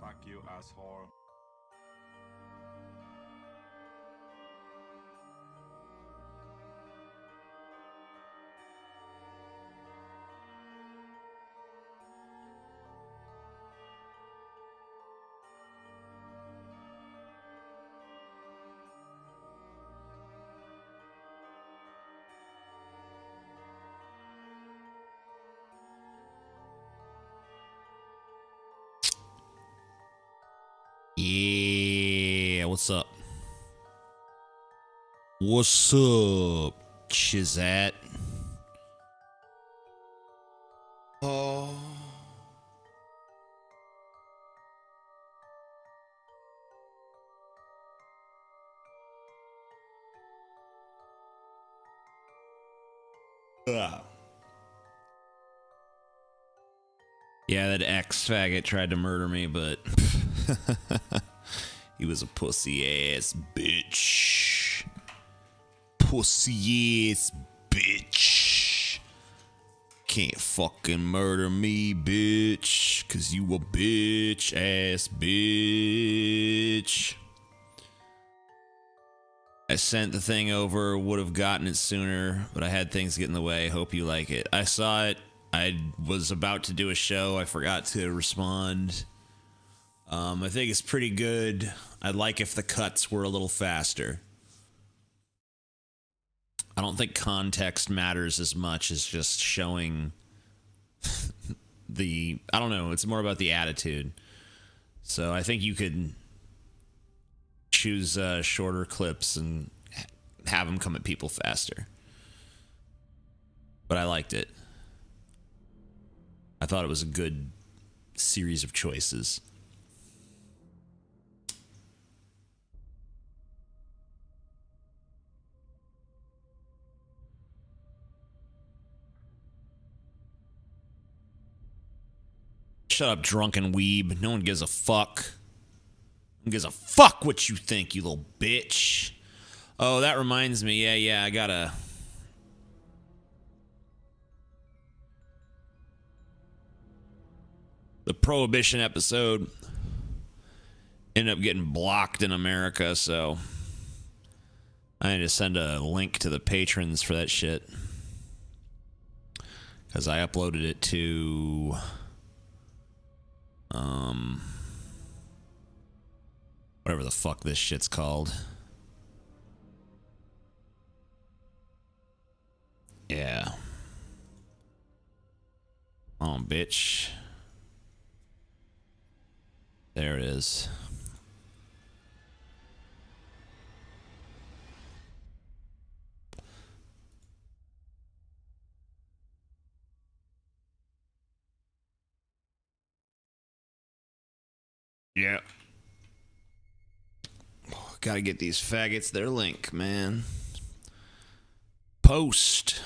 Fuck you, asshole. Yeah, what's up? What's up, Chizat? Oh. Yeah, that ex-faggot tried to murder me, but he was a pussy-ass bitch. Pussy-ass bitch. Can't fucking murder me, bitch, 'cause you a bitch-ass bitch. I sent the thing over, would have gotten it sooner, but I had things get in the way. Hope you like it. I saw it. I was about to do a show. I forgot to respond. I think it's pretty good. I'd like if the cuts were a little faster. I don't think context matters as much as just showing the... I don't know. It's more about the attitude. So I think you could choose shorter clips and have them come at people faster. But I liked it. I thought it was a good series of choices. Shut up, drunken weeb. No one gives a fuck. No one gives a fuck what you think, you little bitch. Oh, that reminds me. Yeah, I gotta... The Prohibition episode ended up getting blocked in America, so I need to send a link to the patrons for that shit. Because I uploaded it to... whatever the fuck this shit's called. Yeah. Oh, bitch. There it is. Yeah. Gotta get these faggots their link, man. Post.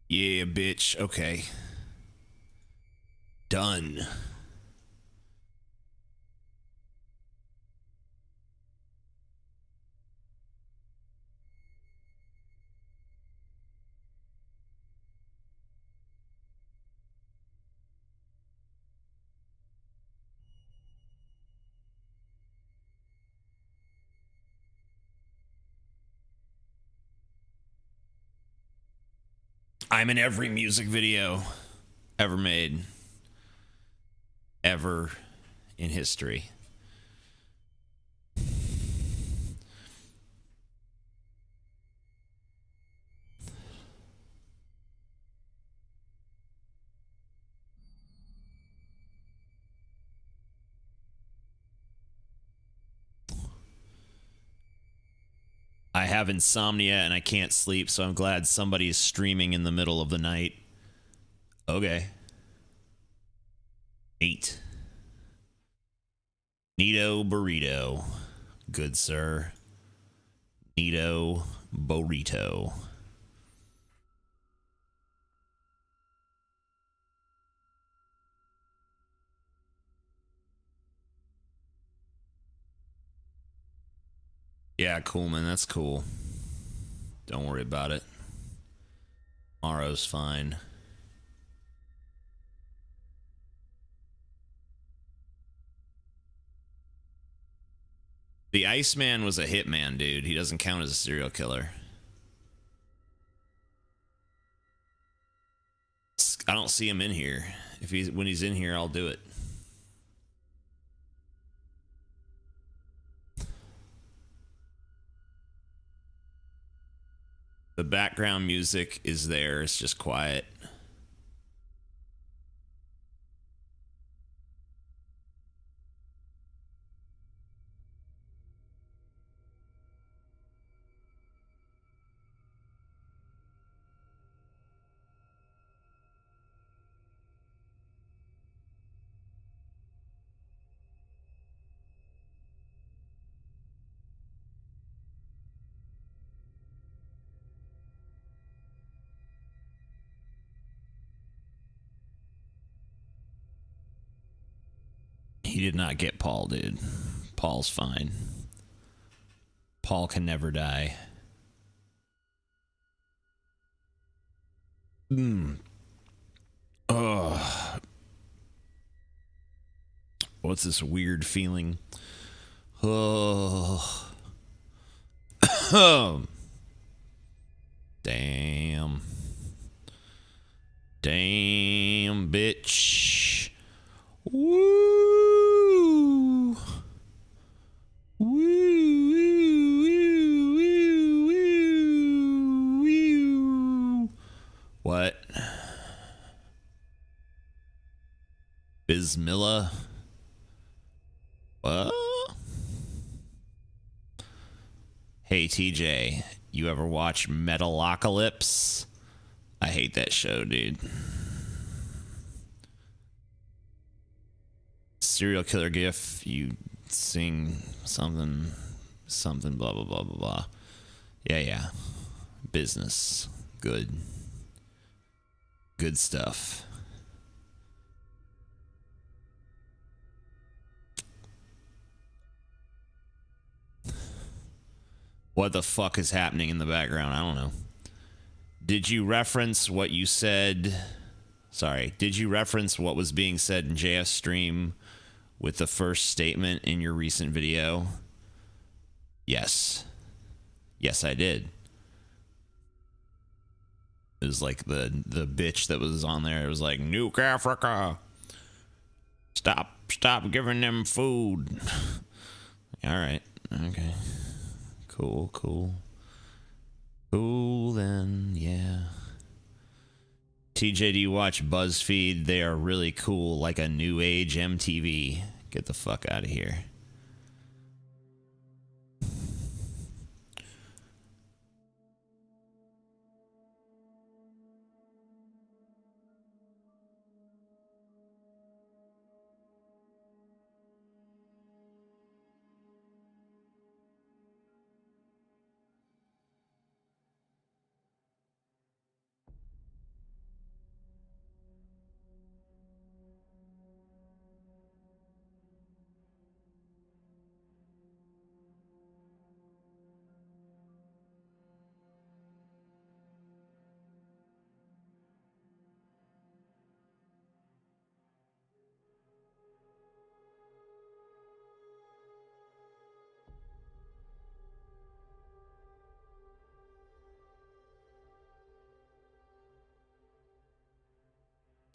Yeah, bitch. Okay. Done. I'm in every music video ever made. Ever in history. I have insomnia and I can't sleep, so I'm glad somebody's streaming in the middle of the night. Okay. 8. Nito burrito. Good sir. Nito burrito. Yeah, cool, man. That's cool. Don't worry about it. Tomorrow's fine. The Iceman was a hitman, dude. He doesn't count as a serial killer. I don't see him in here. When he's in here, I'll do it. The background music is there. It's just quiet. He did not get Paul, dude. Paul's fine. Paul can never die. Ugh. What's this weird feeling? Oh. Damn. Damn, bitch. Woo. Woo. Woo. What? Bismillah? What? Hey, TJ, you ever watch Metalocalypse? I hate that show, dude. Serial killer gif, you sing something, blah, blah, blah, blah, blah. Yeah. Business. Good. Good stuff. What the fuck is happening in the background? I don't know. Did you reference what you said? Sorry. Did you reference what was being said in JS stream with the first statement in your recent video? Yes. Yes, I did. It was like the bitch that was on there. It was like, nuke Africa. Stop giving them food. All right. Okay. Cool then, yeah. TJ, do you watch BuzzFeed? They are really cool, like a new age MTV. Get the fuck out of here.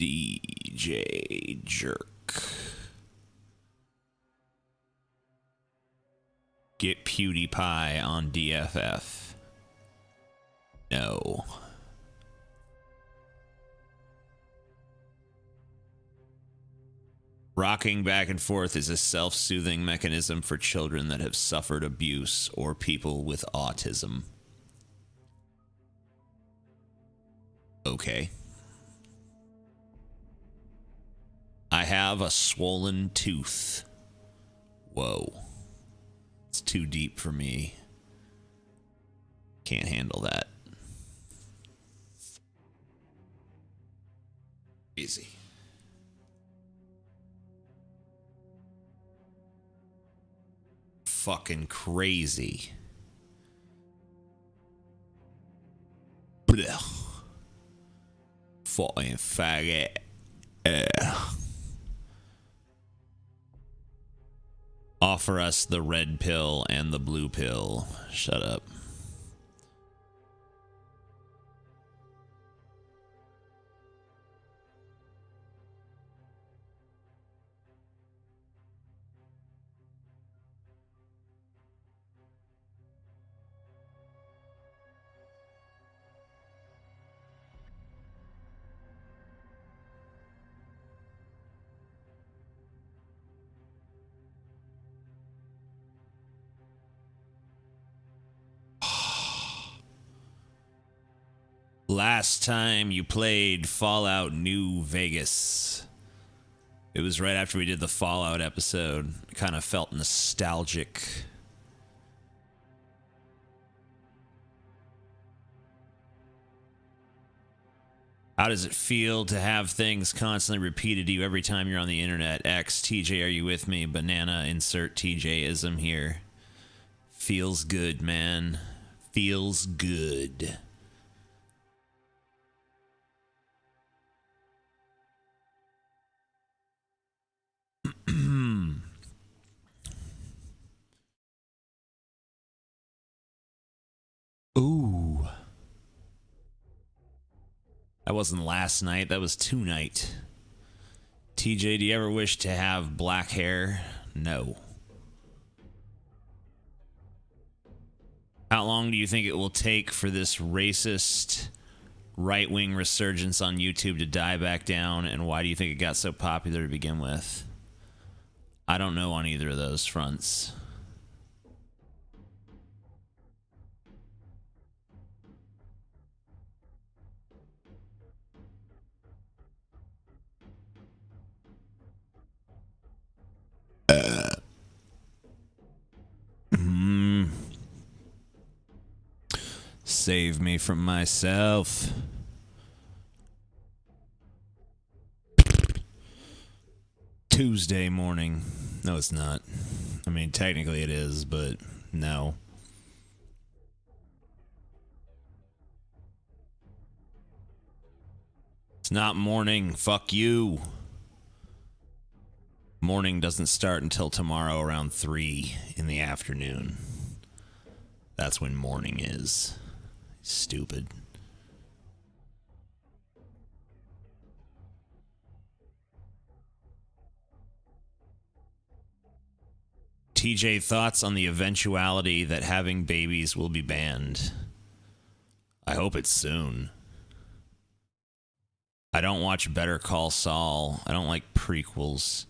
DJ Jerk. Get PewDiePie on DFF. No. Rocking back and forth is a self-soothing mechanism for children that have suffered abuse or people with autism. Okay. I have a swollen tooth. Whoa. It's too deep for me. Can't handle that. Easy. Fucking crazy. Blech. Fucking faggot. Offer us the red pill and the blue pill. Shut up. Last time you played Fallout New Vegas. It was right after we did the Fallout episode. I kind of felt nostalgic. How does it feel to have things constantly repeated to you every time you're on the internet? X, TJ, are you with me? Banana, insert TJ-ism here. Feels good, man. Feels good. Ooh. That wasn't last night, that was tonight. TJ, do you ever wish to have black hair? No. How long do you think it will take for this racist right-wing resurgence on YouTube to die back down, and why do you think it got so popular to begin with? I don't know on either of those fronts. Save me from myself. Tuesday morning. No, it's not. I mean, technically it is, but no. It's not morning. Fuck you. Morning doesn't start until tomorrow around 3 in the afternoon. That's when morning is. Stupid. TJ, thoughts on the eventuality that having babies will be banned? I hope it's soon. I don't watch Better Call Saul. I don't like prequels.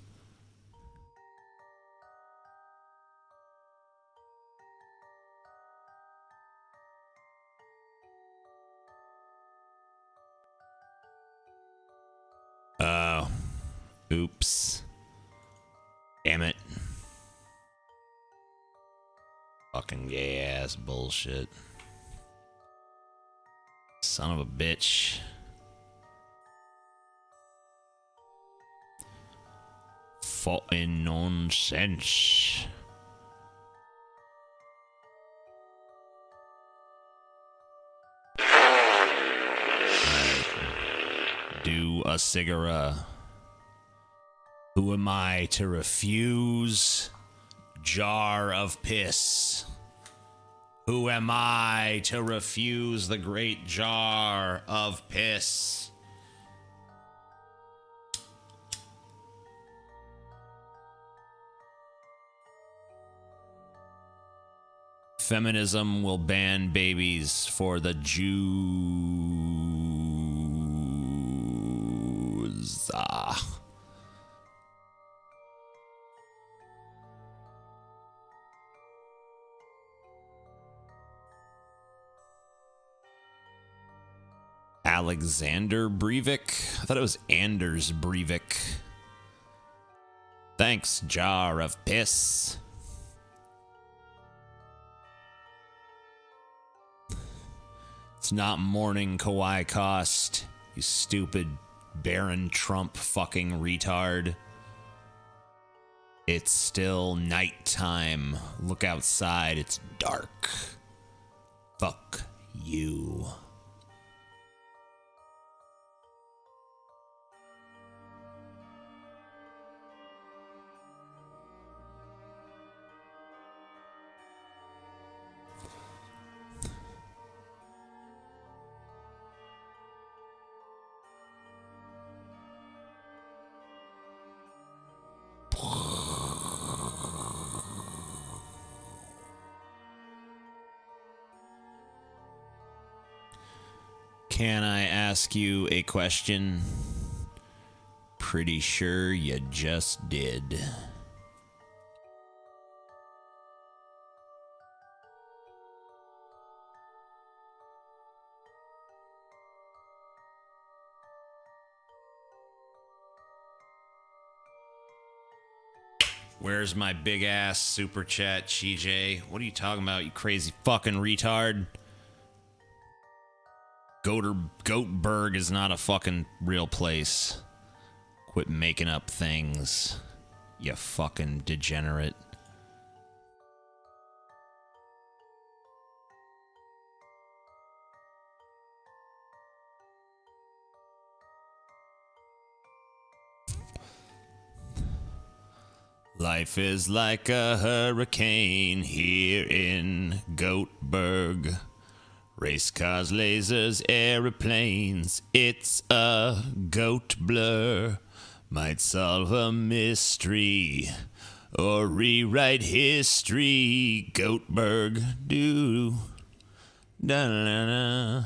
Oh. Oops. Damn it. Fucking gay ass bullshit. Son of a bitch. Fucking nonsense. Do a cigarette. Who am I to refuse? Jar of piss. Who am I to refuse the great jar of piss? Feminism will ban babies for the Jews. Alexander Breivik? I thought it was Anders Breivik. Thanks, jar of piss. It's not morning Kawaii cost, you stupid Baron Trump fucking retard. It's still nighttime. Look outside, it's dark. Fuck you. Can I ask you a question? Pretty sure you just did. Where's my big ass super chat, CJ? What are you talking about, you crazy fucking retard? Goatberg is not a fucking real place. Quit making up things, you fucking degenerate. Life is like a hurricane here in Goatberg. Race cars, lasers, aeroplanes. It's a goat blur. Might solve a mystery or rewrite history. Goatberg, do da da da.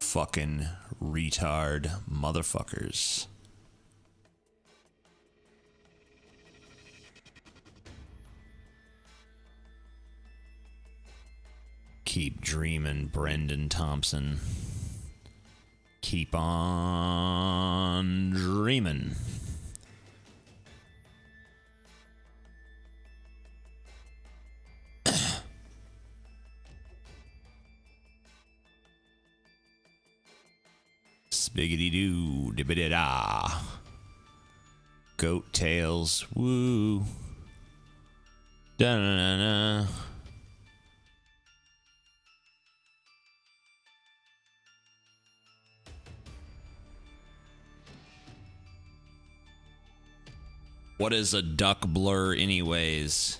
Fucking retard motherfuckers. Keep dreaming, Brendan Thompson. Keep on dreaming. Spiggity doo, dibbity da. Goat tails, woo. Da na na na. What is a duck blur anyways?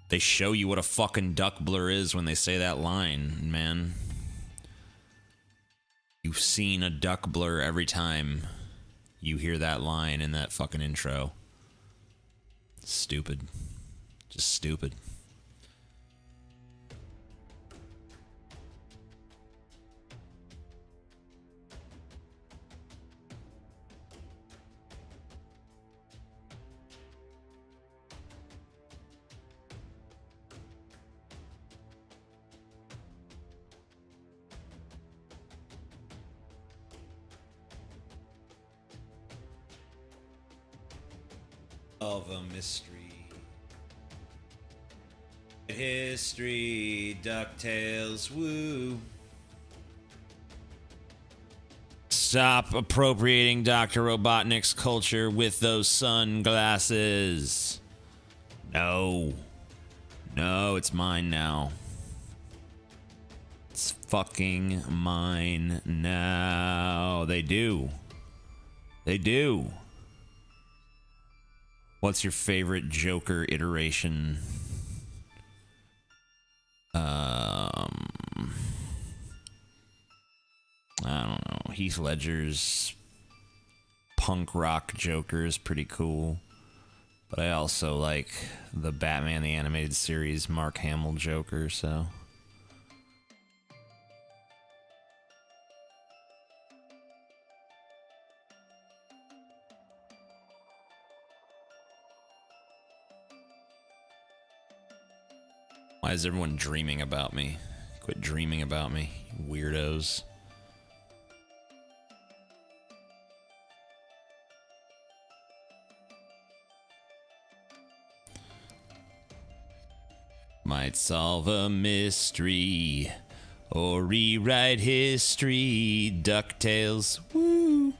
They show you what a fucking duck blur is when they say that line, man. You've seen a duck blur every time you hear that line in that fucking intro. Stupid. Just stupid. Of a mystery. History, DuckTales, woo. Stop appropriating Dr. Robotnik's culture with those sunglasses. No. No, it's mine now. It's fucking mine now. They do. They do. What's your favorite Joker iteration? I don't know. Heath Ledger's punk rock Joker is pretty cool. But I also like the Batman the Animated Series Mark Hamill Joker, so... Why is everyone dreaming about me? Quit dreaming about me, you weirdos. Might solve a mystery or rewrite history. DuckTales. Woo!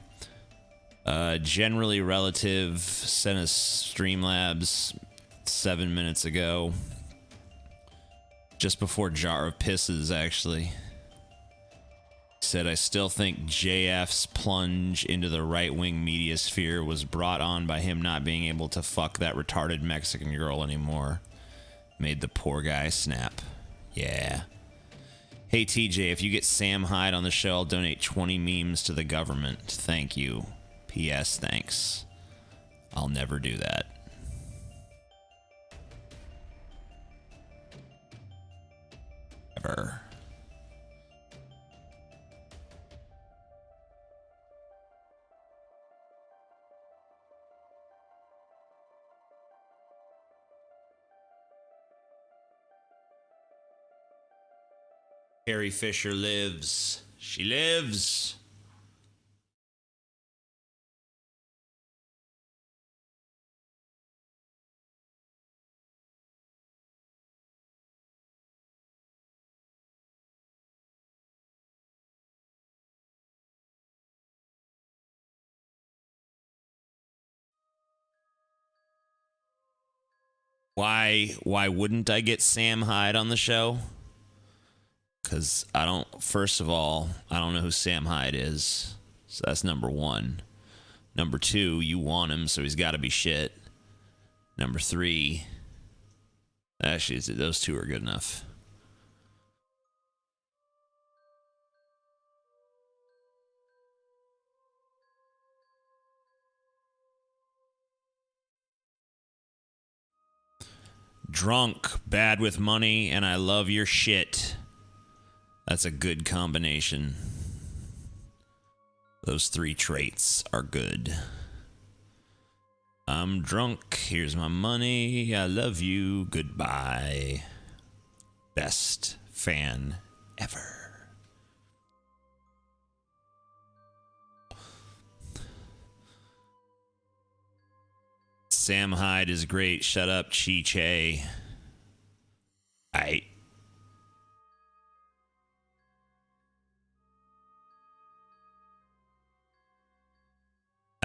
Generally Relative sent us Streamlabs 7 minutes ago. Just before Jar of Pisses, actually. Said, I still think JF's plunge into the right-wing media sphere was brought on by him not being able to fuck that retarded Mexican girl anymore. Made the poor guy snap. Yeah. Hey, TJ, if you get Sam Hyde on the show, I'll donate 20 memes to the government. Thank you. P.S. Thanks. I'll never do that. Ever. Carrie Fisher lives. She lives. Why wouldn't I get Sam Hyde on the show? Because I don't, first of all, I don't know who Sam Hyde is. So that's number one. Number two, you want him, so he's got to be shit. Number three, actually, those two are good enough. Drunk, bad with money, and I love your shit. That's a good combination. Those three traits are good. I'm drunk, here's my money, I love you, goodbye. Best fan ever. Sam Hyde is great, shut up, Chi-Che. I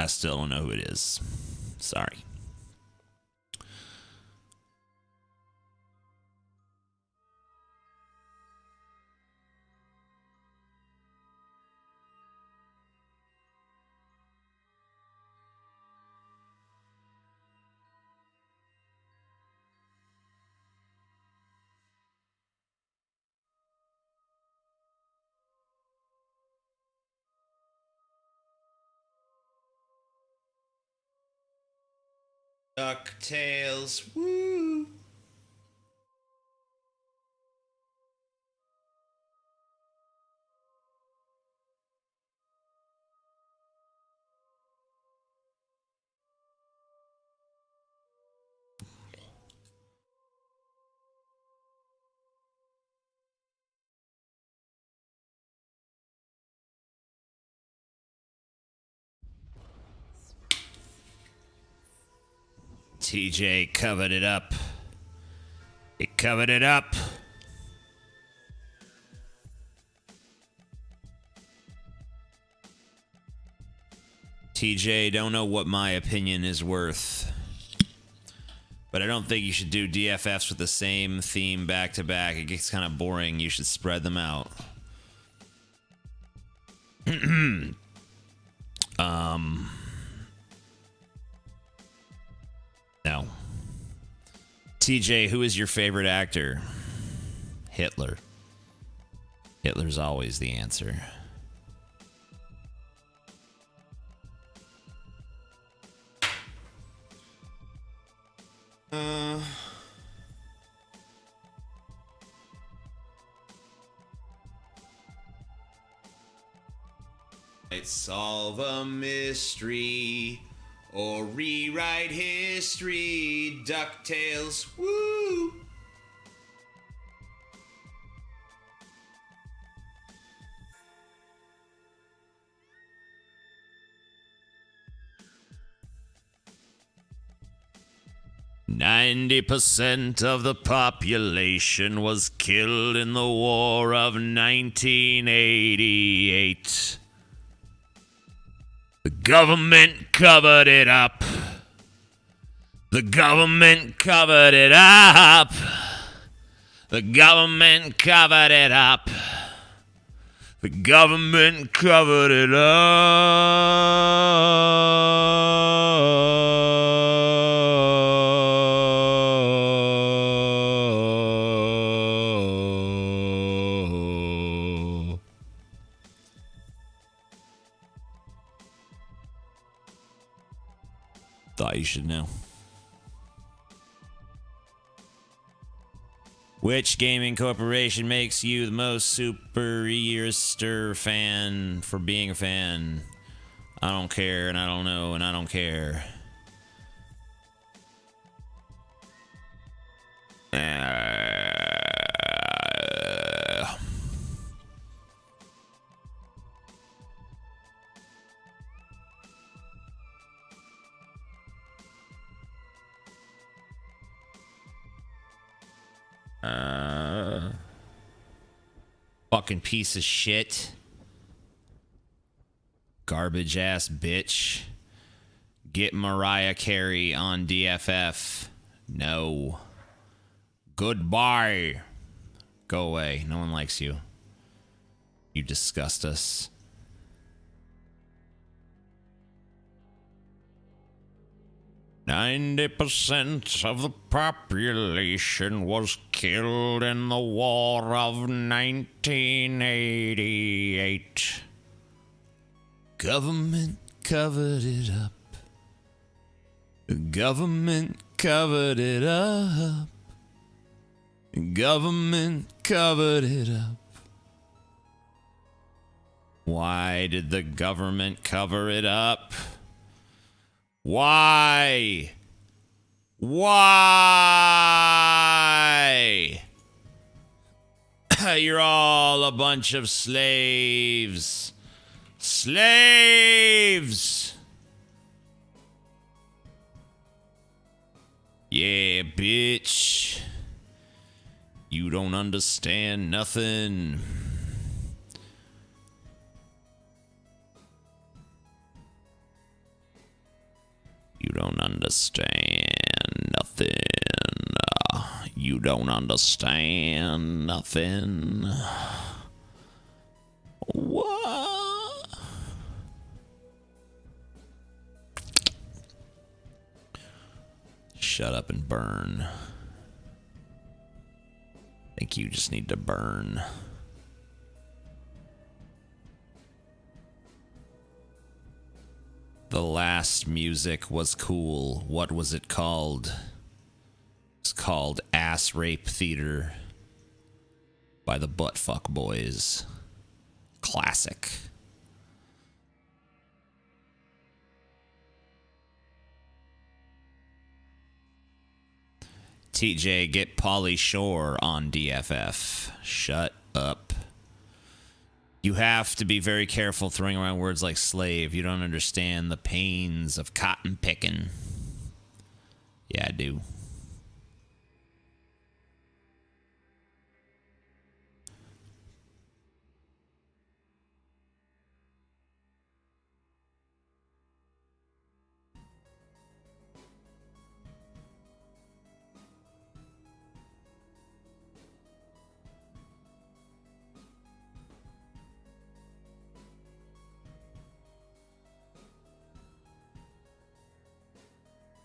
still don't know who it is. Sorry. DuckTales, woo! TJ covered it up. He covered it up. TJ, don't know what my opinion is worth. But I don't think you should do DFFs with the same theme back to back. It gets kind of boring. You should spread them out. No. TJ, who is your favorite actor? Hitler. Hitler's always the answer. Might solve a mystery or rewrite history. DuckTales, woo! 90% of the population was killed in the War of 1988. The government covered it up. The government covered it up. The government covered it up. The government covered it up. Thought you should know. Which gaming corporation makes you the most superior fan for being a fan? I don't care, and I don't know, and I don't care. Fucking piece of shit. Garbage ass bitch. Get Mariah Carey on DFF. No. Goodbye. Go away. No one likes you. You disgust us. "90% of the population was killed in the War of 1988. Government covered it up. The government covered it up. The government covered it up. Why did the government cover it up? Why? Why? You're all a bunch of slaves. Slaves! Yeah, bitch. You don't understand nothing. You don't understand nothing. You don't understand nothing. What? Shut up and burn. I think you just need to burn. The last music was cool. What was it called? It's called Ass Rape Theater by the Buttfuck Boys. Classic. TJ, get Pauly Shore on DFF. Shut up. You have to be very careful throwing around words like slave. You don't understand the pains of cotton picking. Yeah, I do.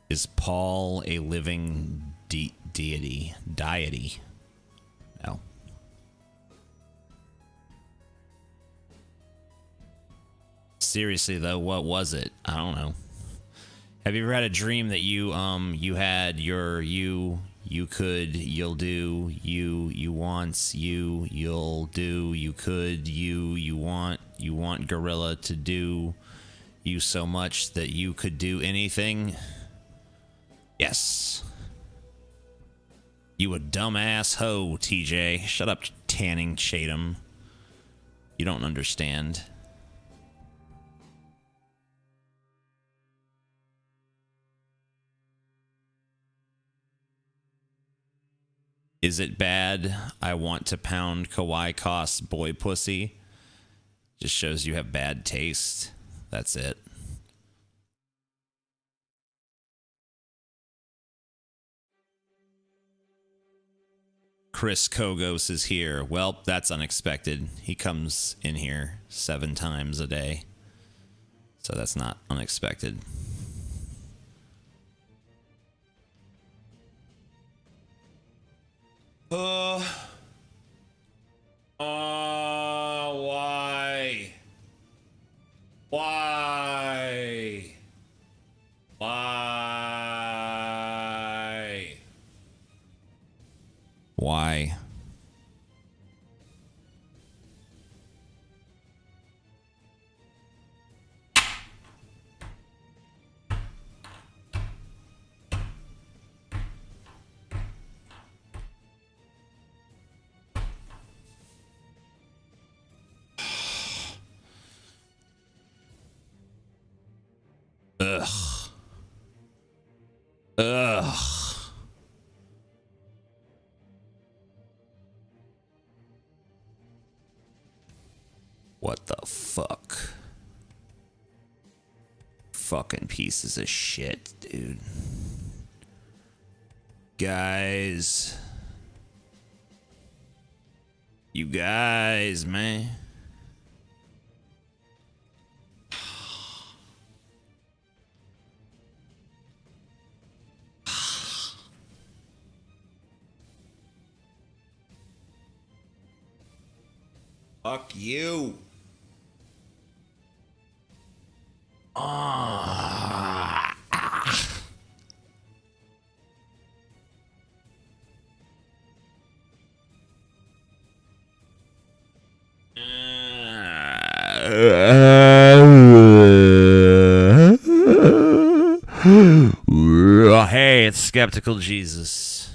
Is Paul a living deity? Deity? No. Seriously though, what was it? I don't know. Have you ever had a dream that you had your you could, you'll do, you wants, you'll do, you could, you want gorilla to do you so much that you could do anything? Yes. You a dumbass hoe, TJ. Shut up, Tanning Chatham. You don't understand. Is it bad? I want to pound kawaii cost boy pussy. Just shows you have bad taste. That's it. Chris Kogos is here. Well, that's unexpected. He comes in here 7 times a day. So that's not unexpected. Why? Why? Why? Why? Ugh. Ugh. What the fuck? Fucking pieces of shit, dude. Guys. You guys, man. Fuck you. Hey, it's Skeptical Jesus.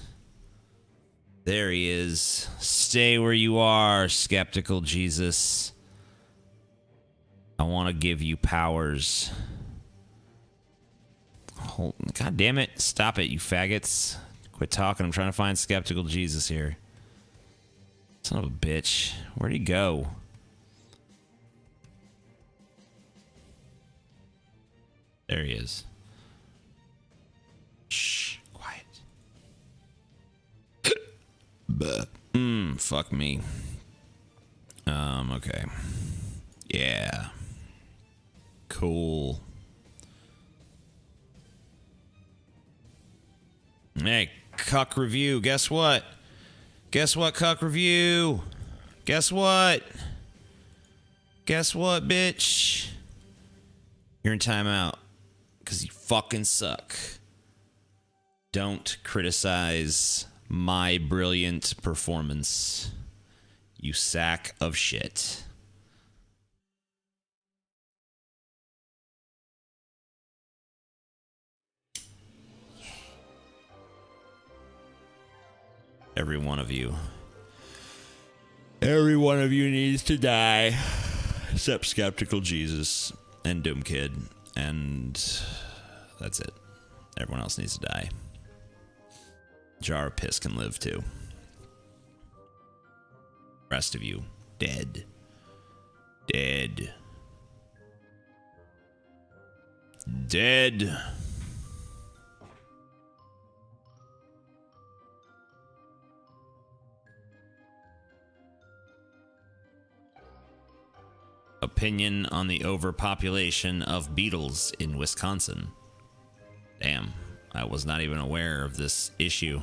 There he is. Stay where you are, Skeptical Jesus. I want to give you powers. God damn it. Stop it, you faggots. Quit talking. I'm trying to find Skeptical Jesus here. Son of a bitch. Where'd he go? There he is. Shh. Quiet. Fuck me. Okay. Yeah. Cool. Hey, Cuck Review, guess what? Guess what, Cuck Review? Guess what? Guess what, bitch? You're in timeout. Because you fucking suck. Don't criticize my brilliant performance. You sack of shit. Every one of you. Every one of you needs to die. Except Skeptical Jesus and Doom Kid. And that's it. Everyone else needs to die. Jar of Piss can live too. Rest of you, dead. Dead. Dead. Opinion on the overpopulation of beetles in Wisconsin. Damn, I was not even aware of this issue.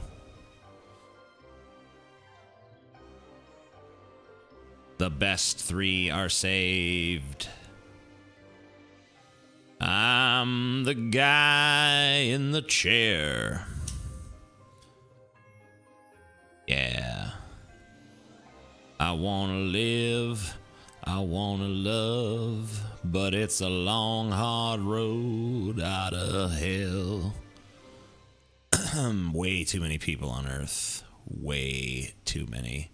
The best 3 are saved. I'm the guy in the chair. Yeah. I wanna live. I wanna love, but it's a long, hard road out of hell. Way too many people on Earth. Way too many.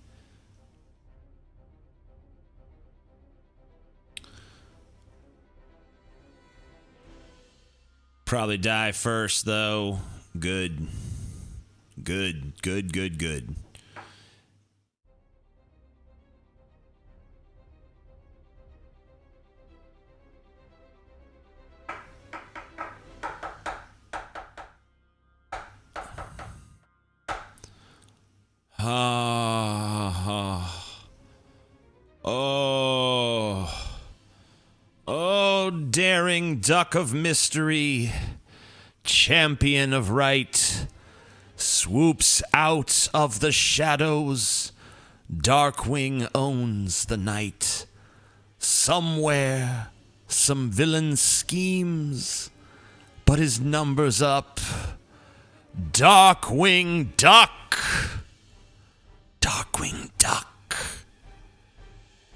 Probably die first, though. Good. Good, good, good, good. Oh. Oh, daring duck of mystery, champion of right, swoops out of the shadows, Darkwing owns the night. Somewhere, some villain schemes, but his number's up. Darkwing Duck! Darkwing Duck!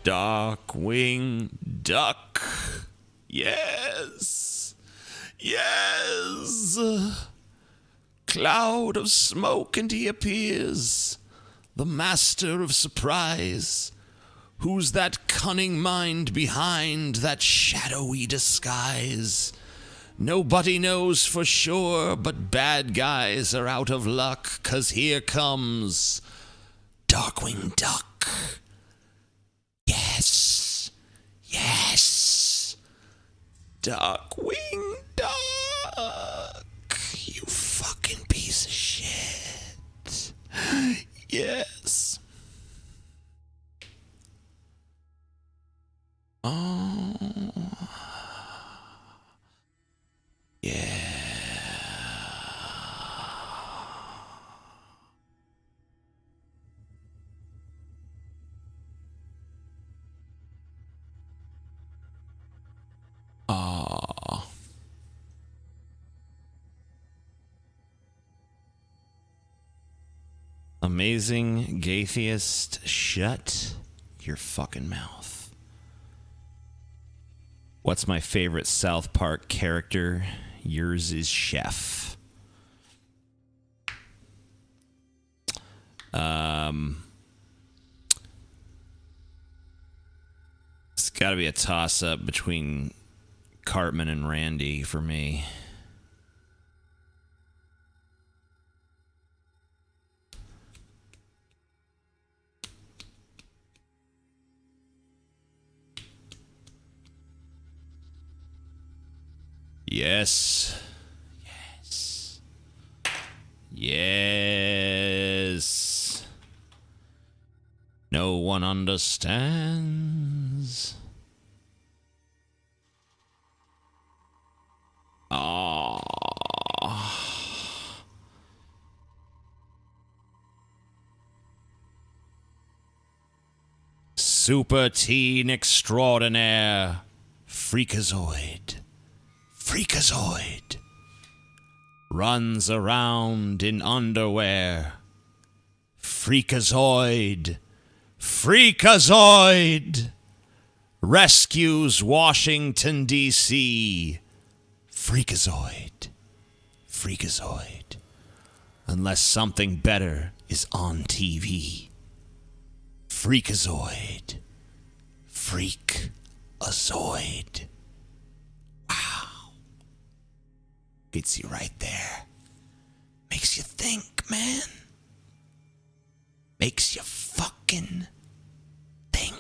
Darkwing Duck. Yes. Yes. Cloud of smoke and he appears. The master of surprise. Who's that cunning mind behind that shadowy disguise? Nobody knows for sure, but bad guys are out of luck, 'cause here comes Darkwing Duck. Yes. Yes. Darkwing Duck. You fucking piece of shit. Yes. Oh. Yeah. Aw. Amazing Gaytheist, shut your fucking mouth. What's my favorite South Park character? Yours is Chef. It's got to be a toss-up between Cartman and Randy for me. Yes. Yes. Yes. No one understands. Ah. Super teen extraordinaire. Freakazoid. Freakazoid. Runs around in underwear. Freakazoid. Freakazoid. Rescues Washington, D.C. Freakazoid. Freakazoid. Unless something better is on TV. Freakazoid. Freakazoid. Wow. Gets you right there. Makes you think, man. Makes you fucking think.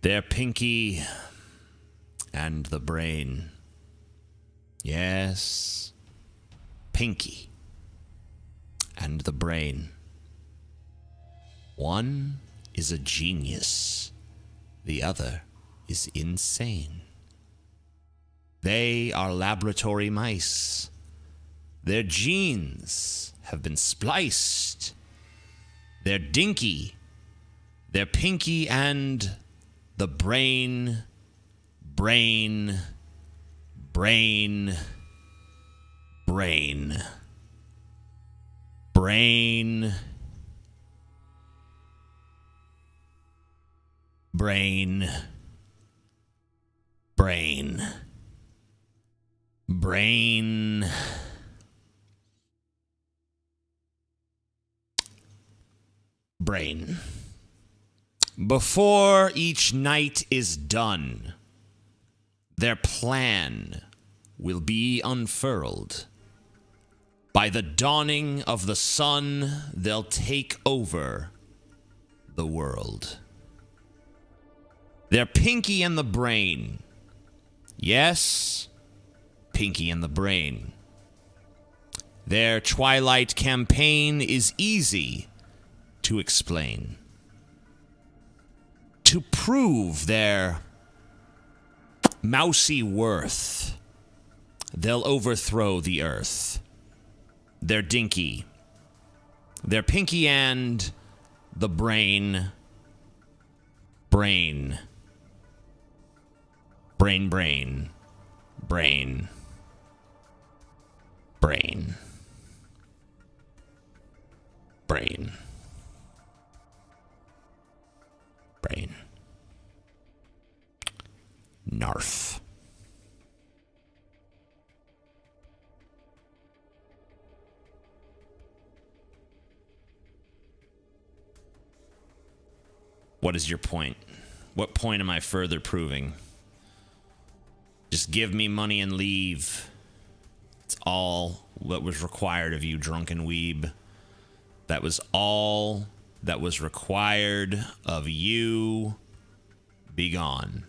They're Pinky and the Brain. Yes. Pinky and the Brain. One is a genius. The other is insane. They are laboratory mice. Their genes have been spliced. They're dinky. They're Pinky and the Brain Brain, brain, brain, brain, brain, brain, brain, brain. Before each night is done, their plan will be unfurled. By the dawning of the sun, they'll take over the world. They're Pinky and the Brain. Yes, Pinky and the Brain. Their Twilight campaign is easy to explain. To prove their mousy worth, they'll overthrow the earth. They're Dinky. They're Pinky and the Brain. Brain. Brain, brain. Brain. Brain. Brain. Brain. Narf. What is your point? What point am I further proving? Just give me money and leave. It's all what was required of you, drunken weeb. That was all that was required of you. Be gone.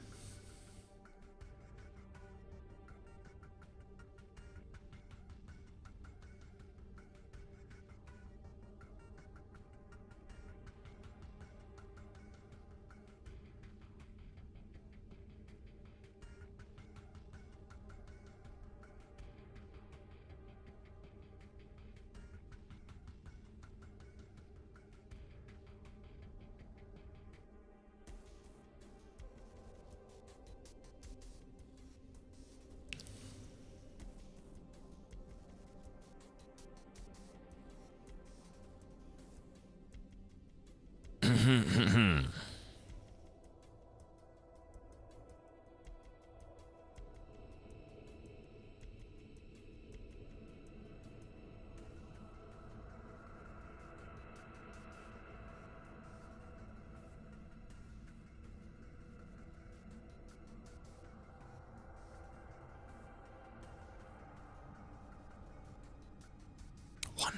$1.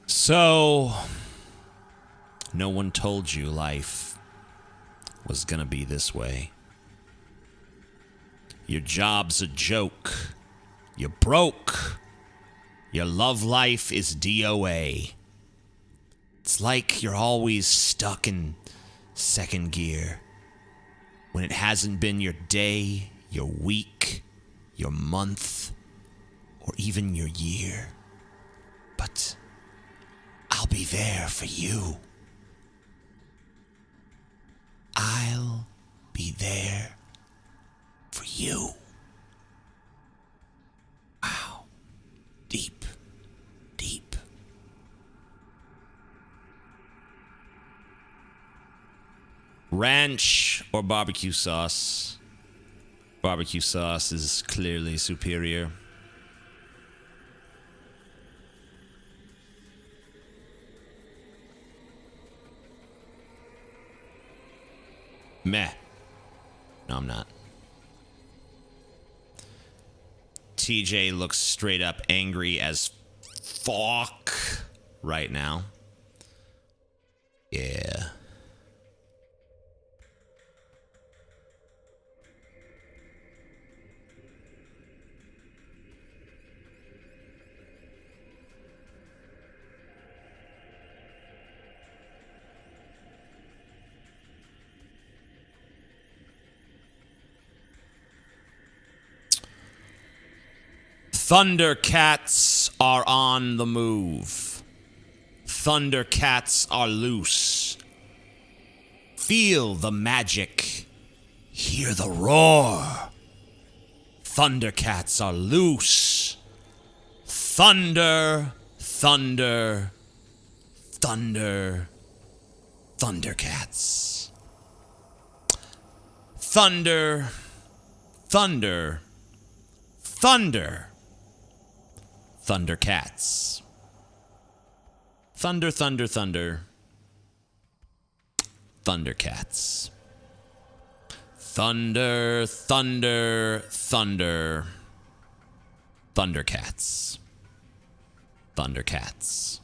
So, no one told you life was gonna be this way. Your job's a joke. You're broke. Your love life is DOA. It's like you're always stuck in second gear when it hasn't been your day, your week, your month, or even your year. But I'll be there for you. I'll be there for you. Wow. Deep, deep. Ranch or barbecue sauce? Barbecue sauce is clearly superior. Meh. No, I'm not. TJ looks straight up angry as fuck right now. Yeah. Thundercats are on the move. Thundercats are loose. Feel the magic. Hear the roar. Thundercats are loose. Thunder, thunder, thunder, Thundercats. Thunder, thunder, thunder, Thundercats. Thunder, thunder, thunder, Thundercats. Thunder, thunder, thunder, Thundercats. Thundercats.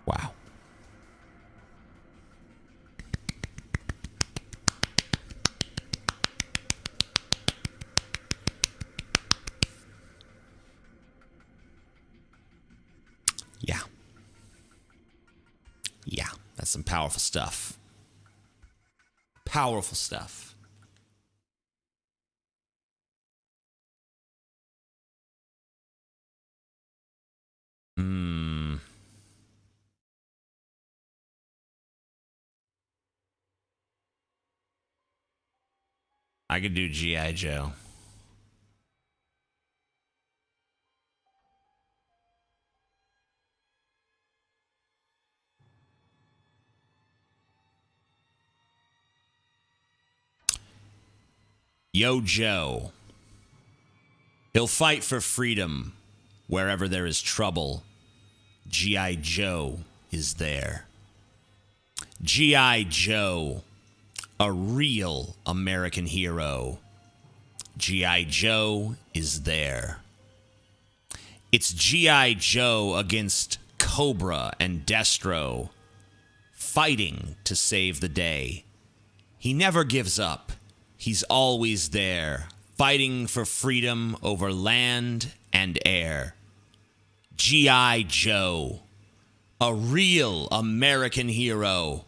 Wow. Yeah. Yeah, that's some powerful stuff. Powerful stuff. I could do G.I. Joe. Yo, Joe. He'll fight for freedom wherever there is trouble. G.I. Joe is there. G.I. Joe, a real American hero. G.I. Joe is there. It's G.I. Joe against Cobra and Destro, fighting to save the day. He never gives up. He's always there, fighting for freedom over land and air. G.I. Joe, a real American hero.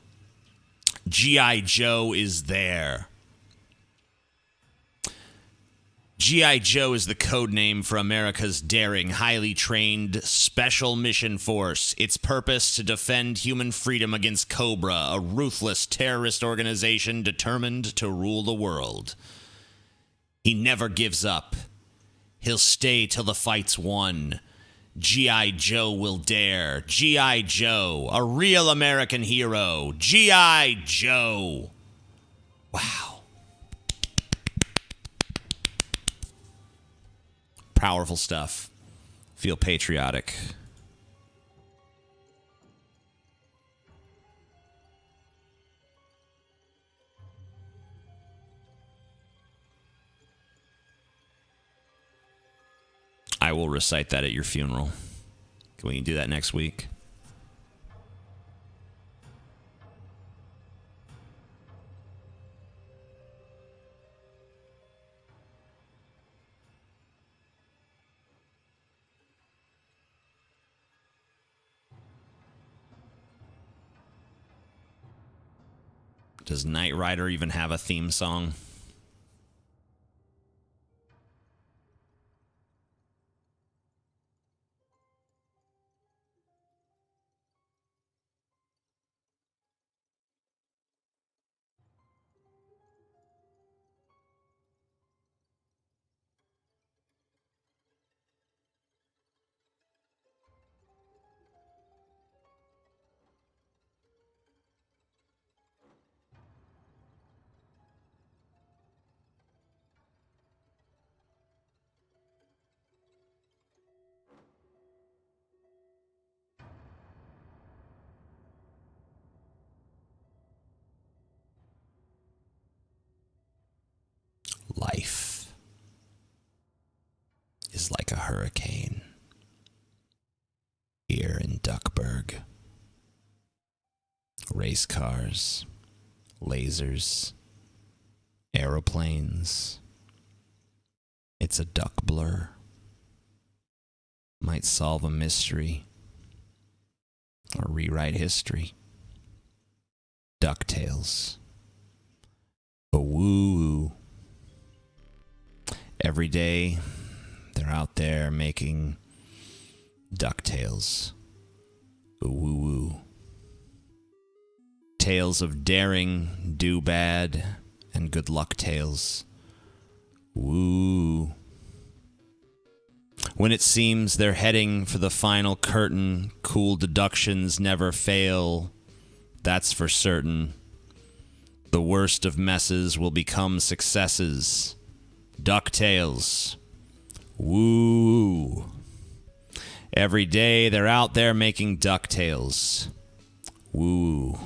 G.I. Joe is there. G.I. Joe is the code name for America's daring, highly trained Special Mission Force. Its purpose to defend human freedom against Cobra, a ruthless terrorist organization determined to rule the world. He never gives up. He'll stay till the fight's won. G.I. Joe will dare. G.I. Joe, a real American hero. G.I. Joe. Wow. Powerful stuff. Feel patriotic. I will recite that at your funeral. Can we do that next week? Does Knight Rider even have a theme song? Life is like a hurricane here in Duckburg. Race cars, lasers, aeroplanes. It's a duck blur. Might solve a mystery or rewrite history. DuckTales. A woo. Every day, They're out there making DuckTales. Ooh, woo, woo. Tales of daring, do bad, and good luck tales. Woo. When it seems they're heading for the final curtain, cool deductions never fail. That's for certain. The worst of messes will become successes. DuckTales. Woo. Every day they're out there making DuckTales. Woo.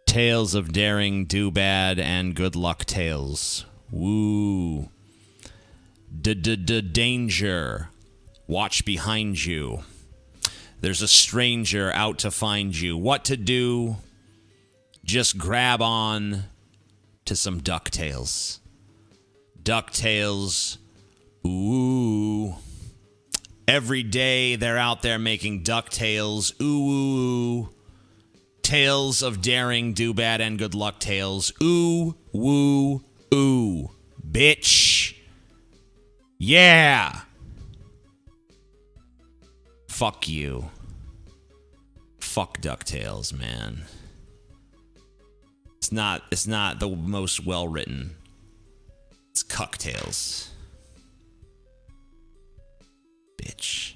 Tales of daring, do bad, and good luck tales. Woo. Danger. Watch behind you. There's a stranger out to find you. What to do? Just grab on to some DuckTales. DuckTales. Ooh. Every day they're out there making DuckTales. Ooh. Tales of daring, do bad, and good luck tales. Ooh. Woo. Ooh. Bitch. Yeah. Fuck you. Fuck DuckTales, man. It's not the most well-written. It's CuckTales. Bitch.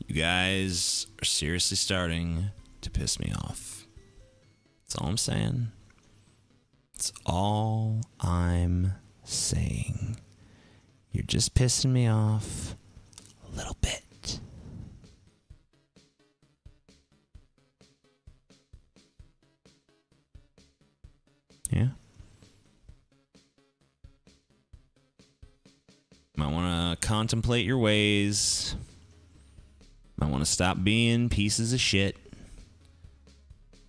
You guys are seriously starting to piss me off. That's all I'm saying. That's all I'm saying. You're just pissing me off a little bit. Yeah. Might want to contemplate your ways. Might want to stop being pieces of shit.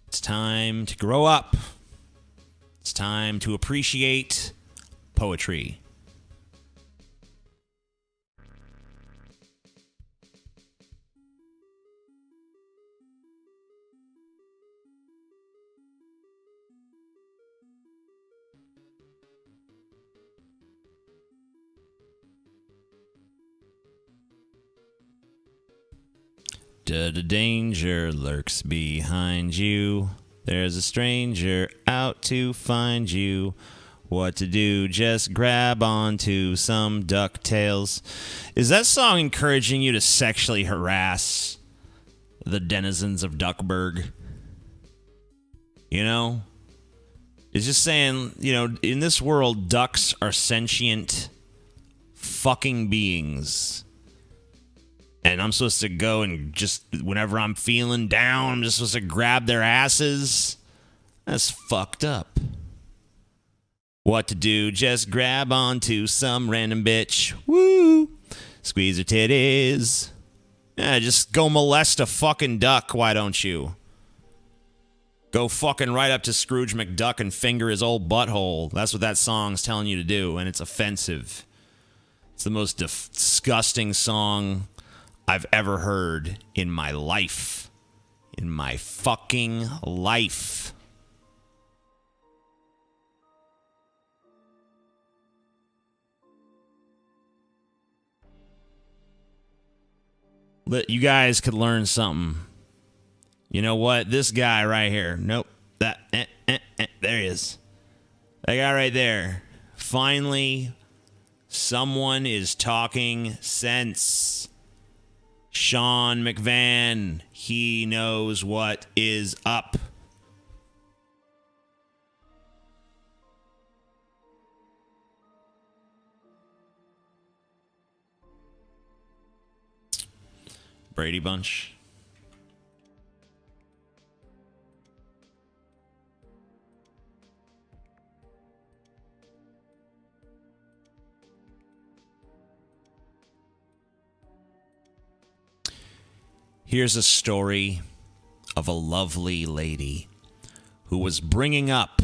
It's time to grow up. It's time to appreciate poetry. The danger lurks behind you. There's a stranger out to find you. What to do? Just grab onto some DuckTales. Is that song encouraging you to sexually harass the denizens of Duckburg? You know? It's just saying, you know, in this world, ducks are sentient fucking beings. And I'm supposed to go and just, whenever I'm feeling down, I'm just supposed to grab their asses? That's fucked up. What to do? Just grab onto some random bitch. Woo! Squeeze her titties. Yeah, just go molest a fucking duck, why don't you? Go fucking right up to Scrooge McDuck and finger his old butthole. That's what that song's telling you to do, and it's offensive. It's the most disgusting song I've ever heard in my life. In my fucking life. You guys could learn something. You know what? This guy right here. Nope. There he is. That guy right there. Finally, someone is talking sense. Sean McVan, he knows what is up. Brady Bunch. Here's a story of a lovely lady who was bringing up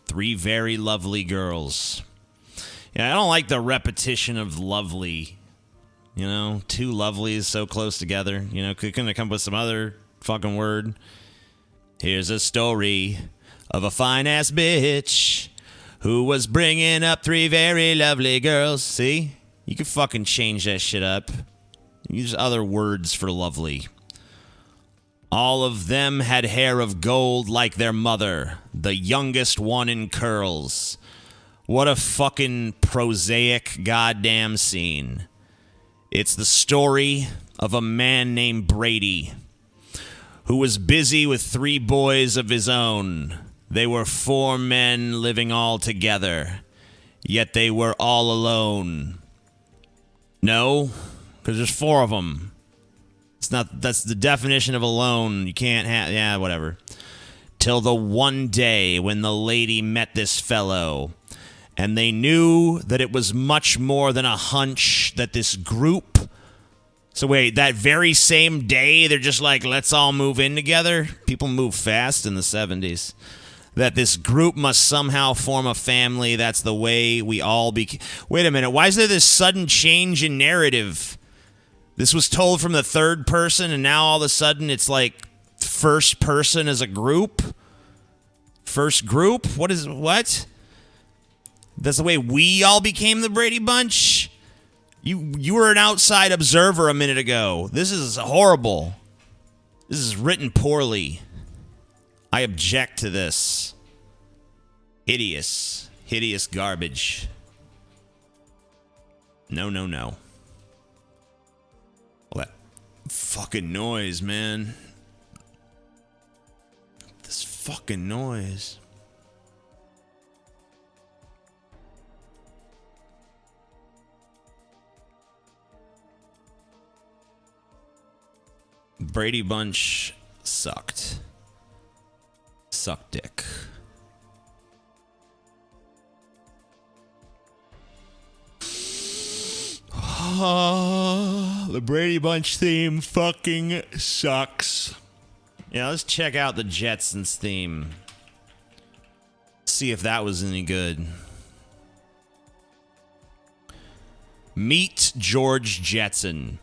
3 very lovely girls. Yeah, I don't like the repetition of lovely. You know, two lovelies so close together. You know, couldn't have come up with some other fucking word. Here's a story of a fine-ass bitch who was bringing up three very lovely girls. See? You could fucking change that shit up. Use other words for lovely. All of them had hair of gold like their mother, the youngest one in curls. What a fucking prosaic goddamn scene. It's the story of a man named Brady who was busy with three boys of his own. They were four men living all together, yet they were all alone. No, because there's four of them. It's not, that's the definition of alone. You can't have, yeah, whatever. Till the one day when the lady met this fellow, and they knew that it was much more than a hunch that this group... So wait, that very same day, they're just like, let's all move in together? People move fast in the 70s. That this group must somehow form a family. That's the way we all became... Wait a minute, why is there this sudden change in narrative? This was told from the third person, and now all of a sudden it's like first person as a group? First group? What? That's the way we all became the Brady Bunch? You were an outside observer a minute ago. This is horrible. This is written poorly. I object to this. Hideous. Hideous garbage. No, no, no. All that fucking noise, man. This fucking noise. Brady Bunch sucked. Sucked dick. The Brady Bunch theme fucking sucks. Yeah, let's check out the Jetsons theme. See if that was any good. Meet George Jetson.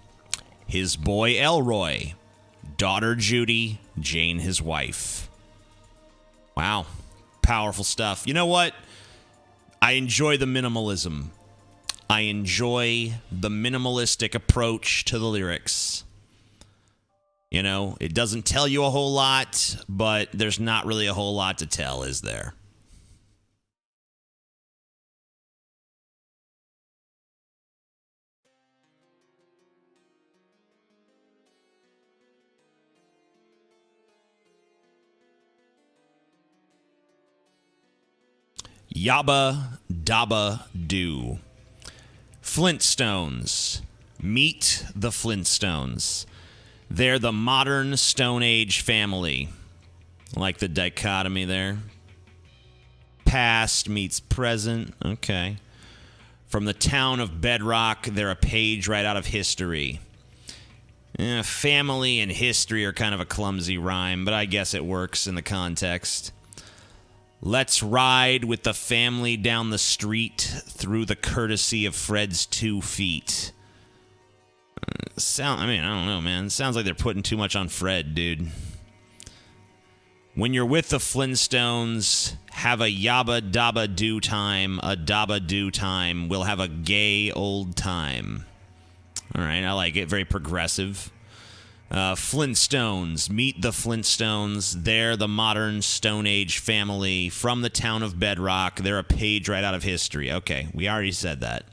His boy Elroy. Daughter Judy. Jane his wife. Wow. Powerful stuff. You know what? I enjoy the minimalism. I enjoy the minimalistic approach to the lyrics. You know, it doesn't tell you a whole lot, but there's not really a whole lot to tell, is there? Yabba Dabba Doo. Flintstones. Meet the Flintstones. They're the modern Stone Age family. Like the dichotomy there. Past meets present. Okay. From the town of Bedrock, they're a page right out of history. Family and history are kind of a clumsy rhyme, but I guess it works in the context. Let's ride with the family down the street through the courtesy of Fred's 2 feet. I don't know, man. Sounds like they're putting too much on Fred, dude. When you're with the Flintstones, have a yabba dabba do time, a dabba do time. We'll have a gay old time. All right, I like it. Very progressive. Flintstones. Meet the Flintstones. They're the modern Stone Age family from the town of Bedrock. They're a page right out of history. Okay, we already said that.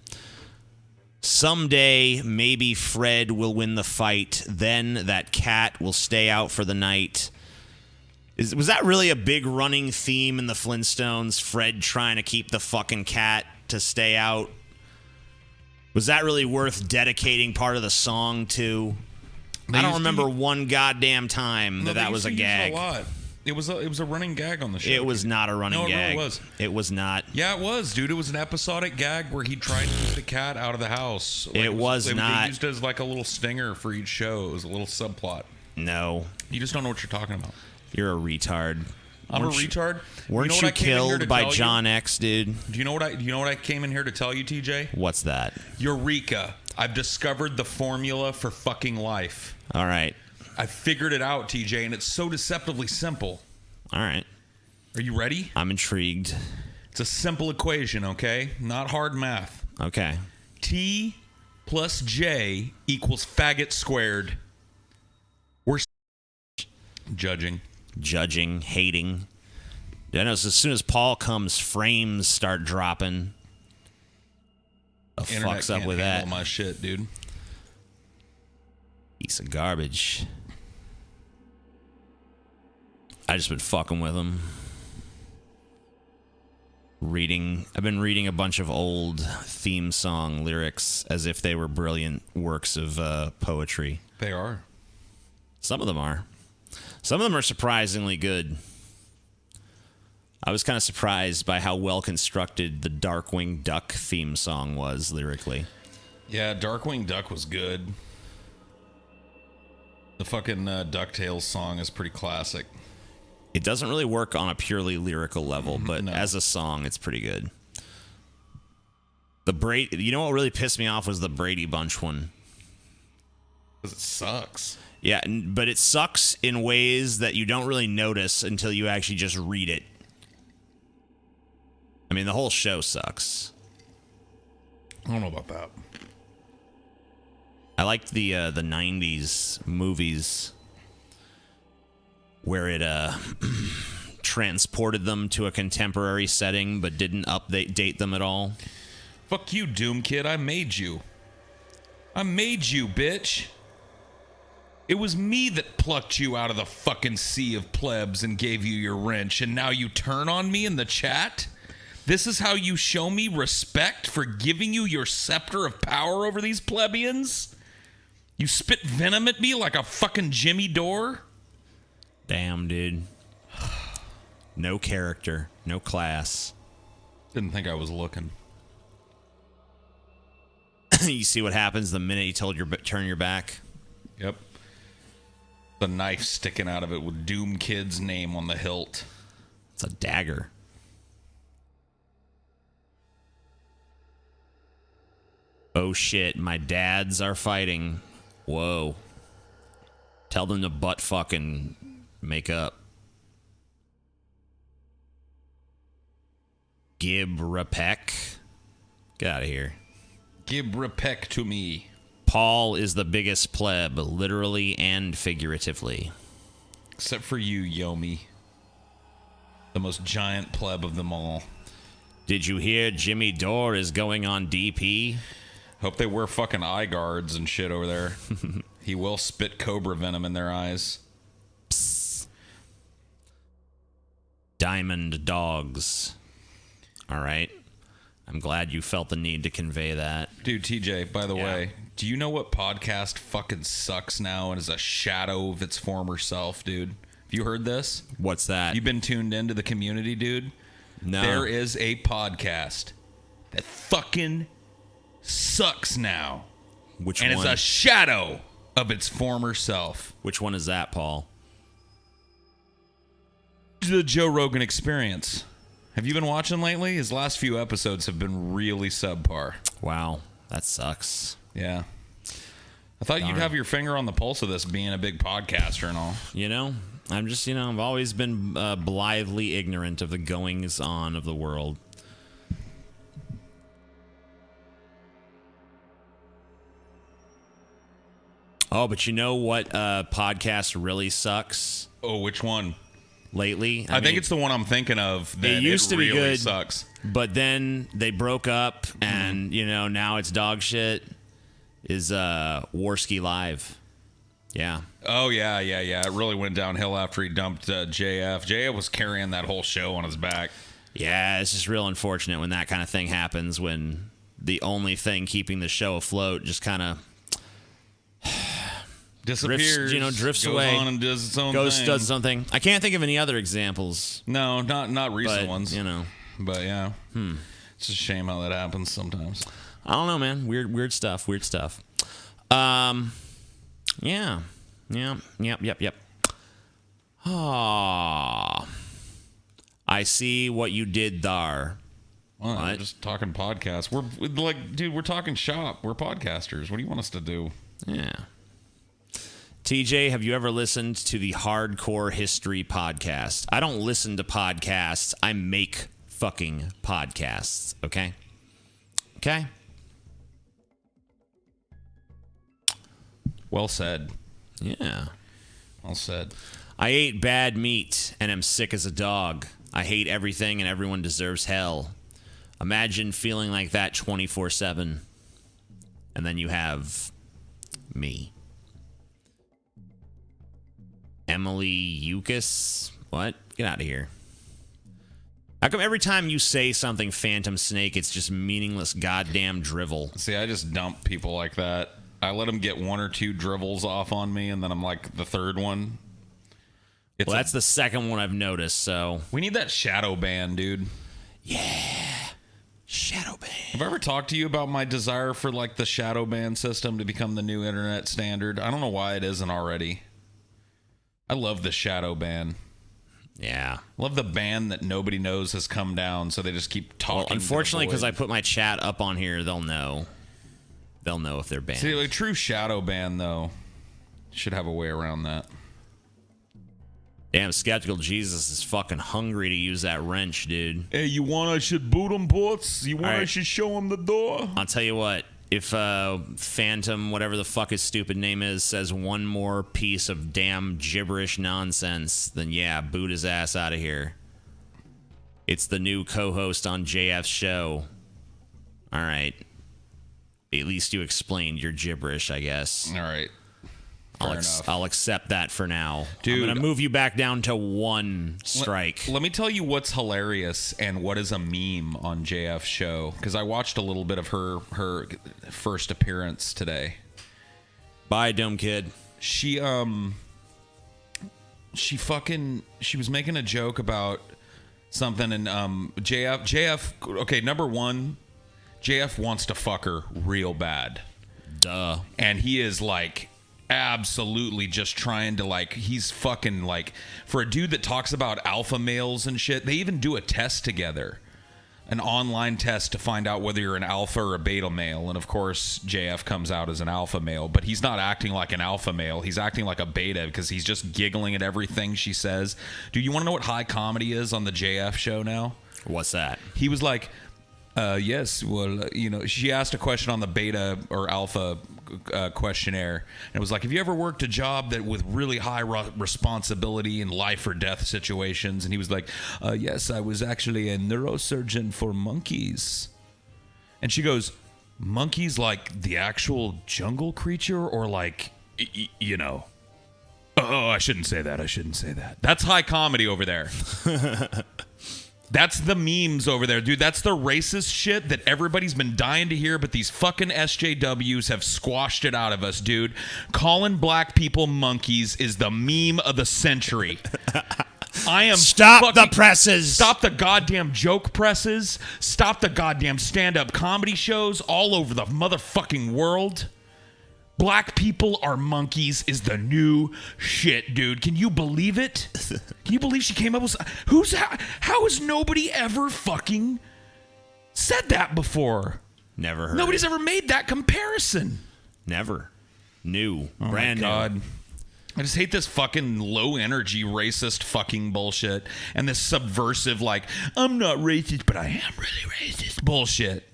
Someday, maybe Fred will win the fight. Then that cat will stay out for the night. Was that really a big running theme in the Flintstones? Fred trying to keep the fucking cat to stay out? Was that really worth dedicating part of the song to? I don't remember one goddamn time that was a gag. A lot. It was a running gag on the show. It was not a running gag. No, it really was. It was not. Yeah, it was, dude. It was an episodic gag where he tried to use the cat out of the house. Like, it was not. They used it as like a little stinger for each show. It was a little subplot. No. You just don't know what you're talking about. You're a retard. I'm a retard. Weren't you killed by John X, dude? Do you know what I came in here to tell you, TJ? What's that? Eureka. I've discovered the formula for fucking life. All right. I figured it out, TJ, and it's so deceptively simple. All right. Are you ready? I'm intrigued. It's a simple equation, okay? Not hard math. Okay. T plus J equals faggot squared. We're judging. Judging, hating. I know, so as soon as Paul comes, frames start dropping. The Internet fuck's up can't with handle that? my shit, dude. Piece of garbage. I just been fucking with him. I've been reading a bunch of old theme song lyrics as if they were brilliant works of poetry. They are. Some of them are. Some of them are surprisingly good. I was kind of surprised by how well constructed the Darkwing Duck theme song was lyrically. Yeah, Darkwing Duck was good. The fucking DuckTales song is pretty classic. It doesn't really work on a purely lyrical level, but No. as a song, it's pretty good. You know what really pissed me off was the Brady Bunch one. Because it sucks. Yeah, but it sucks in ways that you don't really notice until you actually just read it. I mean, the whole show sucks. I don't know about that. I liked the 90s movies where it transported them to a contemporary setting but didn't date them at all. Fuck you, Doom Kid. I made you. I made you, bitch. It was me that plucked you out of the fucking sea of plebs and gave you your wrench, and now you turn on me in the chat? This is how you show me respect for giving you your scepter of power over these plebeians? You spit venom at me like a fucking Jimmy Dore? Damn, dude. No character, no class. Didn't think I was looking. You see what happens the minute you turn your back? Yep. The knife sticking out of it with Doom Kid's name on the hilt. It's a dagger. Oh shit, my dads are fighting. Whoa. Tell them to butt fucking make up. RIIIICK. Get out of here. Give RIIIICK to me. Paul is the biggest pleb, literally and figuratively. Except for you, Yomi. The most giant pleb of them all. Did you hear Jimmy Dore is going on DP? Hope they wear fucking eye guards and shit over there. He will spit cobra venom in their eyes. Psst. Diamond dogs. All right. I'm glad you felt the need to convey that. Dude, TJ, by the way, do you know what podcast fucking sucks now and is a shadow of its former self, dude? Have you heard this? What's that? You've been tuned into the community, dude? No. There is a podcast that fucking sucks now. Which and one? It's a shadow of its former self. Which one is that, Paul? The Joe Rogan Experience. Have you been watching lately? His last few episodes have been really subpar. Wow, that sucks. Yeah. I thought you'd have your finger on the pulse of this being a big podcaster and all. You know, I'm just, I've always been blithely ignorant of the goings on of the world. Oh, but you know what podcast really sucks Oh, which one? lately? I think it's the one I'm thinking of. That It used to be really good. Sucks. But then they broke up, and now it's dog shit. Is Warski Live? Yeah. Oh yeah. It really went downhill after he dumped JF. JF was carrying that whole show on his back. Yeah, it's just real unfortunate when that kind of thing happens. When the only thing keeping the show afloat just kind of Disappears. Drifts goes away. on and does its own does thing. something. I can't think of any other examples. No, not recent But, ones. But yeah. It's a shame how that happens sometimes. I don't know, man. Weird stuff. Yeah. Yep. Ah, I see what you did there. Well, we're just talking podcasts. We're like, dude, we're talking shop. We're podcasters. What do you want us to do? Yeah. TJ, have you ever listened to the Hardcore History podcast? I don't listen to podcasts. I make fucking podcasts. Okay? Okay? Well said. Yeah. Well said. I ate bad meat and am sick as a dog. I hate everything and everyone deserves hell. Imagine feeling like that 24/7. And then you have me. Emily Eucas? What? Get out of here. How come every time you say something Phantom Snake, it's just meaningless goddamn drivel? See, I just dump people like that. I let them get one or two dribbles off on me, and then I'm like the third one. Well, that's the second one I've noticed, so... We need that shadow ban, dude. Yeah. Shadow ban. Have I ever talked to you about my desire for, like, the shadow ban system to become the new internet standard? I don't know why it isn't already. I love the shadow ban. Yeah. Love the ban that nobody knows has come down, so they just keep talking. Well, unfortunately, because I put my chat up on here, they'll know. They'll know if they're banned. See, a true shadow ban, though, should have a way around that. Damn, Skeptical Jesus is fucking hungry to use that wrench, dude. Hey, you want I should boot him, bots? You want I should show him the door? I'll tell you what. If Phantom, whatever the fuck his stupid name is, says one more piece of damn gibberish nonsense, then yeah, boot his ass out of here. It's the new co-host on JF's show. All right. At least you explained your gibberish, I guess. All right. I'll accept that for now. Dude, I'm going to move you back down to one strike. Let me tell you what's hilarious and what is a meme on JF's show, because I watched a little bit of her first appearance today. Bye, dumb kid. She was making a joke about something, and JF, okay, number one, JF wants to fuck her real bad. Duh. And he is like absolutely just trying to, like, he's fucking, like, for a dude that talks about alpha males and shit, they even do a test together, an online test to find out whether you're an alpha or a beta male. And of course JF comes out as an alpha male, but he's not acting like an alpha male, he's acting like a beta, because he's just giggling at everything she says. Dude, you want to know what high comedy is on the JF show now? What's that? He was like, yes, well, you know, she asked a question on the beta or alpha questionnaire, and it was like, have you ever worked a job that with really high responsibility in life or death situations? And he was like, yes, I was actually a neurosurgeon for monkeys. And she goes, monkeys like the actual jungle creature, or like, you know, oh, I shouldn't say that. That's high comedy over there. That's the memes over there, dude. That's the racist shit that everybody's been dying to hear, but these fucking SJWs have squashed it out of us, dude. Calling black people monkeys is the meme of the century. I am Stop the presses. Stop the goddamn joke presses. Stop the goddamn stand-up comedy shows all over the motherfucking world. Black people are monkeys is the new shit, dude. Can you believe it? Can you believe she came up with... How has nobody ever fucking said that before? Never heard. Nobody's ever made that comparison. Never. New. Oh Brand my God. new. I just hate this fucking low-energy racist fucking bullshit and this subversive, like, I'm not racist, but I am really racist bullshit.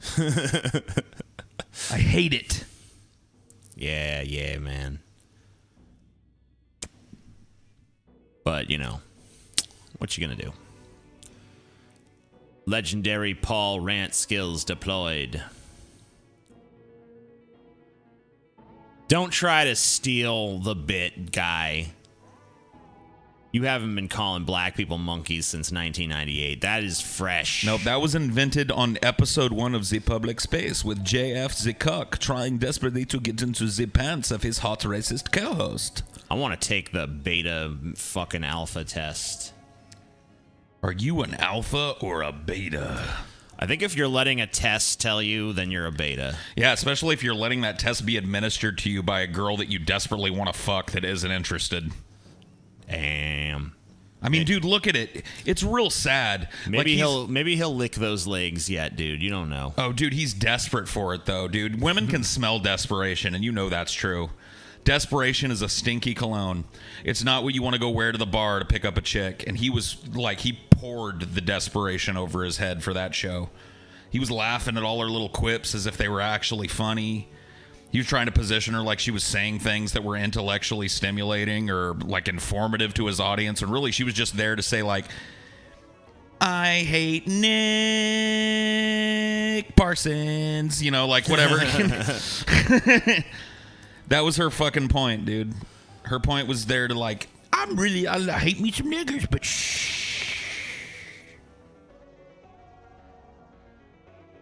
I hate it. Yeah, man. But, you know, what you gonna do? Legendary Paul rant skills deployed. Don't try to steal the bit, guy. You haven't been calling black people monkeys since 1998. That is fresh. Nope, that was invented on episode 1 of The Public Space with JF the Cuck trying desperately to get into the pants of his hot racist co-host. I want to take the beta fucking alpha test. Are you an alpha or a beta? I think if you're letting a test tell you, then you're a beta. Yeah, especially if you're letting that test be administered to you by a girl that you desperately want to fuck that isn't interested. Damn. I mean, dude, look at it. It's real sad. Maybe he'll lick those legs yet, dude. You don't know. Oh, dude, he's desperate for it, though, dude. Women can smell desperation, and you know that's true. Desperation is a stinky cologne. It's not what you want to go wear to the bar to pick up a chick. And he was like, he poured the desperation over his head for that show. He was laughing at all her little quips as if they were actually funny. He was trying to position her like she was saying things that were intellectually stimulating or like informative to his audience. And really, she was just there to say like, I hate Nick Parsons, you know, like whatever. That was her fucking point, dude. Her point was there to like, I hate me some niggers, but shh.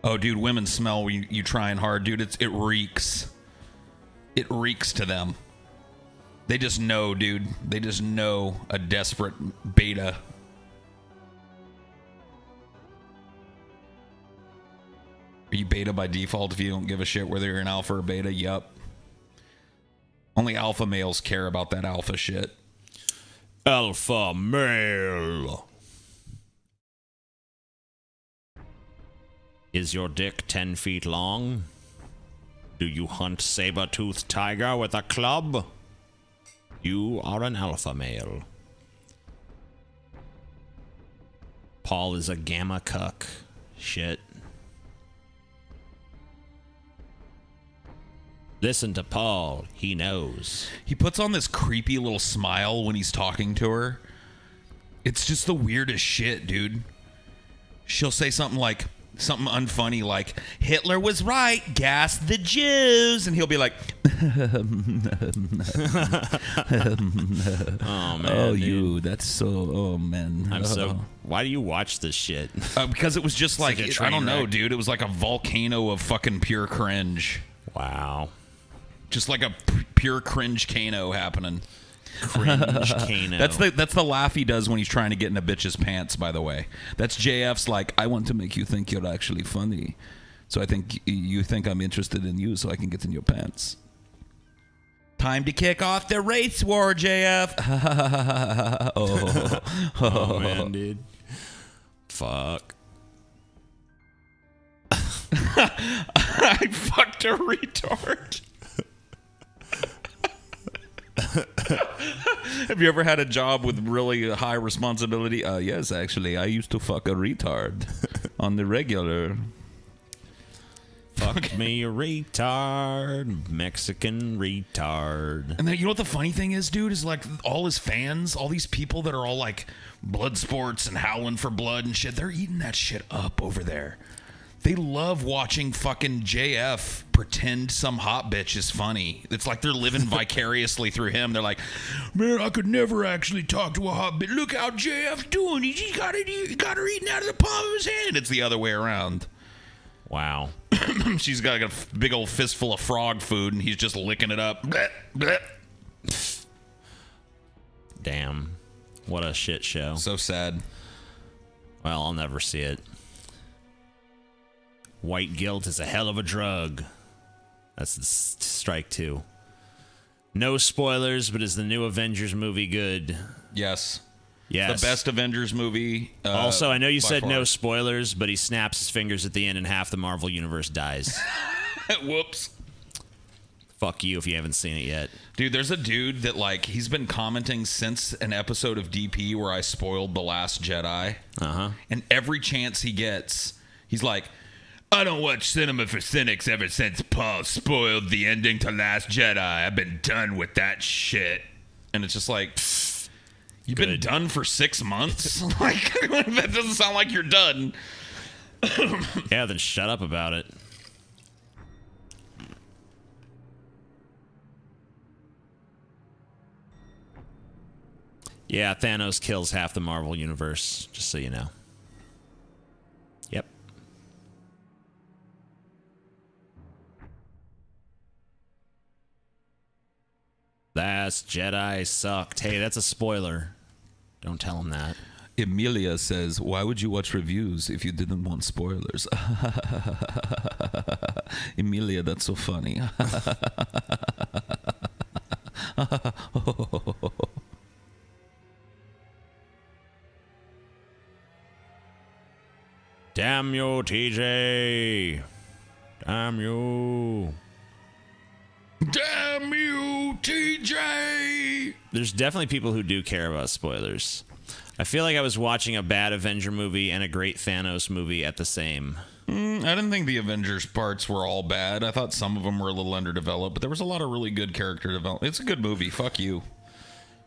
Oh, dude, women smell when you trying hard, dude. It reeks. It reeks to them. They just know, dude. They just know a desperate beta. Are you beta by default if you don't give a shit whether you're an alpha or beta? Yup. Only alpha males care about that alpha shit. Alpha male. Is your dick 10 feet long? Do you hunt saber-toothed tiger with a club? You are an alpha male. Paul is a gamma cuck. Shit. Listen to Paul. He knows. He puts on this creepy little smile when he's talking to her. It's just the weirdest shit, dude. She'll say something like, something unfunny like, Hitler was right, gas the Jews. And he'll be like, Oh, man. oh, dude. you, that's so, oh, man. I'm so... Why do you watch this shit? Because it was just like, I don't know, dude. It was like a volcano of fucking pure cringe. Wow. Just like a pure cringe cano happening. Cringe Kano. That's the laugh he does when he's trying to get in a bitch's pants, by the way. That's JF's like, I want to make you think you're actually funny. So I think you think I'm interested in you so I can get in your pants. Time to kick off the race war, JF. Oh, man, dude. Fuck. I fucked a retard. Have you ever had a job with really high responsibility? Yes, actually. I used to fuck a retard on the regular. Fuck me a retard. Mexican retard. And then, you know what the funny thing is, dude? Is like all his fans, all these people that are all like blood sports and howling for blood and shit, they're eating that shit up over there. They love watching fucking JF pretend some hot bitch is funny. It's like they're living vicariously through him. They're like, man, I could never actually talk to a hot bitch. Look how JF's doing. He got her eating out of the palm of his hand. It's the other way around. Wow. She's got like a big old fistful of frog food, and he's just licking it up. Blech, blech. Damn. What a shit show. So sad. Well, I'll never see it. White guilt is a hell of a drug. That's the strike two. No spoilers, but is the new Avengers movie good? Yes. Yes. The best Avengers movie. Also, I know you said far. no spoilers, but he snaps his fingers at the end and half the Marvel Universe dies. Whoops. Fuck you if you haven't seen it yet. Dude, there's a dude that, like, he's been commenting since an episode of DP where I spoiled The Last Jedi. Uh-huh. And every chance he gets, he's like, I don't watch cinema for cynics ever since Paul spoiled the ending to Last Jedi. I've been done with that shit. And it's just like, you've been done for 6 months? Like, that doesn't sound like you're done. Yeah, then shut up about it. Yeah, Thanos kills half the Marvel Universe, just so you know. Yep. Last Jedi sucked. Hey, that's a spoiler. Don't tell him that. Emilia says, why would you watch reviews if you didn't want spoilers? Emilia, that's so funny. Damn you, TJ. Damn you. Damn you, TJ. There's definitely people who do care about spoilers. I feel like I was watching a bad Avenger movie and a great Thanos movie at the same. I didn't think the Avengers parts were all bad. I thought some of them were a little underdeveloped, but there was a lot of really good character development. It's a good movie. Fuck you.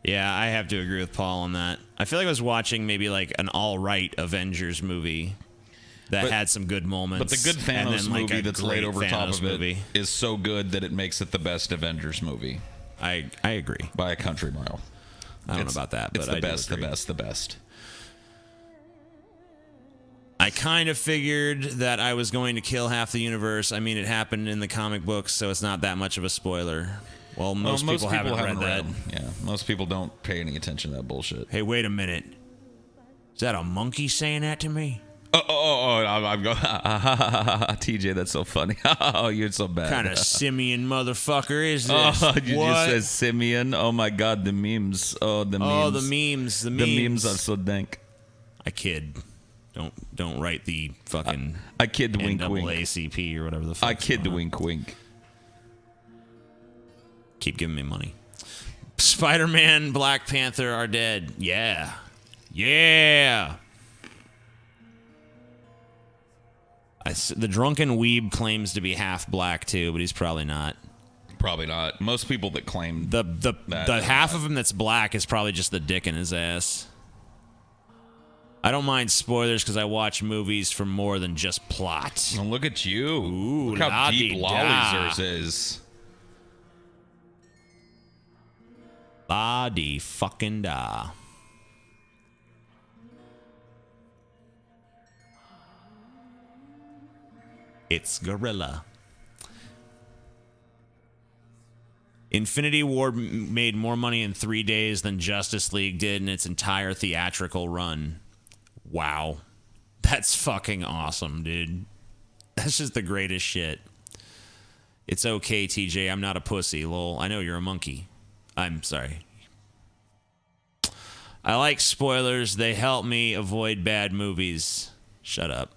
Yeah, I have to agree with Paul on that. I feel like I was watching maybe like an all-right Avengers movie that had some good moments. But the good Thanos movie that's laid over top of it is so good that it makes it the best Avengers movie. I agree. By a country mile. I don't know about that, but it's the I best, do agree. the best. I kind of figured that I was going to kill half the universe. I mean, it happened in the comic books, so it's not that much of a spoiler. Well, most people haven't read that. Yeah, most people don't pay any attention to that bullshit. Hey, wait a minute. Is that a monkey saying that to me? I'm going, TJ, that's so funny. Oh, you're so bad. What kind of simian motherfucker is this? Oh, you just said simian? Oh, my God, the memes. Oh, the memes. Oh, the memes. The memes are so dank. I kid. Don't write the fucking I kid the wink wink. NAACP or whatever the fuck. I kid the wink wink. Keep giving me money. Spider-Man, Black Panther are dead. Yeah. Yeah. The drunken weeb claims to be half black too, but he's probably not. Probably not. Most people that claim the half of him that's black is probably just the dick in his ass. I don't mind spoilers because I watch movies for more than just plot. Well, look at you. Ooh, look how deep Lolly's is. La-de-fucking-da. It's Gorilla. Infinity War made more money in 3 days than Justice League did in its entire theatrical run. Wow. That's fucking awesome, dude. That's just the greatest shit. It's okay, TJ. I'm not a pussy. Lol. I know you're a monkey. I'm sorry. I like spoilers. They help me avoid bad movies. Shut up.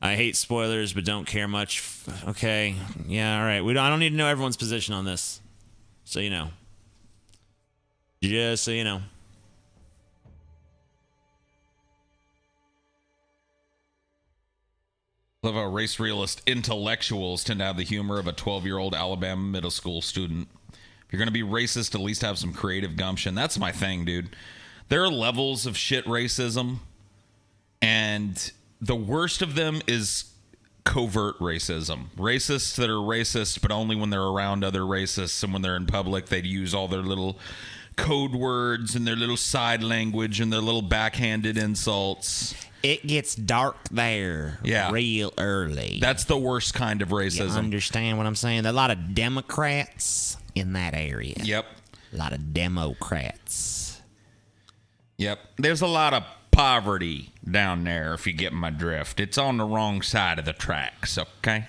I hate spoilers, but don't care much. Okay. Yeah, all right. I don't need to know everyone's position on this. So you know. Just so you know. Love how race realist intellectuals tend to have the humor of a 12-year-old Alabama middle school student. If you're going to be racist, at least have some creative gumption. That's my thing, dude. There are levels of shit racism, and the worst of them is covert racism. Racists that are racist, but only when they're around other racists, and when they're in public, they'd use all their little code words and their little side language and their little backhanded insults. It gets dark there real early. That's the worst kind of racism. You understand what I'm saying? There are a lot of Democrats in that area. Yep. A lot of Democrats. Yep. There's a lot of poverty down there, if you get my drift. It's on the wrong side of the tracks, okay?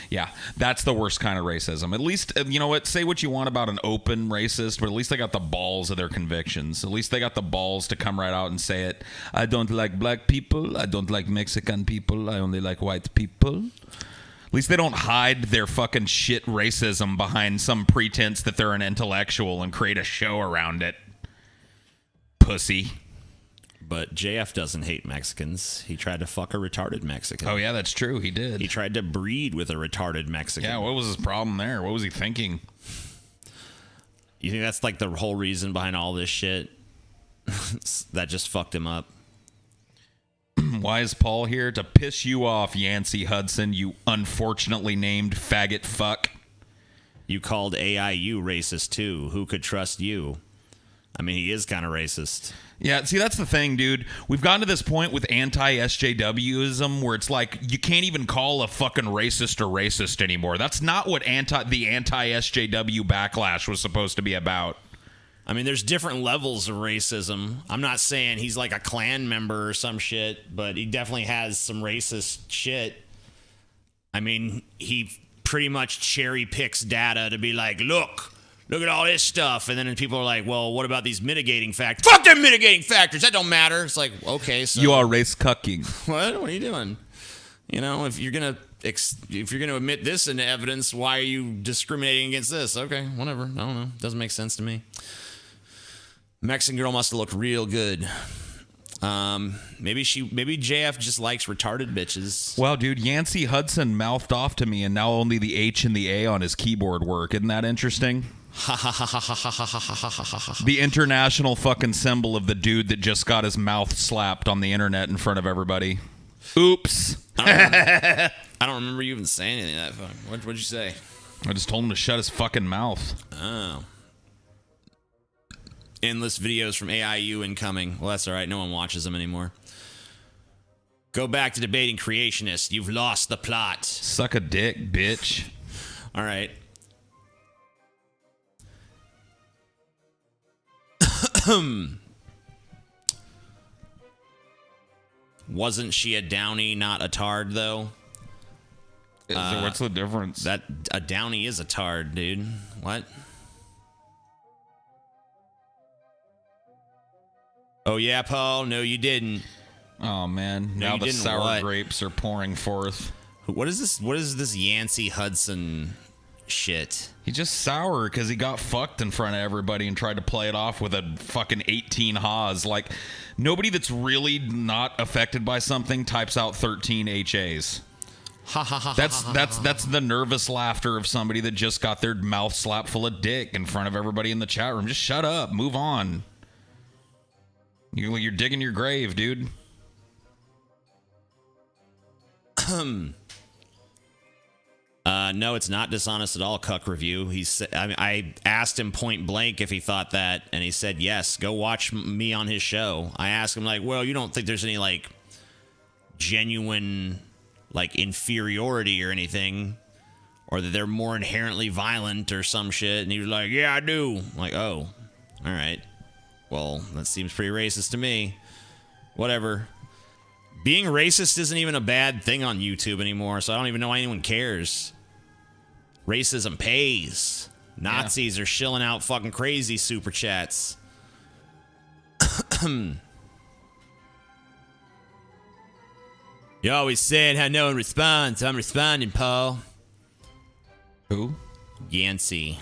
Yeah, that's the worst kind of racism. At least, you know what, say what you want about an open racist, but at least they got the balls of their convictions. At least they got the balls to come right out and say it. I don't like black people. I don't like Mexican people. I only like white people. At least they don't hide their fucking shit racism behind some pretense that they're an intellectual and create a show around it. Pussy. But JF doesn't hate Mexicans. He tried to fuck a retarded Mexican. Oh, yeah, that's true. He did. He tried to breed with a retarded Mexican. Yeah, what was his problem there? What was he thinking? You think that's like the whole reason behind all this shit? That just fucked him up. Why is Paul here? To piss you off, Yancey Hudson, you unfortunately named faggot fuck. You called AIU racist, too. Who could trust you? I mean, he is kind of racist. Yeah, see, that's the thing, dude. We've gotten to this point with anti-SJWism where it's like you can't even call a fucking racist a racist anymore. That's not what the anti-SJW backlash was supposed to be about. I mean, there's different levels of racism. I'm not saying he's like a Klan member or some shit, but he definitely has some racist shit. I mean, he pretty much cherry picks data to be like, look, look at all this stuff. And then people are like, well, what about these mitigating factors? Fuck them mitigating factors. That don't matter. It's like, okay, so. You are race cucking. What? What are you doing? You know, if you're going to admit this into evidence, why are you discriminating against this? Okay, whatever. I don't know. Doesn't make sense to me. Mexican girl must have looked real good. Maybe JF just likes retarded bitches. Well, dude, Yancey Hudson mouthed off to me, and now only the H and the A on his keyboard work. Isn't that interesting? The international fucking symbol of the dude that just got his mouth slapped on the internet in front of everybody. Oops. I don't remember you even saying anything of that. What'd you say? I just told him to shut his fucking mouth. Oh. Endless videos from AIU incoming. Well, that's all right. No one watches them anymore. Go back to debating creationists. You've lost the plot. Suck a dick, bitch. All right. Wasn't she a downy, not a tard, though? What's the difference? That a downy is a tard, dude. What? Oh yeah, Paul. No, you didn't. Oh man, No, now you the didn't sour what? grapes are pouring forth. What is this? What is this Yancey Hudson shit? He just sour because he got fucked in front of everybody and tried to play it off with a fucking 18 Haas. Like, nobody that's really not affected by something types out 13 HAs. That's the nervous laughter of somebody that just got their mouth slapped full of dick in front of everybody in the chat room. Just shut up, move on. You're digging your grave, dude. No, it's not dishonest at all. Cuck review. I asked him point blank if he thought that, and he said yes. Go watch me on his show. I asked him like, well, you don't think there's any like genuine like inferiority or anything, or that they're more inherently violent or some shit? And he was like, yeah, I do. I'm like, oh, all right. Well, that seems pretty racist to me. Whatever. Being racist isn't even a bad thing on YouTube anymore, so I don't even know why anyone cares. Racism pays. Nazis are shilling out fucking crazy super chats. You always saying how no one responds. I'm responding, Paul. Who? Yancey.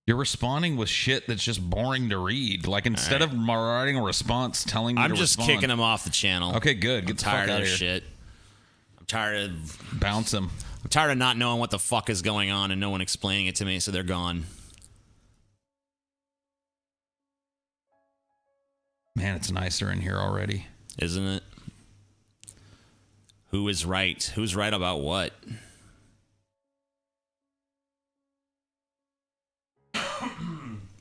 You're responding with shit that's just boring to read. Like, instead of writing a response telling me to I'm just respond. kicking him off the channel. Okay, good. Get the fuck Tired out of of this here. shit. I'm tired of Bounce him. I'm tired of not knowing what the fuck is going on and no one explaining it to me, so they're gone. Man, it's nicer in here already. Isn't it? Who is right? Who's right about what?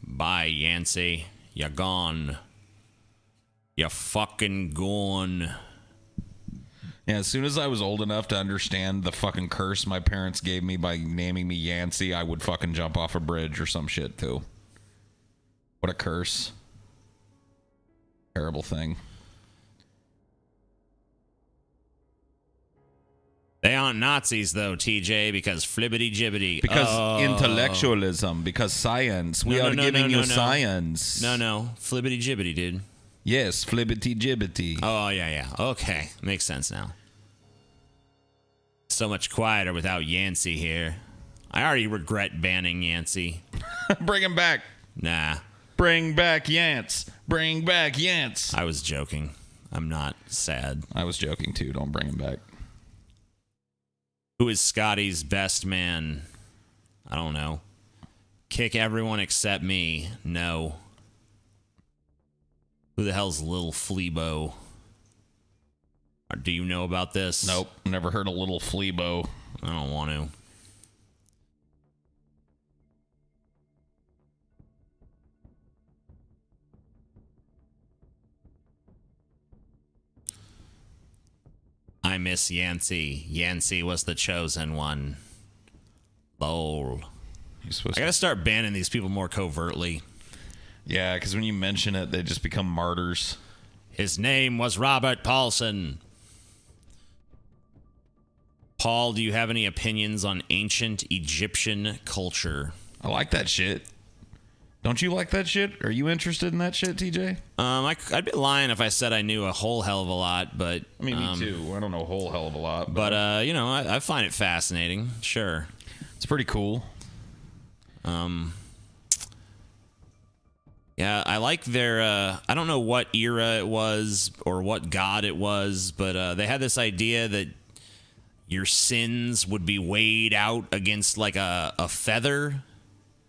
Bye, Yancey. You're gone. You're fucking gone. Yeah, as soon as I was old enough to understand the fucking curse my parents gave me by naming me Yancey, I would fucking jump off a bridge or some shit, too. What a curse. Terrible thing. They aren't Nazis, though, TJ, because flibbity-jibbity. Because intellectualism, because science. We are giving you science. No. Flibbity-jibbity, dude. Yes, flibbity-jibbity. Oh, yeah. Okay. Makes sense now. So much quieter without Yancey here. I already regret banning Yancey. Bring him back. Nah. Bring back Yance. Bring back Yance. I was joking. I'm not sad. I was joking, too. Don't bring him back. Who is Scotty's best man? I don't know. Kick everyone except me. No. Who the hell's Lil Fleabo? Do you know about this? Nope. Never heard of Little Fleabo. I don't want to. I miss Yancey. Yancey was the chosen one. Lol. I gotta start banning these people more covertly. Yeah, because when you mention it, they just become martyrs. His name was Robert Paulson. Paul, do you have any opinions on ancient Egyptian culture? I like that shit. Don't you like that shit? Are you interested in that shit, TJ? I'd be lying if I said I knew a whole hell of a lot, but... I mean, me too. I don't know a whole hell of a lot. But, I find it fascinating. Sure. It's pretty cool. Yeah, I like their... I don't know what era it was or what god it was, but they had this idea that your sins would be weighed out against, like, a feather.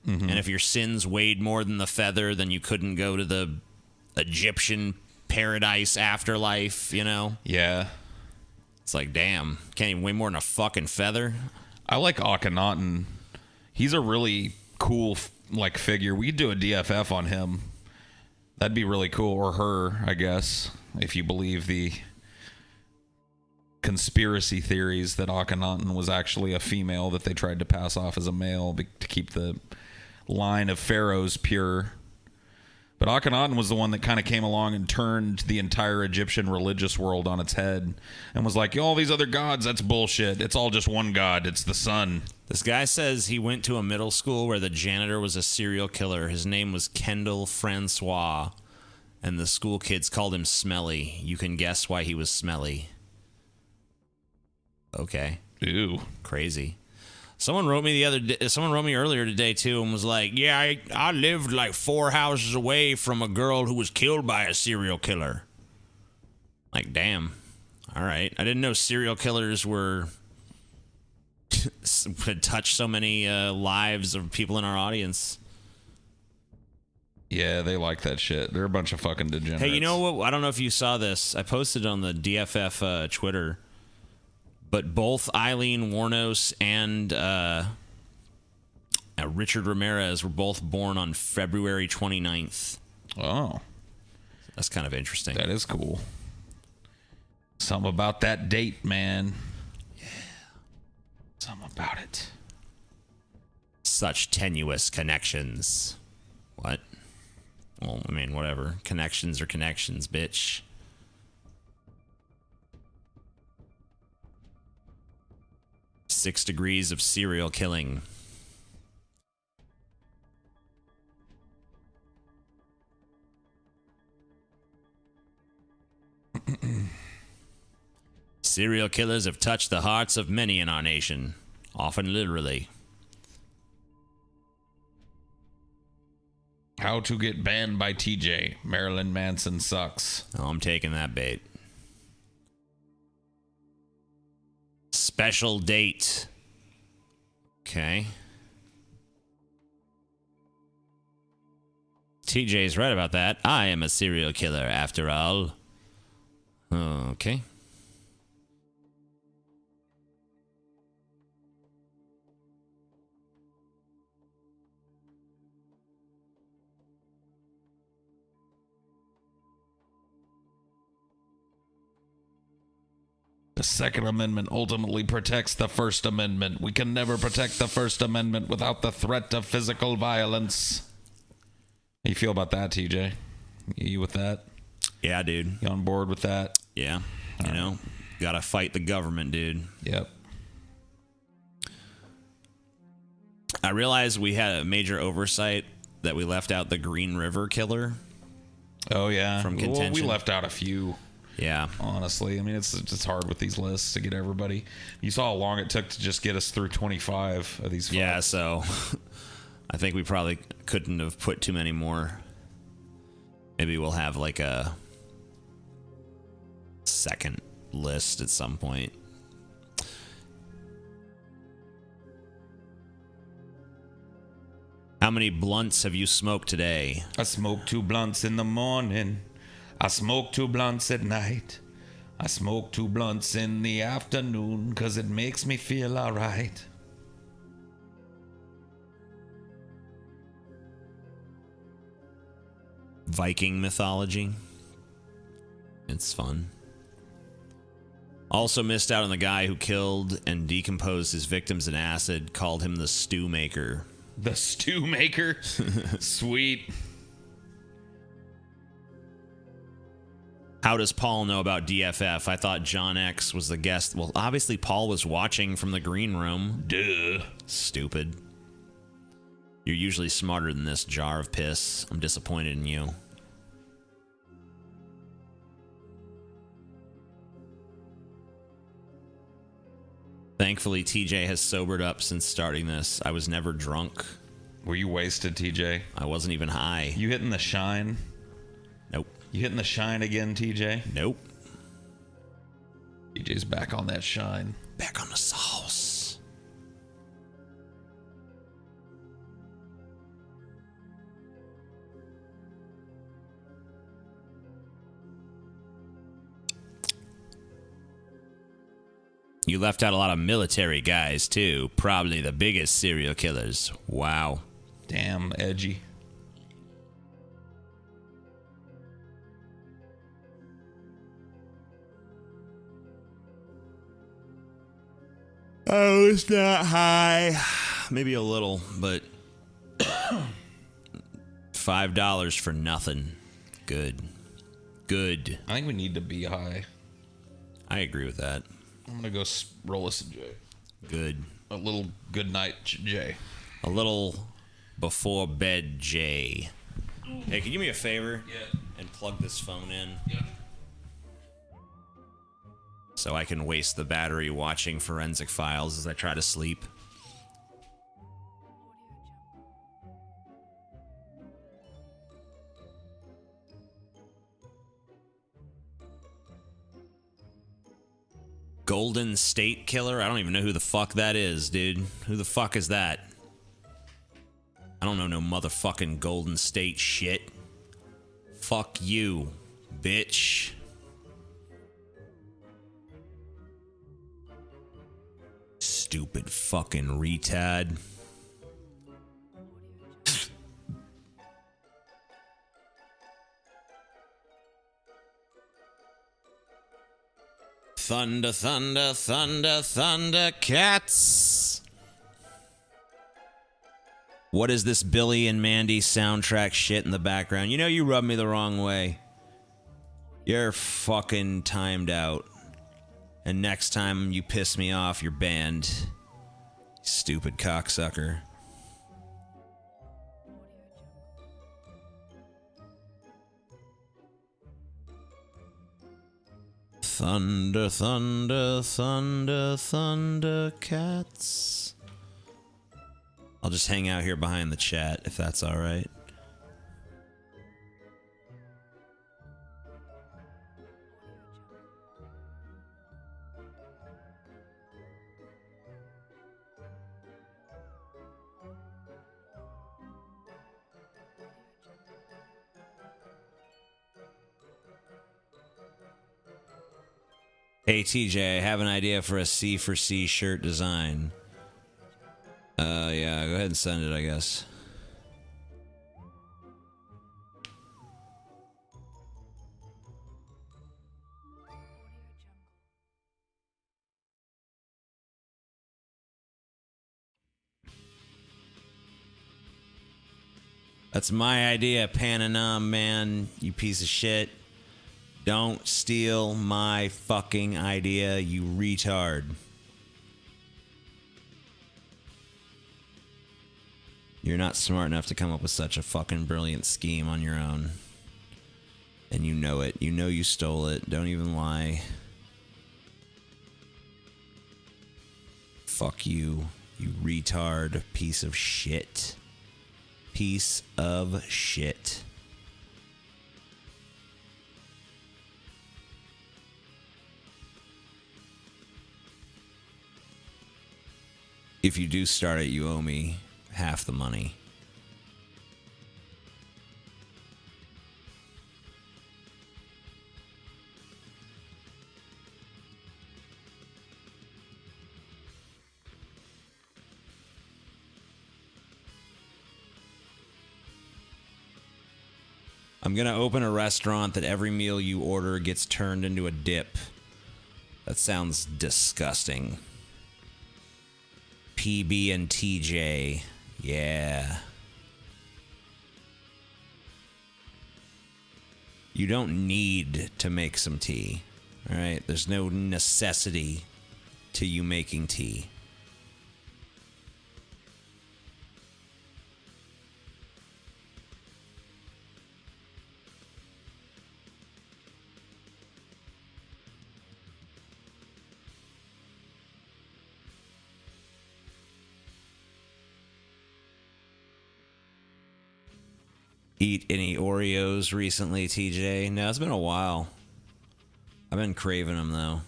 Mm-hmm. And if your sins weighed more than the feather, then you couldn't go to the Egyptian paradise afterlife, you know? Yeah. It's like, damn, can't even weigh more than a fucking feather. I like Akhenaten. He's a really cool, figure. We could do a DFF on him. That'd be really cool. Or her, I guess, if you believe the conspiracy theories that Akhenaten was actually a female that they tried to pass off as a male to keep the line of pharaohs pure. But Akhenaten was the one that kind of came along and turned the entire Egyptian religious world on its head and was like, all these other gods, that's bullshit. It's all just one god. It's the sun. This guy says he went to a middle school where the janitor was a serial killer. His name was Kendall Francois, and the school kids called him Smelly. You can guess why he was smelly. Okay. Ew. Crazy. Someone wrote me earlier today too, and was like, "Yeah, I lived like 4 houses away from a girl who was killed by a serial killer." Like, damn. All right, I didn't know serial killers had touched so many lives of people in our audience. Yeah, they like that shit. They're a bunch of fucking degenerates. Hey, you know what? I don't know if you saw this. I posted on the DFF Twitter. But both Eileen Warnos and Richard Ramirez were both born on February 29th. Oh. That's kind of interesting. That is cool. Something about that date, man. Yeah. Something about it. Such tenuous connections. What? Well, I mean, whatever. Connections are connections, bitch. Six degrees of serial killing. Serial killers have touched the hearts of many in our nation, often literally. How to get banned by TJ. Marilyn Manson sucks. Oh, I'm taking that bait. Special date. Okay. TJ's right about that. I am a serial killer after all. Okay. The Second Amendment ultimately protects the First Amendment. We can never protect the First Amendment without the threat of physical violence. How you feel about that, TJ? You with that? Yeah, dude. You on board with that? Yeah. You know, gotta fight the government, dude. Yep. I realized we had a major oversight that we left out the Green River Killer. Oh, yeah. From contention. Well, we left out a few. Yeah. Honestly, I mean, it's hard with these lists to get everybody. You saw how long it took to just get us through 25 of these. Yeah, so I think we probably couldn't have put too many more. Maybe we'll have like a second list at some point. How many blunts have you smoked today? I smoked 2 blunts in the morning. I smoke 2 blunts at night. I smoke 2 blunts in the afternoon because it makes me feel all right. Viking mythology. It's fun. Also missed out on the guy who killed and decomposed his victims in acid, called him the stew maker. The stew maker? Sweet. How does Paul know about DFF? I thought John X was the guest. Well, obviously Paul was watching from the green room. Duh. Stupid. You're usually smarter than this, jar of piss. I'm disappointed in you. Thankfully, TJ has sobered up since starting this. I was never drunk. Were you wasted, TJ? I wasn't even high. You hitting the shine? Nope. You hitting the shine again, TJ? Nope. TJ's back on that shine. Back on the sauce. You left out a lot of military guys, too. Probably the biggest serial killers. Wow. Damn, edgy. Oh, it's not high. Maybe a little, but $5 for nothing. Good. Good. I think we need to be high. I agree with that. I'm gonna go roll us a J. Good. A little good night J. A little before bed J. Hey, can you do me a favor? Yeah. And plug this phone in? Yeah. So I can waste the battery watching Forensic Files as I try to sleep. Golden State Killer? I don't even know who the fuck that is, dude. Who the fuck is that? I don't know no motherfucking Golden State shit. Fuck you, bitch. Stupid fucking retard. Thunder, thunder, thunder, thunder, cats. What is this Billy and Mandy soundtrack shit in the background? You know you rubbed me the wrong way. You're fucking timed out. And next time you piss me off, you're banned. Stupid cocksucker. Thunder, thunder, thunder, thunder, cats. I'll just hang out here behind the chat, if that's alright. Hey TJ, I have an idea for a C for C shirt design. Yeah, go ahead and send it, I guess. That's my idea, Pananam, man, you piece of shit. Don't steal my fucking idea, you retard. You're not smart enough to come up with such a fucking brilliant scheme on your own. And you know it. You know you stole it. Don't even lie. Fuck you, you retard piece of shit. Piece of shit. If you do start it, you owe me half the money. I'm gonna open a restaurant that every meal you order gets turned into a dip. That sounds disgusting. PB and TJ. Yeah. You don't need to make some tea. All right? There's no necessity to you making tea. Eat any Oreos recently, TJ? No, it's been a while. I've been craving them, though.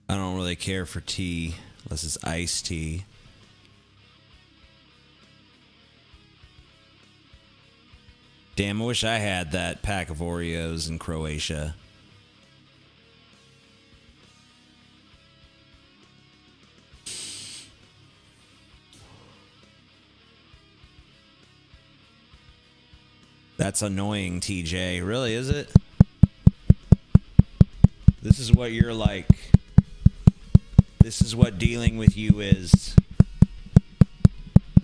I don't really care for tea unless it's iced tea. Damn, I wish I had that pack of Oreos in Croatia. That's annoying, TJ. Really, is it? This is what you're like. This is what dealing with you is.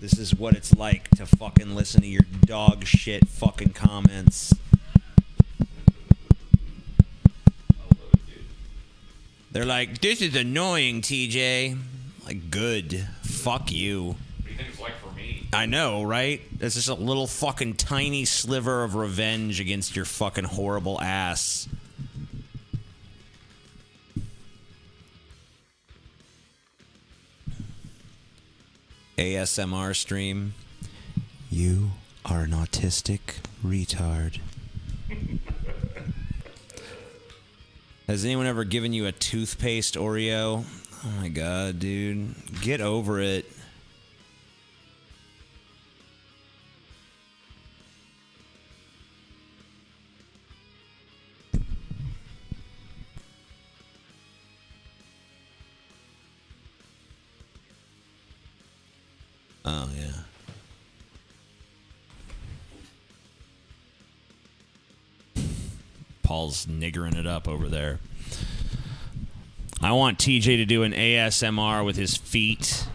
This is what it's like to fucking listen to your dog shit fucking comments. They're like, this is annoying, TJ. Like, good. Fuck you. What do you think it's like for me? I know, right? It's just a little fucking tiny sliver of revenge against your fucking horrible ass. ASMR stream. You are an autistic retard. Has anyone ever given you a toothpaste Oreo? Oh my god, dude. Get over it. Oh, yeah. Paul's niggering it up over there. I want TJ to do an ASMR with his feet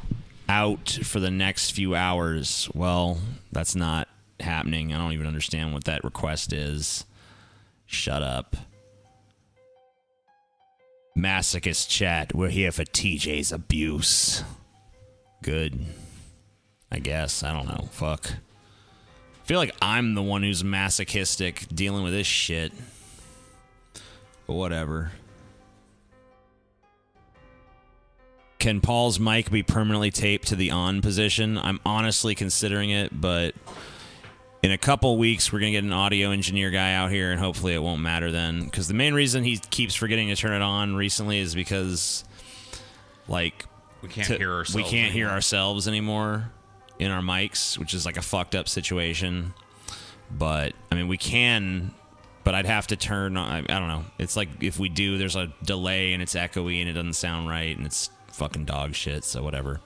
out for the next few hours. Well, that's not happening. I don't even understand what that request is. Shut up. Masochist chat. We're here for TJ's abuse. Good. I guess. I don't know. Fuck. I feel like I'm the one who's masochistic dealing with this shit. But whatever. Can Paul's mic be permanently taped to the on position? I'm honestly considering it, but in a couple weeks, we're going to get an audio engineer guy out here, and hopefully it won't matter then. Because the main reason he keeps forgetting to turn it on recently is because, like, we can't hear ourselves anymore in our mics, which is like a fucked up situation. But I mean, we can, but I'd have to turn on, I don't know. It's like if we do, there's a delay and it's echoey and it doesn't sound right and it's fucking dog shit, so whatever.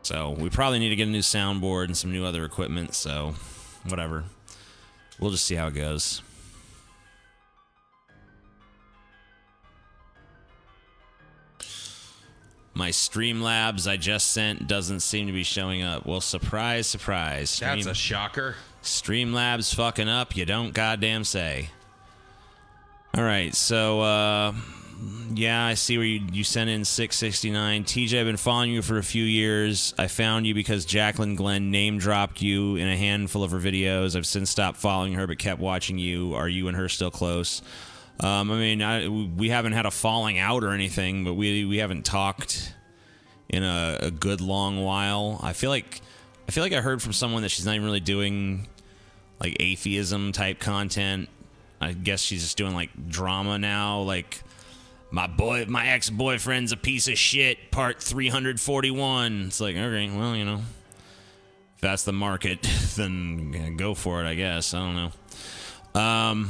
So we probably need to get a new soundboard and some new other equipment, so whatever. We'll just see how it goes. My Streamlabs I just sent doesn't seem to be showing up. Well, surprise, surprise. That's a shocker. Streamlabs fucking up, you don't goddamn say. All right, so, yeah, I see where you sent in 669. TJ, I've been following you for a few years. I found you because Jacqueline Glenn name-dropped you in a handful of her videos. I've since stopped following her but kept watching you. Are you and her still close? I mean, we haven't had a falling out or anything, but we haven't talked in a good long while. I feel like I heard from someone that she's not even really doing like atheism type content. I guess she's just doing like drama now, like my ex-boyfriend's a piece of shit, part 341. It's like, okay, well, you know, if that's the market, then go for it, I guess. I don't know.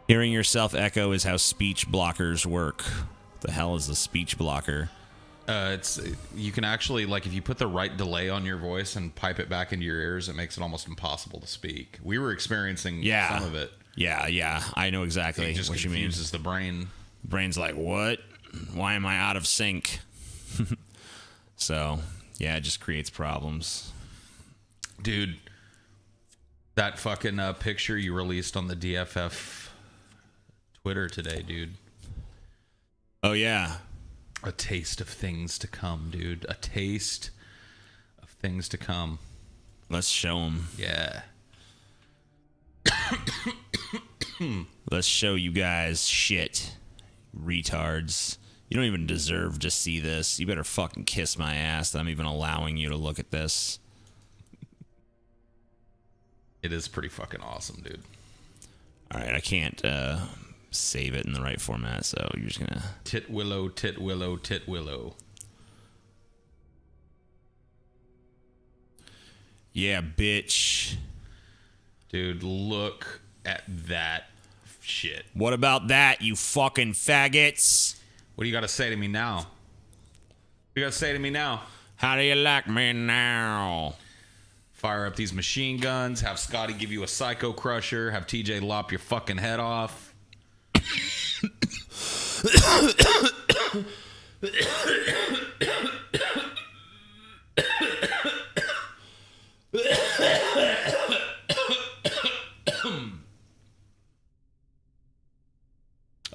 Hearing yourself echo is how speech blockers work. What the hell is a speech blocker? It's you can actually like if you put the right delay on your voice and pipe it back into your ears, it makes it almost impossible to speak. We were experiencing some of it. Yeah, I know exactly It just what you mean. confuses the brain. Brain's like, what? Why am I out of sync? So, yeah, it just creates problems. Dude, that fucking picture you released on the DFF Twitter today, dude. Oh, yeah. A taste of things to come, dude. A taste of things to come. Let's show them. Yeah. Let's show you guys shit. Retards. You don't even deserve to see this. You better fucking kiss my ass that I'm even allowing you to look at this. It is pretty fucking awesome, dude. All right, I can't save it in the right format, so you're just gonna... Tit willow, tit willow, tit willow. Yeah, bitch. Dude, look at that shit. What about that, you fucking faggots? What do you got to say to me now? What do you got to say to me now? How do you like me now? Fire up these machine guns. Have Scotty give you a psycho crusher. Have TJ lop your fucking head off.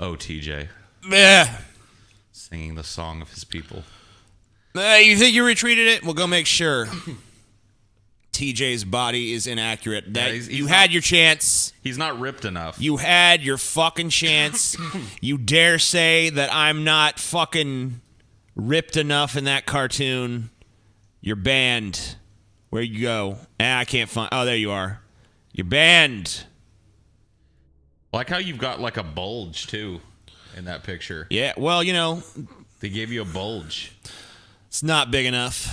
Oh, TJ. Yeah. Singing the song of his people. You think you retweeted it? Well, go make sure. TJ's body is inaccurate. That he's you not, had your chance. He's not ripped enough. You had your fucking chance. You dare say that I'm not fucking ripped enough in that cartoon. You're banned. Where you go? I can't find... Oh, there you are. You're banned. Like how you've got like a bulge, too, in that picture. Yeah, well, you know... They gave you a bulge. It's not big enough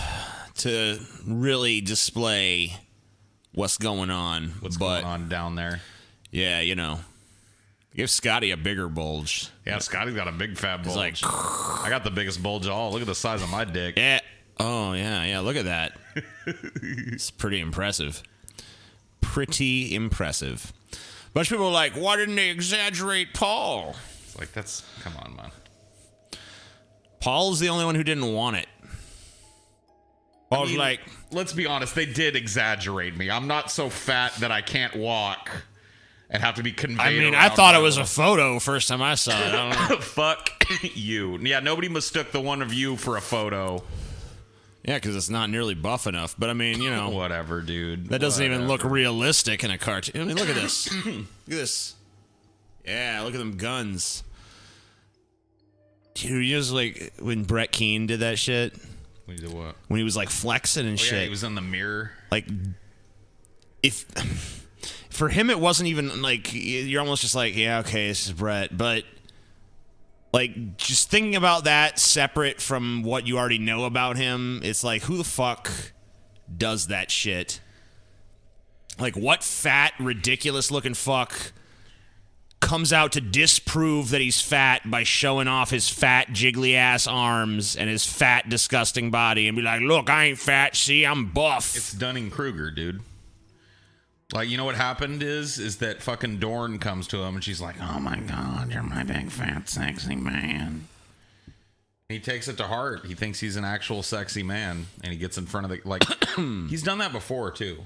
to really display what's going on. What's going on down there? Yeah, you know. Give Scotty a bigger bulge. Yeah, Scotty's got a big fat bulge. He's like... I got the biggest bulge of all. Look at the size of my dick. Yeah. Oh, yeah, look at that. It's pretty impressive. Pretty impressive. A bunch of people are like, why didn't they exaggerate Paul? It's like, that's... Come on, man. Paul's the only one who didn't want it. Paul's like... Let's be honest, they did exaggerate me. I'm not so fat that I can't walk and have to be conveyed. I mean, I thought it was a photo first time I saw it. I don't know. Fuck you. Yeah, nobody mistook the one of you for a photo. Yeah, because it's not nearly buff enough. But I mean, you know... Whatever, dude. That doesn't even look realistic in a cartoon. I mean, look at this. Look at this. Yeah, look at them guns. Dude, you just like when Brett Keane did that shit. When he did what? When he was like flexing and shit. Yeah, he was in the mirror. Like, if for him it wasn't even like you're almost just like, yeah, okay, this is Brett, but like just thinking about that separate from what you already know about him, it's like who the fuck does that shit? Like what fat, ridiculous looking fuck comes out to disprove that he's fat by showing off his fat, jiggly-ass arms and his fat, disgusting body and be like, look, I ain't fat, see, I'm buff. It's Dunning-Kruger, dude. Like, you know what happened is that fucking Dorn comes to him and she's like, oh my God, you're my big, fat, sexy man. He takes it to heart. He thinks he's an actual sexy man and he gets in front of the, like, he's done that before, too.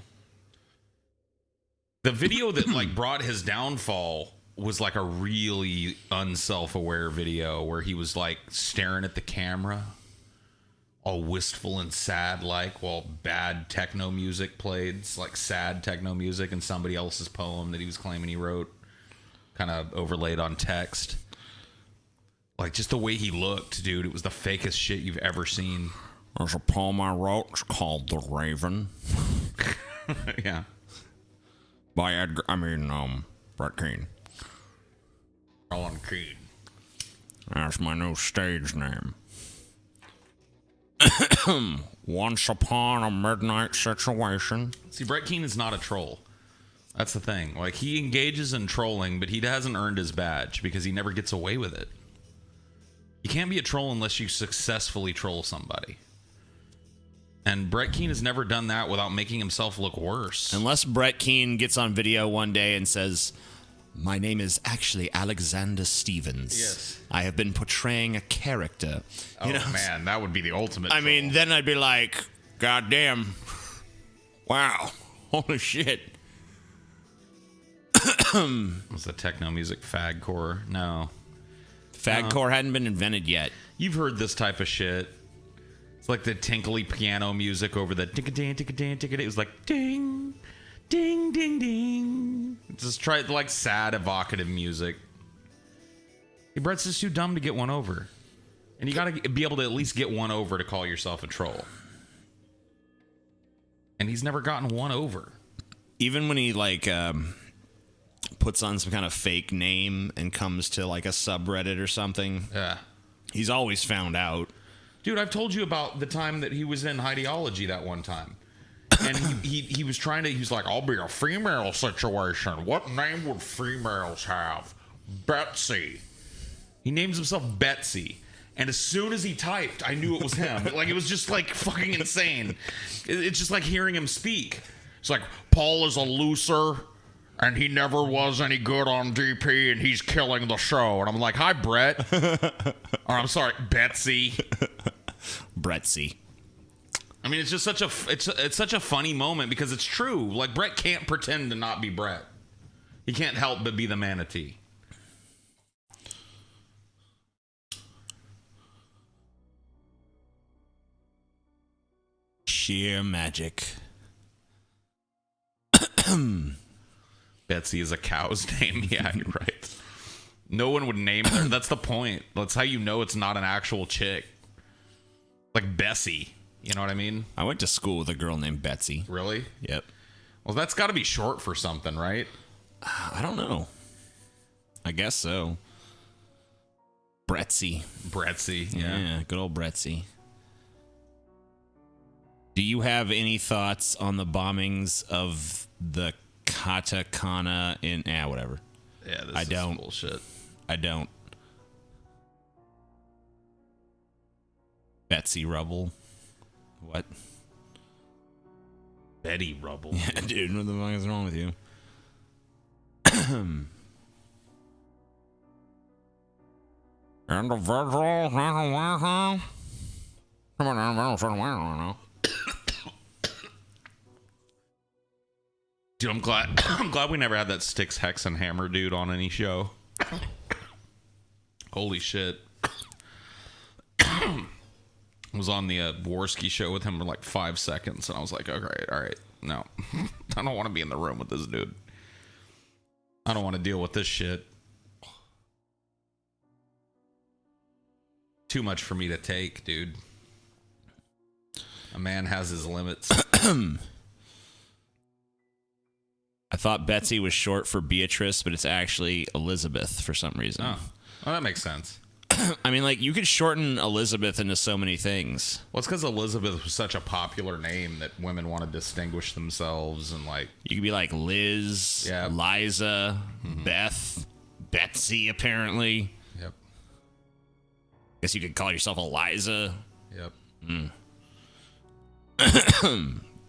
The video that, like, brought his downfall was like a really unself-aware video where he was like staring at the camera all wistful and sad like while bad techno music played. It's like sad techno music and somebody else's poem that he was claiming he wrote kind of overlaid on text. Like just the way he looked, dude, it was the fakest shit you've ever seen. There's a poem I wrote, it's called The Raven. Yeah. By Brett Keane. Alan Creed. That's my new stage name. Once upon a midnight situation. See, Brett Keane is not a troll. That's the thing. Like, he engages in trolling, but he hasn't earned his badge because he never gets away with it. You can't be a troll unless you successfully troll somebody. And Brett Keane has never done that without making himself look worse. Unless Brett Keane gets on video one day and says, "My name is actually Alexander Stevens. Yes. I have been portraying a character." Oh, man, that would be the ultimate I troll. mean, then I'd be like, "God damn. Wow. Holy shit." Was the techno music fagcore? No. Fagcore hadn't been invented yet. You've heard this type of shit. It's like the tinkly piano music over the tick-a-ding, tick-a-ding, tick-a-ding. It was like ding, ding, ding, ding. Just try like sad, evocative music. Hey, Brett's just too dumb to get one over. And you got to be able to at least get one over to call yourself a troll. And he's never gotten one over. Even when he like puts on some kind of fake name and comes to like a subreddit or something, Yeah. he's always found out. Dude, I've told you about the time that he was in Ideology that one time. And he was trying to, he was like, "I'll be a female situation. What name would females have? Betsy." He names himself Betsy. And as soon as he typed, I knew it was him. Like, it was just like fucking insane. It's just like hearing him speak. It's like, "Paul is a loser and he never was any good on DP and he's killing the show." And I'm like, "Hi, Brett." Or I'm sorry, Betsy. Bretsy. I mean, it's just such a it's such a funny moment because it's true. Like, Brett can't pretend to not be Brett. He can't help but be the manatee. Sheer magic. Betsy is a cow's name. Yeah, you're right. No one would name her. That's the point. That's how you know it's not an actual chick. Like Bessie. You know what I mean? I went to school with a girl named Betsy. Really? Yep. Well, that's got to be short for something, right? I don't know. I guess so. Bretsy. Bretsy. Yeah, good old Bretsy. Do you have any thoughts on the bombings of the katakana in... whatever. Yeah, this I is don't. bullshit. I don't. Betsy Rubble. What? Betty Rubble. Yeah, dude, what the fuck is wrong with you? Individual. Dude, I'm glad I'm glad we never had that Styx Hex and Hammer dude on any show. Holy shit. Was on the Worski show with him for like 5 seconds, and I was like, all right, no. I don't want to be in the room with this dude. I don't want to deal with this shit. Too much for me to take, dude. A man has his limits. I thought Betsy was short for Beatrice, but it's actually Elizabeth for some reason. Oh, well, that makes sense. I mean, like, you could shorten Elizabeth into so many things. Well, it's because Elizabeth was such a popular name that women want to distinguish themselves and, like... You could be like Liz, Yeah. Liza, Beth, Betsy, apparently. Yep. Guess you could call yourself Eliza. Yep.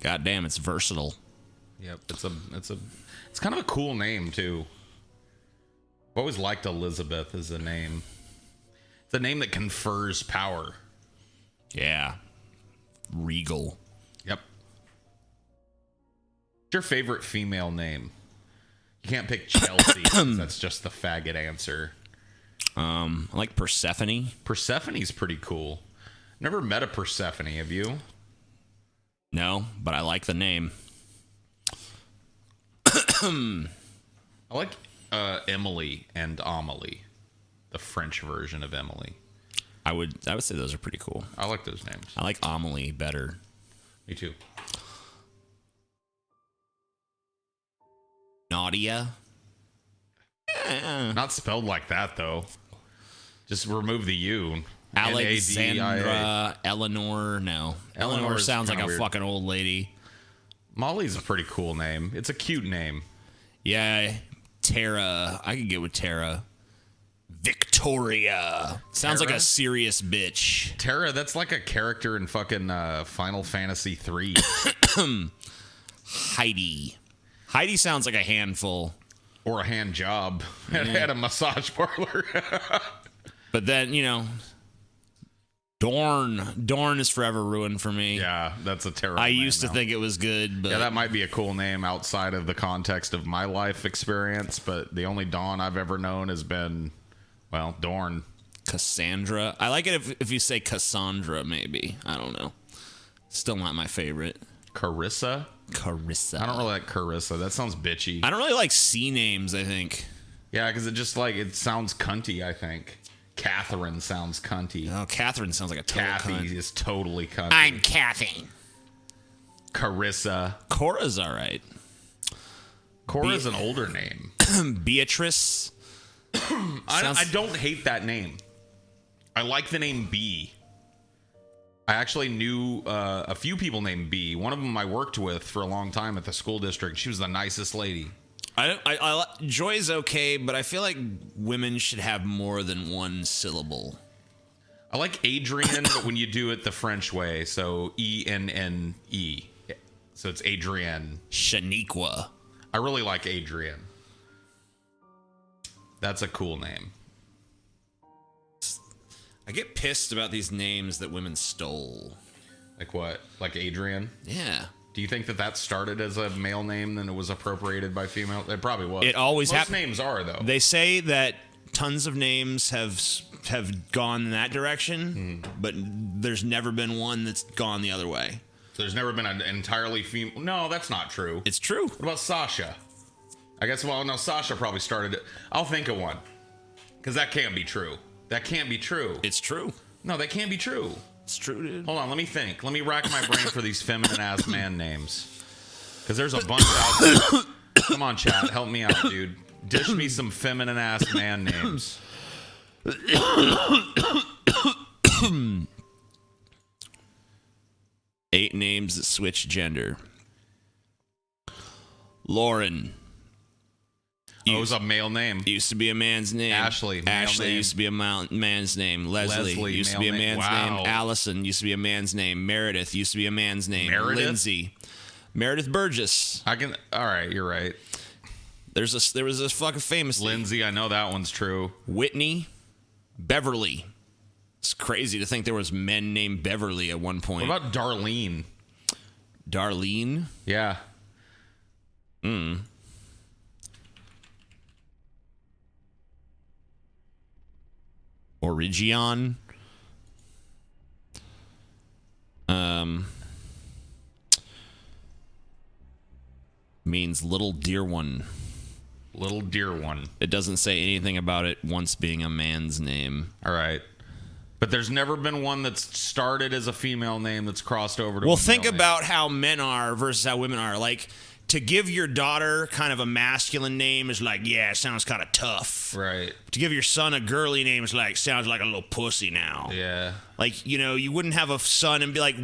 God damn, it's versatile. Yep. It's kind of a cool name, too. I've always liked Elizabeth as a name. It's a name that confers power. Yeah. Regal. Yep. What's your favorite female name? You can't pick Chelsea, 'cause that's just the faggot answer. I like Persephone. Persephone's pretty cool. Never met a Persephone, have you? No, but I like the name. I like Emily and Amelie, the French version of Emily. I would say those are pretty cool. I like those names. I like Amelie better. Me too. Nadia. Not spelled like that, though. Just remove the U. Alexandra, Eleanor. No, Eleanor is sounds like kinda a weird. fucking old lady. Molly's a pretty cool name. It's a cute name. Yeah, Tara. I could get with Tara. Victoria. Victoria. Sounds like a serious bitch. Terra, that's like a character in fucking Final Fantasy 3. Heidi. Heidi sounds like a handful. Or a hand job at a massage parlor. But then, you know, Dorn. Dorn is forever ruined for me. Yeah, that's a terrible I name used to now. think it was good, but... Yeah, that might be a cool name outside of the context of my life experience, but the only Dawn I've ever known has been, well, Dorn. Cassandra. I like it if you say Cassandra, maybe. I don't know. Still not my favorite. Carissa? Carissa. I don't really like Carissa. That sounds bitchy. I don't really like C names, I think. Yeah, because it just like, it sounds cunty, I think. Catherine sounds cunty. Oh, Catherine sounds like a total Kathy cunt. is totally cunty. I'm Kathy. Carissa. Cora's all right. Cora's an older name. Beatrice. I don't hate that name. I like the name B. I actually knew a few people named B. One of them I worked with for a long time at the school district. She was the nicest lady. Joy's okay, but I feel like women should have more than one syllable. I like Adrienne, but when you do it the French way, so E-N-N-E. So it's Adrienne. Shaniqua. I really like Adrienne. That's a cool name. I get pissed about these names that women stole. Like what? Like Adrienne? Yeah. Do you think that started as a male name, then it was appropriated by female? It probably was. It always Most names are, though. They say that tons of names have gone in that direction, but there's never been one that's gone the other way. So there's never been an entirely female... No, that's not true. It's true. What about Sasha? I guess, well, no, Sasha probably started it. I'll think of one. Because that can't be true. That can't be true. It's true. No, that can't be true. It's true, dude. Hold on, let me think. Let me rack my brain for these feminine-ass man names. Because there's a bunch out there. Come on, chat. Help me out, dude. Dish me some feminine-ass man names. 8 names that switch gender. Lauren. Oh, it was a male name. Used to be a man's name. Ashley. Ashley name. used to be a man's name. Leslie used to be a male man's name. Wow. name. Allison used to be a man's name. Meredith used to be a man's name. Meredith? Lindsay. Meredith Burgess. I can... All right, you're right. There was this fucking famous Lindsay, I know that one's true. Whitney. Beverly. It's crazy to think there was men named Beverly at one point. What about Darlene? Darlene? Yeah. Origion. Means little dear one. Little dear one. It doesn't say anything about it once being a man's name. All right. But there's never been one that's started as a female name that's crossed over to Well, a think male about how men are versus how women are. Like, to give your daughter kind of a masculine name is like, yeah, it sounds kind of tough. name. Right. To give your son a girly name is like, sounds like a little pussy now. Yeah. Like, you know, you wouldn't have a son and be like,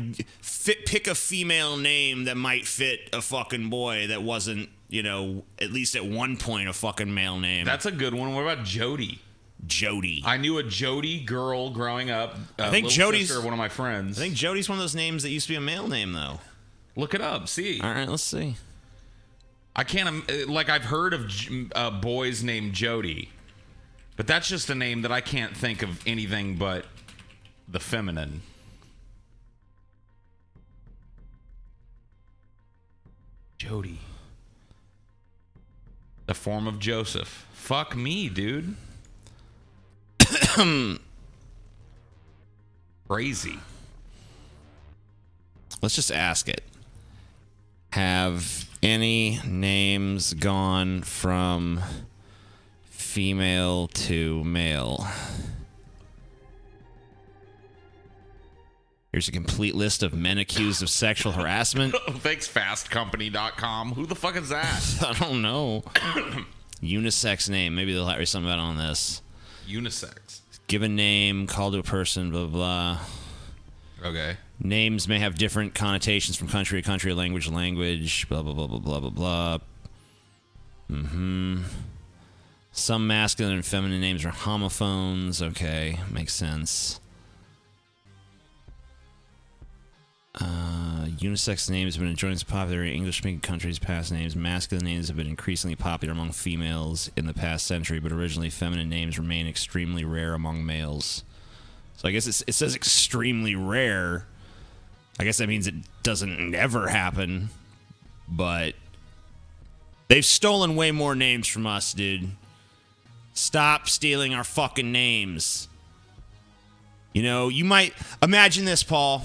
pick a female name that might fit a fucking boy that wasn't, you know, at least at one point a fucking male name. That's a good one. What about Jody? Jody. I knew a Jody girl growing up. I think little Jody's sister of one of my friends. I think Jody's one of those names that used to be a male name, though. Look it up. See. All right, let's see. I can't... Like, I've heard of boys named Jody. But that's just a name that I can't think of anything but the feminine. Jody. The form of Joseph. Fuck me, dude. Crazy. Let's just ask it. Have any names gone from female to male? Here's a complete list of men accused of sexual harassment. Thanks, fastcompany.com. Who the fuck is that? I don't know. Unisex name. Maybe they'll write something about on this. Unisex. Given name, call to a person, blah, blah, blah. Okay. Names may have different connotations from country to country, language to language, blah, blah, blah, blah, blah, blah, blah. Some masculine and feminine names are homophones. Okay, makes sense. Unisex names have been enjoying popular in English-speaking countries. Past names, masculine names have been increasingly popular among females in the past century, but originally feminine names remain extremely rare among males. So I guess it says extremely rare. I guess that means it doesn't never happen, but they've stolen way more names from us, dude. Stop stealing our fucking names. You know, you might imagine this, Paul.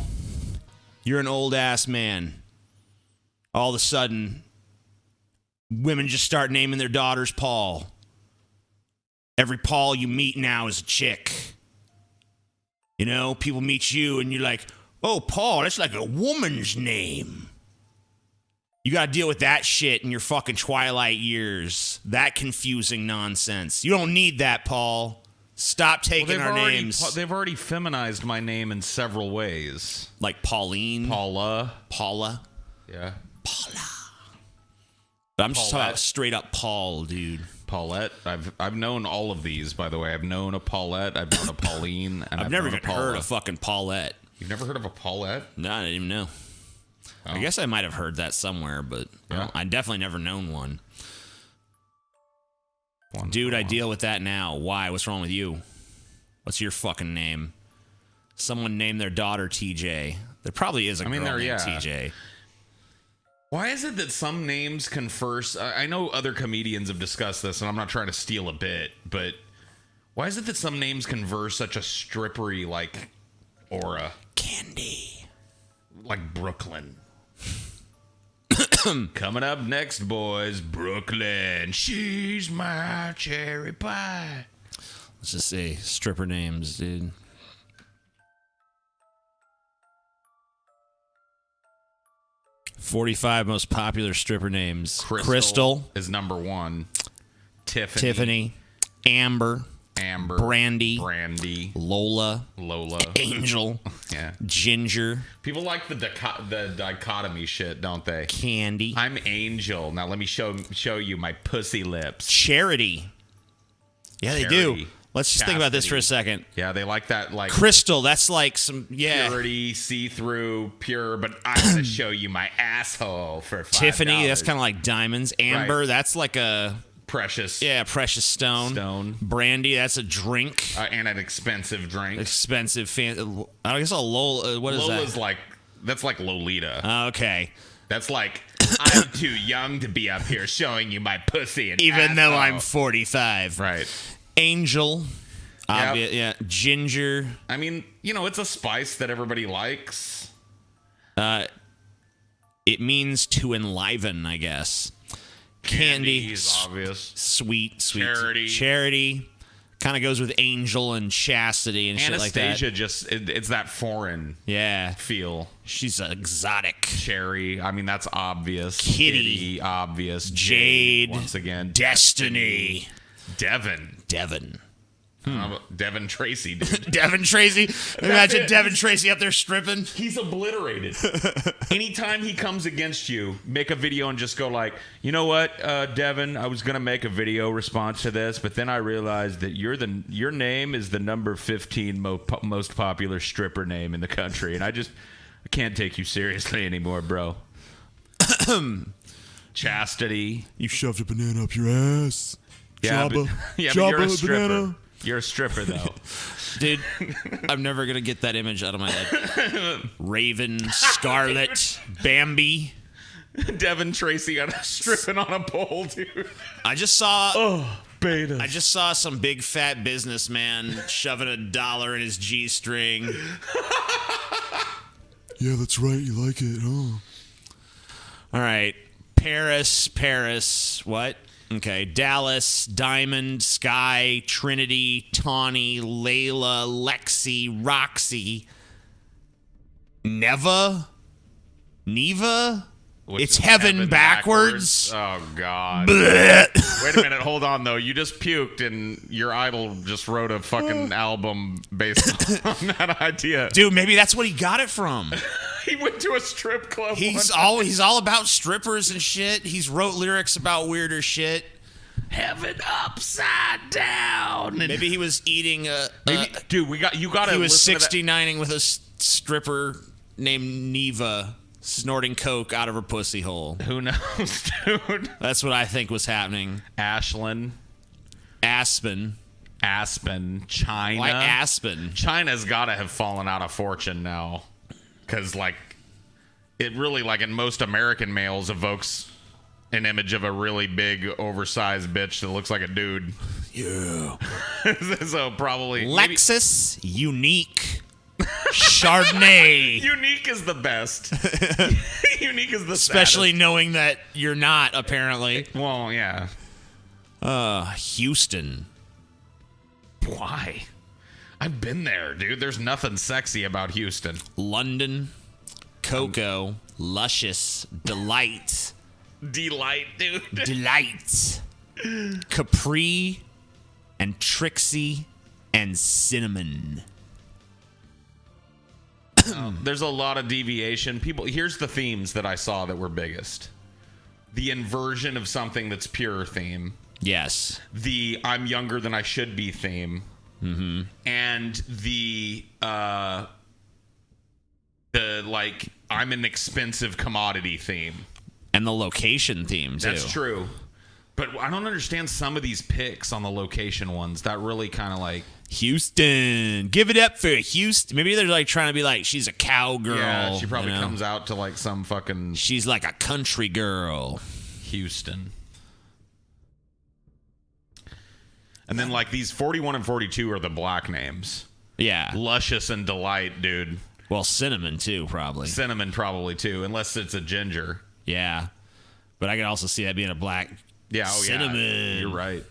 You're an old-ass man. All of a sudden, women just start naming their daughters Paul. Every Paul you meet now is a chick. You know, people meet you and you're like, oh, Paul, that's like a woman's name. You got to deal with that shit in your fucking twilight years. That confusing nonsense. You don't need that, Paul. Stop taking our names. They've already feminized my name in several ways. Like Pauline. Paula. Yeah. Paula. But I'm just talking about straight up Paul, dude. Paulette. I've known all of these, by the way. I've known a Paulette. I've known a Pauline. And I've never even heard of fucking Paulette. You've never heard of a Paulette? No, I didn't even know. Oh. I guess I might have heard that somewhere, but yeah. I definitely never known one. Dude, I deal with that now. Why? What's wrong with you? What's your fucking name? Someone named their daughter TJ. There probably is a girl named TJ. Why is it that some names confer... I know other comedians have discussed this, and I'm not trying to steal a bit, but why is it that some names confer such a strippery, like, aura? Candy. Like Brooklyn. Coming up next, boys, Brooklyn. She's my cherry pie. Let's just say stripper names, dude. .45 most popular stripper names. Crystal is number 1. Tiffany. Amber. Brandy. Lola. Angel. Yeah. Ginger. People like the dichotomy shit, don't they? Candy. I'm Angel. Now let me show you my pussy lips. Charity. Yeah, they do. Let's just think about this for a second. Yeah, they like that, like Crystal. That's like some purity, see-through, pure. But I'm gonna show you my asshole for $5. Tiffany. That's kind of like diamonds. Amber. Right. That's like a precious. Yeah, precious stone. Brandy. That's a drink and an expensive drink. Expensive. I guess a Lola. What is that? Lola's that's like Lolita. Okay. That's like, I'm too young to be up here showing you my pussy. And even though I'm 45. Right. Angel. Yep. Yeah. Ginger. I mean, you know, it's a spice that everybody likes. It means to enliven, I guess. Candy is obvious. Sweet. Charity. Kind of goes with angel and chastity and shit like that. Anastasia, it's that foreign feel. She's exotic. Cherry, I mean, that's obvious. Kitty obvious. Jade. Once again. Destiny. Devin. Devin Tracy, dude. Devin Tracy. Imagine Devin Tracy up there stripping. He's obliterated. Anytime he comes against you, make a video and just go like, you know what, Devin, I was going to make a video response to this, but then I realized that your name is the number 15 most popular stripper name in the country, and I can't take you seriously anymore, bro. Chastity. You shoved a banana up your ass. Yeah, but you're a stripper. Banana. You're a stripper, though. Dude, I'm never going to get that image out of my head. Raven, Scarlet, Bambi. Devin Tracy stripping on a pole, dude. I just saw beta. I just saw some big fat businessman shoving $1 in his G-string. Yeah, that's right. You like it, huh? All right. Paris. What? Okay. Dallas, Diamond, Sky, Trinity, Tawny, Layla, Lexi, Roxy, Neva. It's heaven backwards. Oh, God. Blech. Wait a minute. Hold on, though. You just puked, and your idol just wrote a fucking album based on that idea. Dude, maybe that's what he got it from. He went to a strip club. He's all about strippers and shit. He's wrote lyrics about weirder shit. heaven upside down. And Maybe he was eating dude, you gotta. He was listen to that. 69ing with a stripper named Neva, snorting coke out of her pussy hole. Who knows, dude? That's what I think was happening. Aspen, China. Why Aspen? China's gotta have fallen out of fortune now, because like, it really, like, in most American males evokes an image of a really big, oversized bitch that looks like a dude. Yeah. So probably Lexus Unique Chardonnay. Unique is the best. Unique is the Especially saddest. knowing that you're not, apparently. Well, yeah. Houston. Why? I've been there, dude. There's nothing sexy about Houston. London. Cocoa. Luscious. Delight. Delight, dude. Delight. Capri. And Trixie. And Cinnamon. There's a lot of deviation. Here's the themes that I saw that were biggest. The inversion of something that's pure theme. Yes. The I'm younger than I should be theme. Mm-hmm. And the like I'm an expensive commodity theme. And the location theme, too. That's true. But I don't understand some of these picks on the location ones. That really kind of like... Houston. Give it up for Houston. Maybe they're like trying to be like, she's a cowgirl. Yeah, she probably comes out to like some fucking... She's like a country girl. Houston. And then like these 41 and 42 are the black names. Yeah. Luscious and Delight, dude. Well, Cinnamon, too, probably. Cinnamon probably, too, unless it's a ginger. Yeah. But I could also see that being a black cinnamon. Yeah. You're right.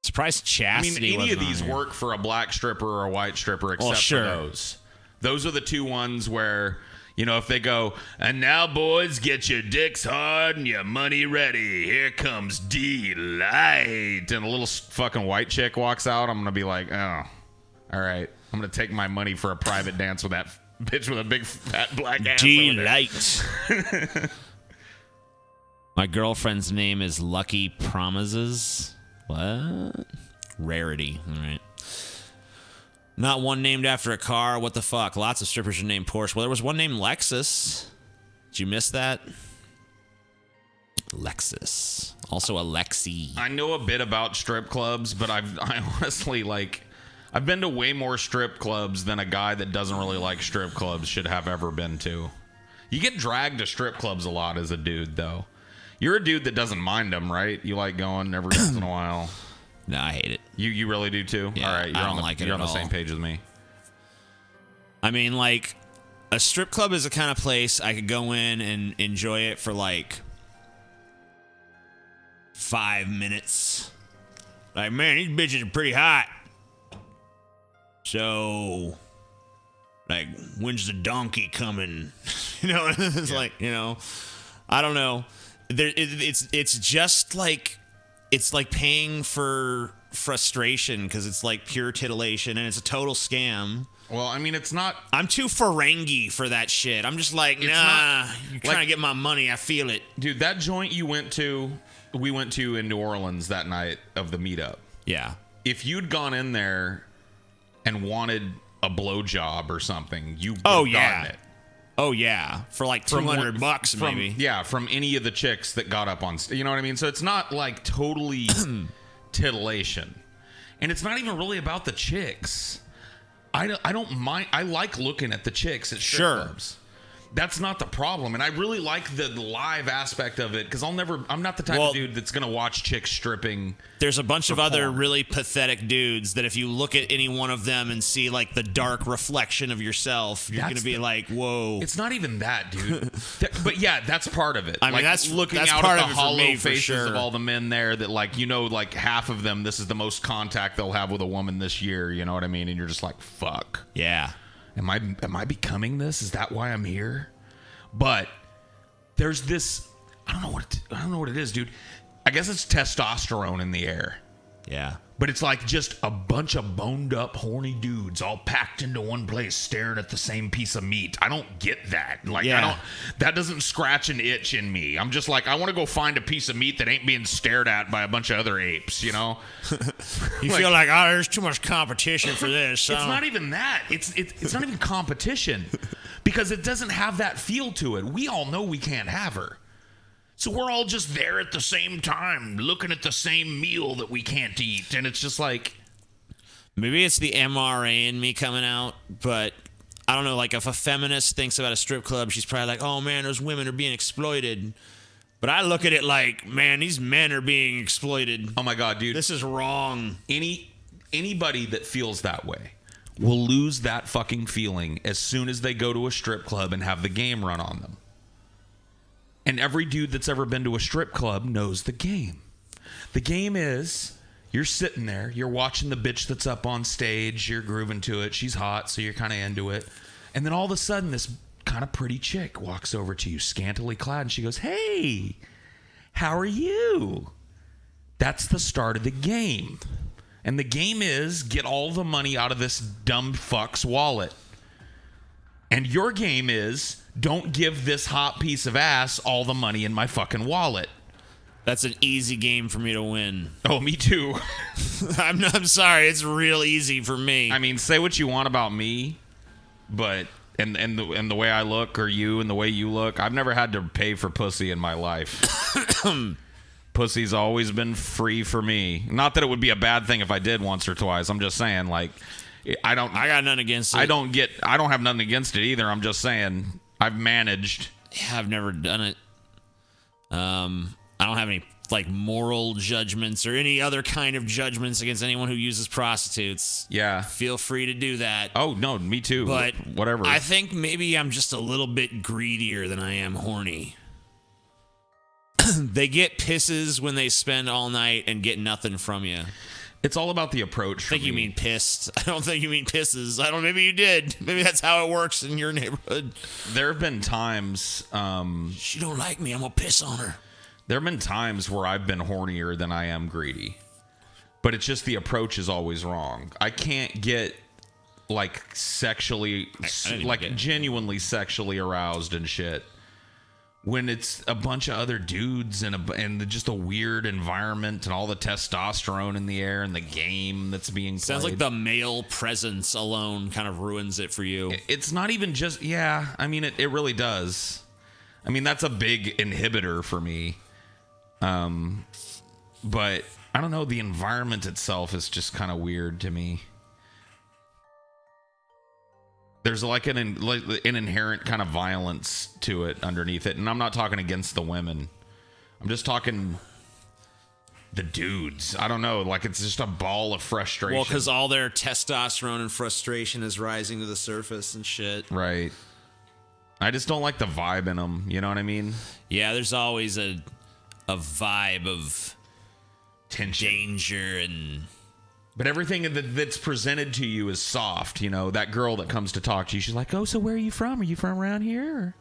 Surprised Chastity. I mean, any of wasn't these on here. work for a black stripper or a white stripper except sure. for those. Those are the two ones where, you know, if they go, and now, boys, get your dicks hard and your money ready. Here comes Delight. And a little fucking white chick walks out, I'm going to be like, oh, all right. I'm going to take my money for a private dance with that bitch with a big fat black ass. Delight. My girlfriend's name is Lucky Promises. What? Rarity. All right. Not one named after a car. What the fuck? Lots of strippers are named Porsche. Well, there was one named Lexus. Did you miss that? Lexus. Also Alexi. I know a bit about strip clubs, but I honestly, like, I've been to way more strip clubs than a guy that doesn't really like strip clubs should have ever been to. You get dragged to strip clubs a lot as a dude, though. You're a dude that doesn't mind them, right? You like going every once in a while. No, I hate it. You really do too? Yeah, all right, I don't like it you're at on the all. same page as me. I mean, like, a strip club is the kind of place I could go in and enjoy it for, like, 5 minutes. Like, man, these bitches are pretty hot. So, like, when's the donkey coming? You know, it's like, you know, I don't know. It's just like, it's like paying for frustration because it's like pure titillation and it's a total scam. Well, I mean, it's not. I'm too Ferengi for that shit. I'm just like, nah, you're trying to get my money. I feel it. Dude, that joint we went to in New Orleans that night of the meetup. Yeah. If you'd gone in there and wanted a blowjob or something, you would Oh, have yeah. gotten it. Oh, yeah. For like $200 maybe. Yeah, from any of the chicks that got up on stage. You know what I mean? So it's not like totally titillation. And it's not even really about the chicks. I don't mind. I like looking at the chicks at strip clubs. That's not the problem. And I really like the live aspect of it because I'm not the type of dude that's going to watch chicks stripping. There's a bunch of porn. other really pathetic dudes that if you look at any one of them and see like the dark reflection of yourself, you're going to be like, whoa. It's not even that, dude. But yeah, that's part of it. I mean, like, that's looking that's out part at of the it for hollow me, for faces sure. of all the men there that, like, you know, like half of them, this is the most contact they'll have with a woman this year. You know what I mean? And you're just like, fuck. Yeah. Am I becoming this? Is that why I'm here? But there's this. I don't know what it is, dude. I guess it's testosterone in the air. Yeah. But it's like just a bunch of boned up, horny dudes all packed into one place staring at the same piece of meat. I don't get that. Like, that doesn't scratch an itch in me. I'm just like, I want to go find a piece of meat that ain't being stared at by a bunch of other apes, you know? You feel like, oh, there's too much competition for this. It's not even that. It's not even competition because it doesn't have that feel to it. We all know we can't have her. So we're all just there at the same time, looking at the same meal that we can't eat. And it's just like... Maybe it's the MRA in me coming out, but I don't know, like if a feminist thinks about a strip club, she's probably like, oh man, those women are being exploited. But I look at it like, man, these men are being exploited. Oh my God, dude. This is wrong. Anybody that feels that way will lose that fucking feeling as soon as they go to a strip club and have the game run on them. And every dude that's ever been to a strip club knows the game. The game is, you're sitting there, you're watching the bitch that's up on stage, you're grooving to it, she's hot, so you're kind of into it. And then all of a sudden, this kind of pretty chick walks over to you, scantily clad, and she goes, hey, how are you? That's the start of the game. And the game is, get all the money out of this dumb fuck's wallet. And your game is, don't give this hot piece of ass all the money in my fucking wallet. That's an easy game for me to win. Oh, me too. I'm sorry, it's real easy for me. I mean, say what you want about me, but and the way I look, or you and the way you look, I've never had to pay for pussy in my life. Pussy's always been free for me. Not that it would be a bad thing if I did once or twice. I'm just saying, like, I got nothing against it. I don't have nothing against it either. I'm just saying I've managed. Yeah, I've never done it. I don't have any like moral judgments or any other kind of judgments against anyone who uses prostitutes. Yeah. Feel free to do that. Oh, no, me too. But whatever. I think maybe I'm just a little bit greedier than I am horny. They get pisses when they spend all night and get nothing from you. It's all about the approach. I think you mean pissed. I don't think you mean pisses. Maybe you did. Maybe that's how it works in your neighborhood. There have been times. She don't like me. I'm going to piss on her. There have been times where I've been hornier than I am greedy. But it's just the approach is always wrong. I can't get like sexually, genuinely sexually aroused and shit when it's a bunch of other dudes and just a weird environment and all the testosterone in the air and the game that's being played. Sounds like the male presence alone kind of ruins it for you. It's not even just, yeah, I mean, it really does. I mean, that's a big inhibitor for me. But I don't know, the environment itself is just kind of weird to me. There's like an inherent kind of violence to it underneath it. And I'm not talking against the women. I'm just talking the dudes. I don't know. Like, it's just a ball of frustration. Well, because all their testosterone and frustration is rising to the surface and shit. Right. I just don't like the vibe in them. You know what I mean? Yeah, there's always a vibe of tension, danger, and... But everything that's presented to you is soft, you know. That girl that comes to talk to you, she's like, oh, so where are you from? Are you from around here?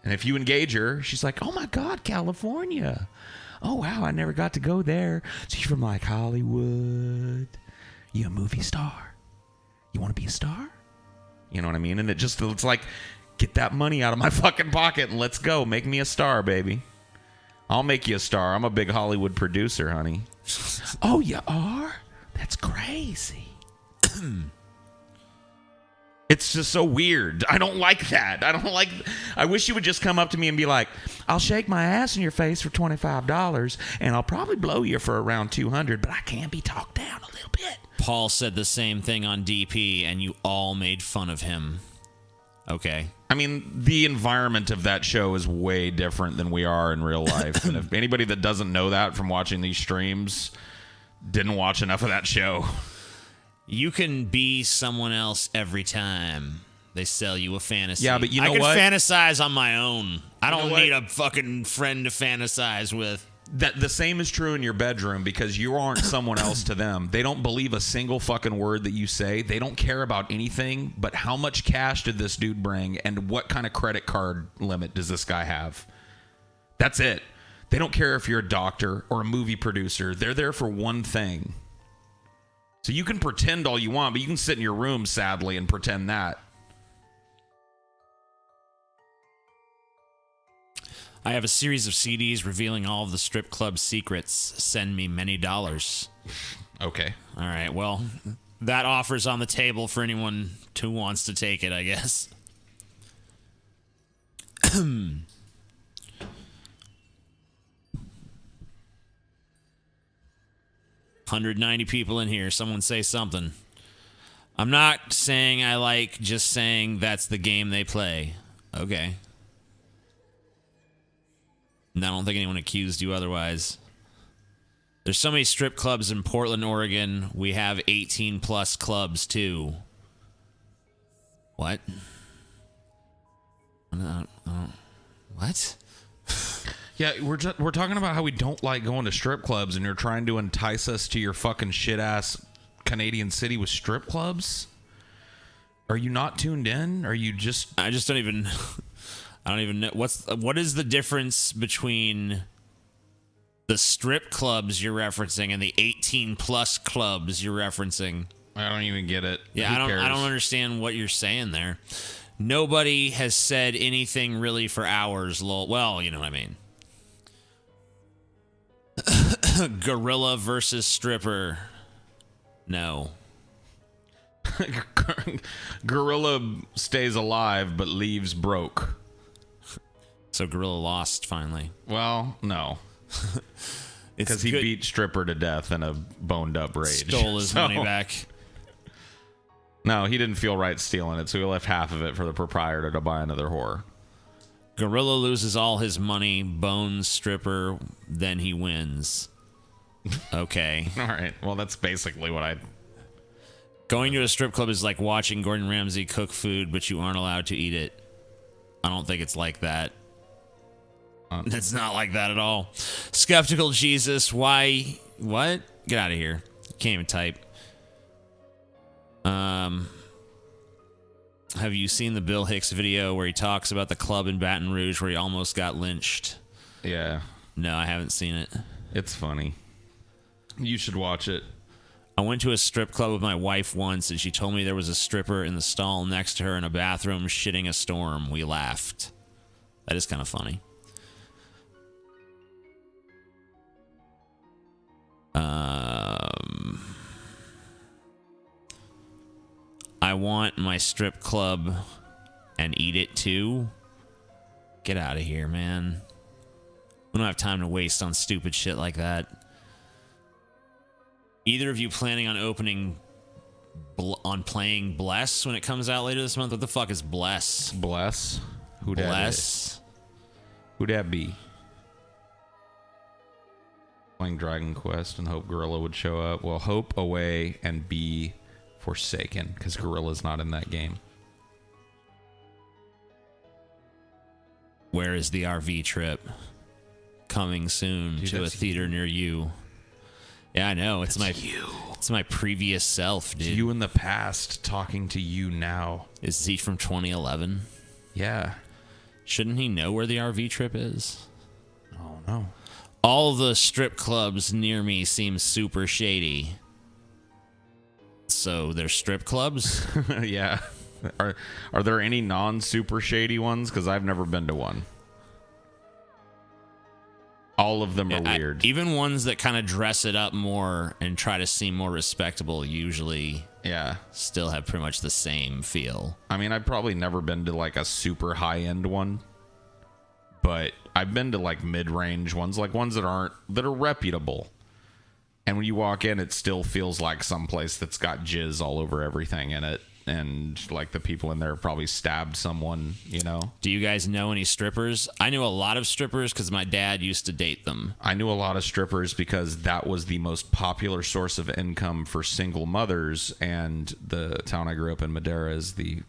And if you engage her, she's like, oh, my God, California. Oh, wow, I never got to go there. So you're from, like, Hollywood. You a movie star? You want to be a star? You know what I mean? And it's like, get that money out of my fucking pocket and let's go. Make me a star, baby. I'll make you a star. I'm a big Hollywood producer, honey. Oh, you are? That's crazy. It's just so weird. I don't like that. I wish you would just come up to me and be like, I'll shake my ass in your face for $25 and I'll probably blow you for around $200, but I can be talked down a little bit. Paul said the same thing on DP and you all made fun of him. Okay. I mean, the environment of that show is way different than we are in real life. And if anybody that doesn't know that from watching these streams didn't watch enough of that show. You can be someone else every time they sell you a fantasy. Yeah, but you know what? I can fantasize on my own. I don't need a fucking friend to fantasize with. That the same is true in your bedroom because you aren't someone else to them. They don't believe a single fucking word that you say. They don't care about anything but how much cash did this dude bring and what kind of credit card limit does this guy have. That's it. They don't care if you're a doctor or a movie producer. They're there for one thing. So you can pretend all you want, but you can sit in your room, sadly, and pretend that. I have a series of CDs revealing all of the strip club secrets. Send me many dollars. Okay. All right, well, that offer's on the table for anyone who wants to take it, I guess. 190 people in here. Someone say something. I'm not saying I like, just saying that's the game they play. Okay. And I don't think anyone accused you otherwise. There's so many strip clubs in Portland, Oregon. We have 18 plus clubs too. What? What? Yeah, we're talking about how we don't like going to strip clubs, and you're trying to entice us to your fucking shit-ass Canadian city with strip clubs? Are you not tuned in? Are you just... I just don't even... I don't even know. What is the difference between the strip clubs you're referencing and the 18-plus clubs you're referencing? I don't even get it. Yeah, I don't understand what you're saying there. Nobody has said anything really for hours, lol. Well, you know what I mean. Gorilla versus stripper. No. Gorilla stays alive but leaves broke. So Gorilla lost finally. Well, no. Because he beat stripper to death in a boned up rage. Stole his money back. No, he didn't feel right stealing it, so he left half of it for the proprietor to buy another whore. Gorilla loses all his money, bones stripper, then he wins. Okay. All right. Well, that's basically what I... Going to a strip club is like watching Gordon Ramsay cook food, but you aren't allowed to eat it. I don't think it's like that. It's not like that at all. Skeptical Jesus, why? What? Get out of here. Can't even type. Have you seen the Bill Hicks video where he talks about the club in Baton Rouge where he almost got lynched? Yeah. No, I haven't seen it. It's funny. You should watch it. I went to a strip club with my wife once, and she told me there was a stripper in the stall next to her in a bathroom shitting a storm. We laughed. That is kind of funny. I want my strip club and eat it too. Get out of here, man. We don't have time to waste on stupid shit like that. Either of you planning on playing Bless when it comes out later this month? What the fuck is Bless? Bless? Who that Bless? Who that be? Playing Dragon Quest and hope Gorilla would show up. Well, hope away and be forsaken because Gorilla's not in that game. Where is the RV trip? Coming soon to a theater near you. Yeah, I know. It's my previous self, dude. It's you in the past talking to you now. Is he from 2011? Yeah. Shouldn't he know where the RV trip is? Oh, no. All the strip clubs near me seem super shady. So they're strip clubs? Yeah. Are there any non-super shady ones? Because I've never been to one. All of them are weird. Even ones that kind of dress it up more and try to seem more respectable usually still have pretty much the same feel. I mean, I've probably never been to like a super high-end one. But I've been to like mid-range ones, like ones that are reputable. And when you walk in, it still feels like someplace that's got jizz all over everything in it. And like the people in there probably stabbed someone, you know? Do you guys know any strippers? I knew a lot of strippers because my dad used to date them. I knew a lot of strippers because that was the most popular source of income for single mothers. And the town I grew up in, Madera, is the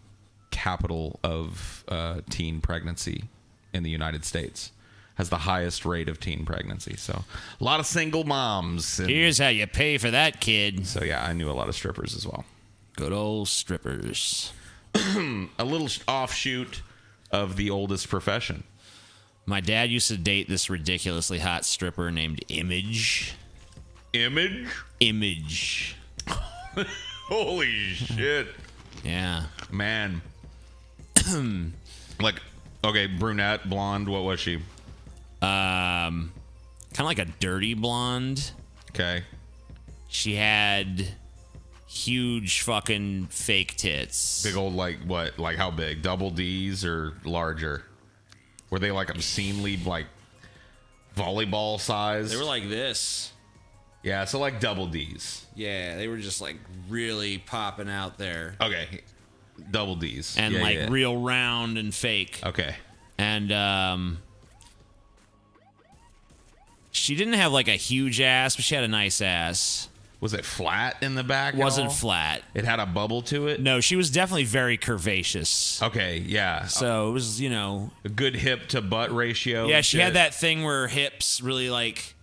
capital of teen pregnancy in the United States. Has the highest rate of teen pregnancy. So a lot of single moms. Here's how you pay for that, kid. So yeah, I knew a lot of strippers as well. Good old strippers. A little offshoot of the oldest profession. My dad used to date this ridiculously hot stripper named Image. Image. Holy shit. Yeah. Man. Like, okay, brunette, blonde, what was she? Kind of like a dirty blonde. Okay. She had huge fucking fake tits. Big old, like, what? Like, how big? Double D's or larger? Were they, like, obscenely, like, volleyball size? They were like this. Yeah, so, like, double D's. Yeah, they were just like really popping out there. Okay. Double D's. And Yeah, like yeah. real round and fake. Okay. And she didn't have like a huge ass, but she had a nice ass. Was it flat in the back? Wasn't flat. It had a bubble to it? No, she was definitely very curvaceous. Okay, yeah. So it was, you know, A good hip to butt ratio. yeah, she shit. had that thing where her hips really like,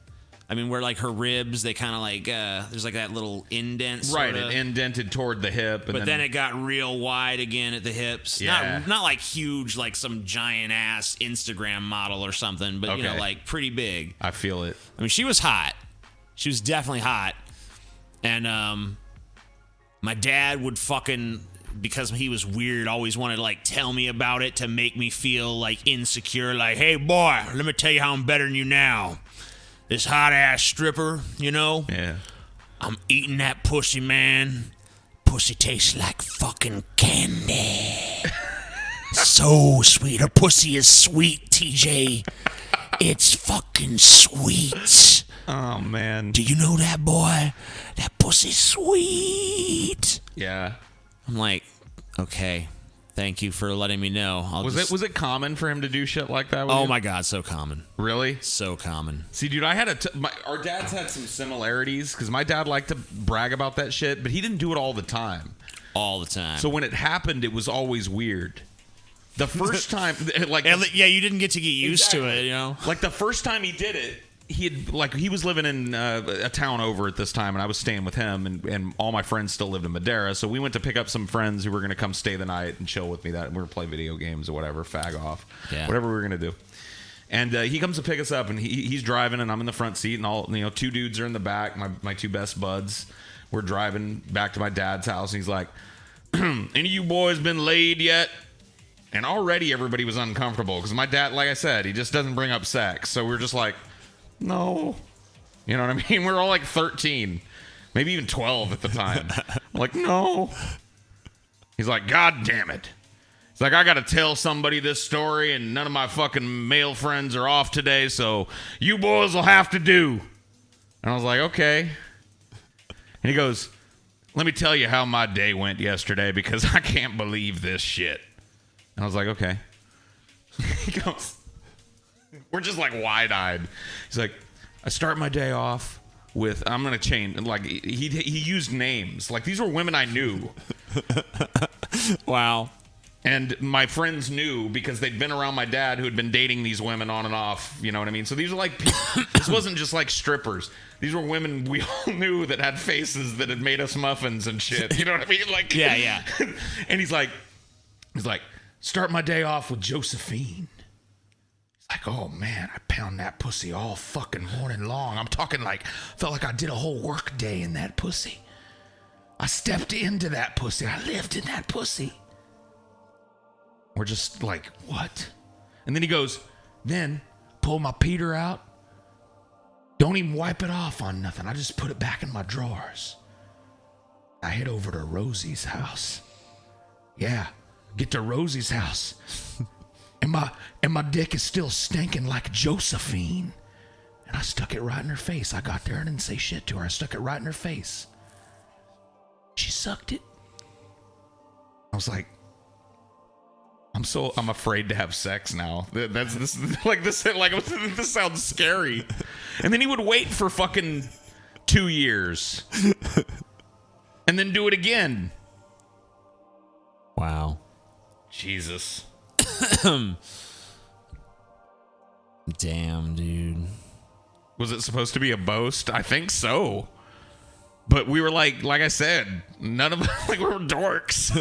I mean, where like her ribs, they kind of like, there's like that little indent. Right, sorta. it indented toward the hip. And But then it got real wide again at the hips. Yeah. Not like huge, like some giant ass Instagram model or something, but you know, Okay. like pretty big. I feel it. I mean, she was hot. She was definitely hot. And my dad would fucking, because he was weird, always wanted to like tell me about it to make me feel like insecure. Like, hey boy, let me tell you how I'm better than you now. This hot ass stripper, you know? Yeah. I'm eating that pussy, man. Pussy tastes like fucking candy. So sweet. Her pussy is sweet, TJ. It's fucking sweet. Oh, man. Do you know that, boy? That pussy's sweet. Yeah. I'm like, okay. Thank you for letting me know. Was it common for him to do shit like that with Oh you? my God, so common. Really? So common. See, dude, I had our dads had some similarities because my dad liked to brag about that shit, but he didn't do it all the time. All the time. So when it happened, it was always weird. The first time, like, yeah, you didn't get to get used to Exactly. it, you know? like the first time he did it, he was living in a town over at this time, and I was staying with him, and all my friends still lived in Madera. So we went to pick up some friends who were going to come stay the night and chill with me. That we were play video games or whatever, fag off, whatever we were going to do. And he comes to pick us up, and he's driving, and I'm in the front seat, and all two dudes are in the back. My two best buds. We're driving back to my dad's house, and he's like, "Any of you boys been laid yet?" And already everybody was uncomfortable because my dad, like I said, he just doesn't bring up sex. So we're just like, no. You know what I mean? We're all like 13, maybe even 12 at the time. I'm like, no. He's like, God damn it. He's like, I got to tell somebody this story, and none of my fucking male friends are off today, so you boys will have to do. And I was like, okay. And he goes, let me tell you how my day went yesterday because I can't believe this shit. And I was like, okay. He goes, we're just like wide-eyed. He's like, I start my day off with, I'm going to change. Like, he used names. Like, these were women I knew. Wow. And my friends knew because they'd been around my dad who had been dating these women on and off. You know what I mean? So these were like, this wasn't just like strippers. These were women we all knew that had faces that had made us muffins and shit. You know what I mean? Like, Yeah. And he's like, start my day off with Josephine. He's like, oh man, I pound that pussy all fucking morning long. I'm talking like, felt like I did a whole work day in that pussy. I stepped into that pussy. I lived in that pussy. We're just like, what? And then he goes, then pull my Peter out. Don't even wipe it off on nothing. I just put it back in my drawers. I head over to Rosie's house. Yeah. Get to Rosie's house, and my dick is still stinking like Josephine. And I stuck it right in her face. I got there and didn't say shit to her. I stuck it right in her face. She sucked it. I was like, I'm afraid to have sex now. This sounds scary. And then he would wait for fucking 2 years, and then do it again. Wow. Jesus. Damn, dude. Was it supposed to be a boast? I think so. But we were like I said, none of us, like, we were dorks.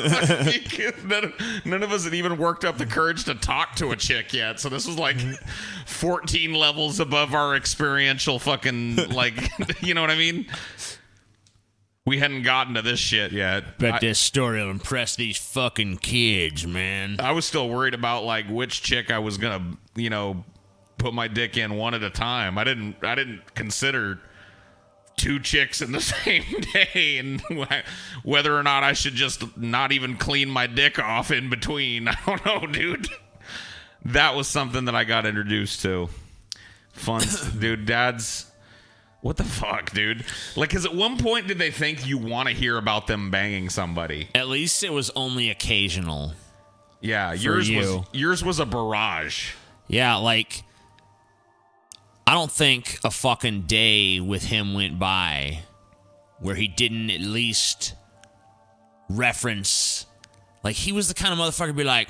none of us had even worked up the courage to talk to a chick yet. So this was like 14 levels above our experiential fucking, like, you know what I mean? We hadn't gotten to this shit yet. Bet this story will impress these fucking kids, man. I was still worried about, like, which chick I was gonna, you know, put my dick in one at a time. I didn't consider 2 chicks in the same day, and whether or not I should just not even clean my dick off in between. I don't know, dude. That was something that I got introduced to. Fun, dude. Dads, what the fuck, dude? Like, because at one point did they think you want to hear about them banging somebody? At least it was only occasional. Yeah, yours was a barrage. Yeah, like, I don't think a fucking day with him went by where he didn't at least reference, like, he was the kind of motherfucker to be like,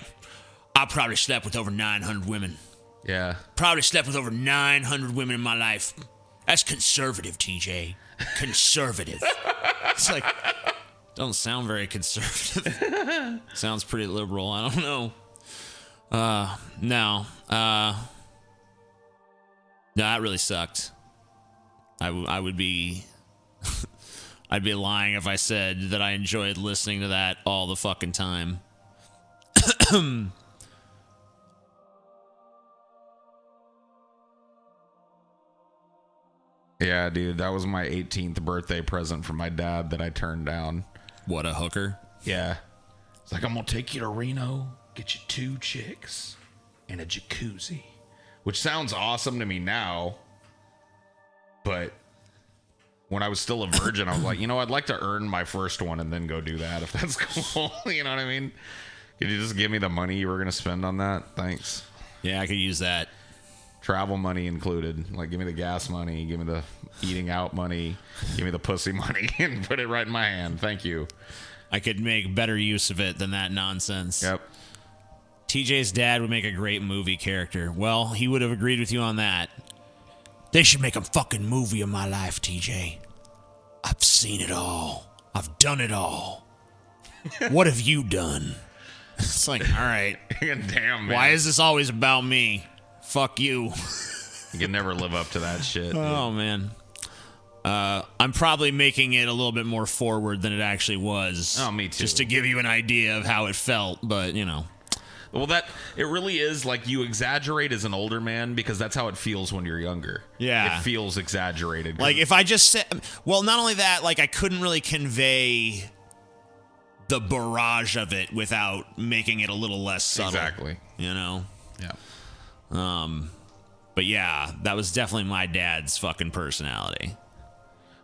I probably slept with over 900 women. Yeah. Probably slept with over 900 women in my life. That's conservative, TJ. Conservative. It's like, don't sound very conservative. Sounds pretty liberal. I don't know. No, that really sucked. I would be I'd be lying if I said that I enjoyed listening to that all the fucking time. Yeah, dude, that was my 18th birthday present from my dad that I turned down. What a hooker. Yeah. It's like, I'm going to take you to Reno, get you 2 chicks, and a jacuzzi. Which sounds awesome to me now. But when I was still a virgin, I was like, you know, I'd like to earn my first one and then go do that if that's cool. You know what I mean? Could you just give me the money you were going to spend on that? Thanks. Yeah, I could use that. Travel money included. Like, give me the gas money, give me the eating out money, give me the pussy money, and put it right in my hand. Thank you. I could make better use of it than that nonsense. Yep. TJ's dad would make a great movie character. Well, he would have agreed with you on that. They should make a fucking movie of my life, TJ. I've seen it all. I've done it all. What have you done? It's like, all right. Damn, man. Why is this always about me? Fuck you. You can never live up to that shit. Oh, man. I'm probably making it a little bit more forward than it actually was. Oh, me too. Just to give you an idea of how it felt, but, you know. Well, it really is like you exaggerate as an older man because that's how it feels when you're younger. Yeah. It feels exaggerated. Like, if I just said, well, not only that, like, I couldn't really convey the barrage of it without making it a little less subtle. Exactly. You know? Yeah. But yeah, that was definitely my dad's fucking personality.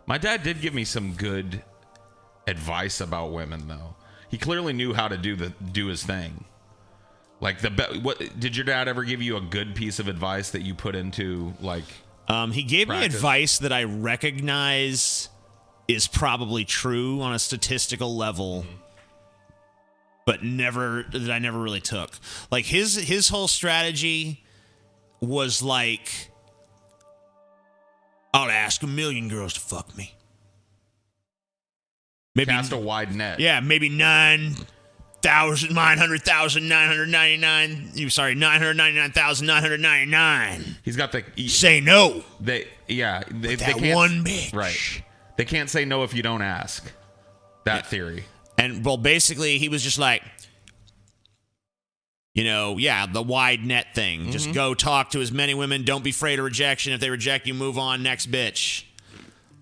My dad did give me some good advice about women, though. He clearly knew how to do his thing. Like, what did your dad ever give you a good piece of advice that you put into, like, he gave practice? me advice that I recognize is probably true on a statistical level, but I never really took. Like, his whole strategy was like, I'll ask 1 million girls to fuck me. Maybe Cast a wide net. Yeah, maybe 999,999. He's got the... Say no. They that can't, one bitch. Right. They can't say no if you don't ask. That theory. And, well, basically, he was just like, you know, yeah, the wide net thing. Just go talk to as many women. Don't be afraid of rejection. If they reject you, move on. Next bitch.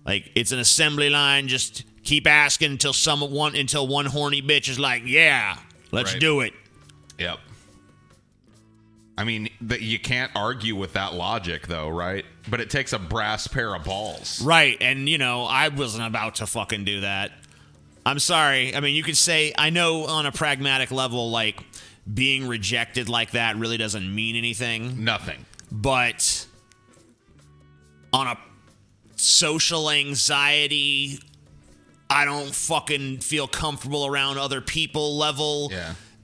Like, it's an assembly line. Just keep asking until one horny bitch is like, yeah, let's do it. Yep. I mean, you can't argue with that logic, though, right? But it takes a brass pair of balls. Right, and, you know, I wasn't about to fucking do that. I'm sorry. I mean, you could say, I know on a pragmatic level, like, being rejected like that really doesn't mean anything. Nothing. But on a social anxiety, I don't fucking feel comfortable around other people level,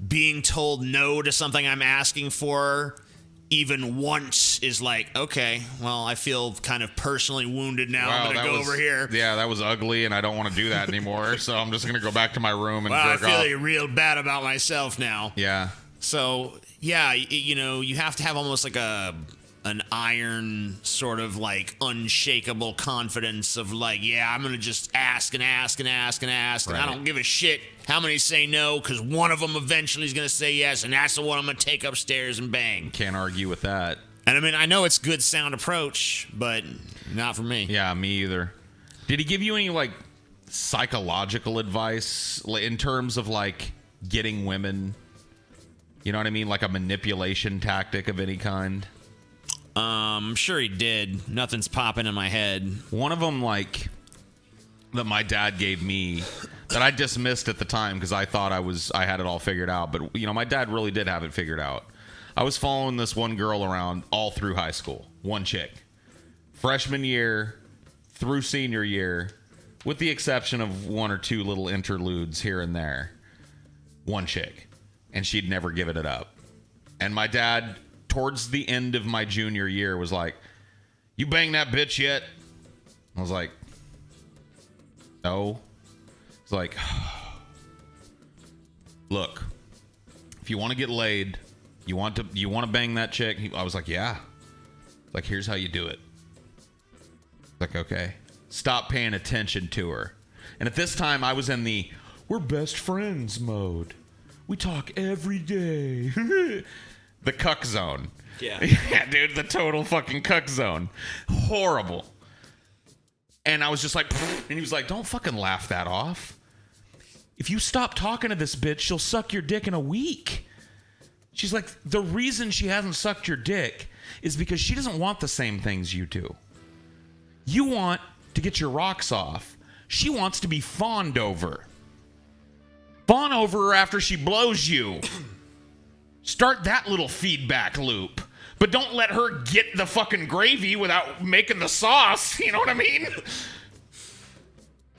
being told no to something I'm asking for even once is like, okay, well, I feel kind of personally wounded now. I'm going to go over here. Yeah, that was ugly, and I don't want to do that anymore, so I'm just going to go back to my room and I jerk off. feel real bad about myself now. Yeah. So, yeah, you know, you have to have almost like an iron sort of like unshakable confidence of like, yeah, I'm going to just ask and ask and ask and ask, and I don't give a shit how many say no, because one of them eventually is going to say yes, and that's the one I'm going to take upstairs and bang. Can't argue with that. And I mean, I know it's good sound approach, but not for me. Yeah, me either. Did he give you any, like, psychological advice in terms of, like, getting women? You know what I mean? Like a manipulation tactic of any kind? I'm sure he did. Nothing's popping in my head. One of them, like, that my dad gave me that I dismissed at the time because I thought I had it all figured out. But, you know, my dad really did have it figured out. I was following this one girl around all through high school. One chick. Freshman year through senior year, with the exception of one or two little interludes here and there. One chick. And she'd never given it up. And my dad, towards the end of my junior year, was like, "You banged that bitch yet?" I was like, "No." It's like, "Look, if you want to get laid, you want to bang that chick." I was like, "Yeah." Like, "Here's how you do it." Like, "Okay." Stop paying attention to her. And at this time, I was in the "we're best friends" mode. We talk every day. The cuck zone. Yeah. Yeah, dude, the total fucking cuck zone. Horrible. And I was just like, pfft, and he was like, "Don't fucking laugh that off. If you stop talking to this bitch, she'll suck your dick in a week." She's like, "The reason she hasn't sucked your dick is because she doesn't want the same things you do. You want to get your rocks off. She wants to be fawned over. Fawn over her after she blows you. Start that little feedback loop. But don't let her get the fucking gravy without making the sauce." You know what I mean?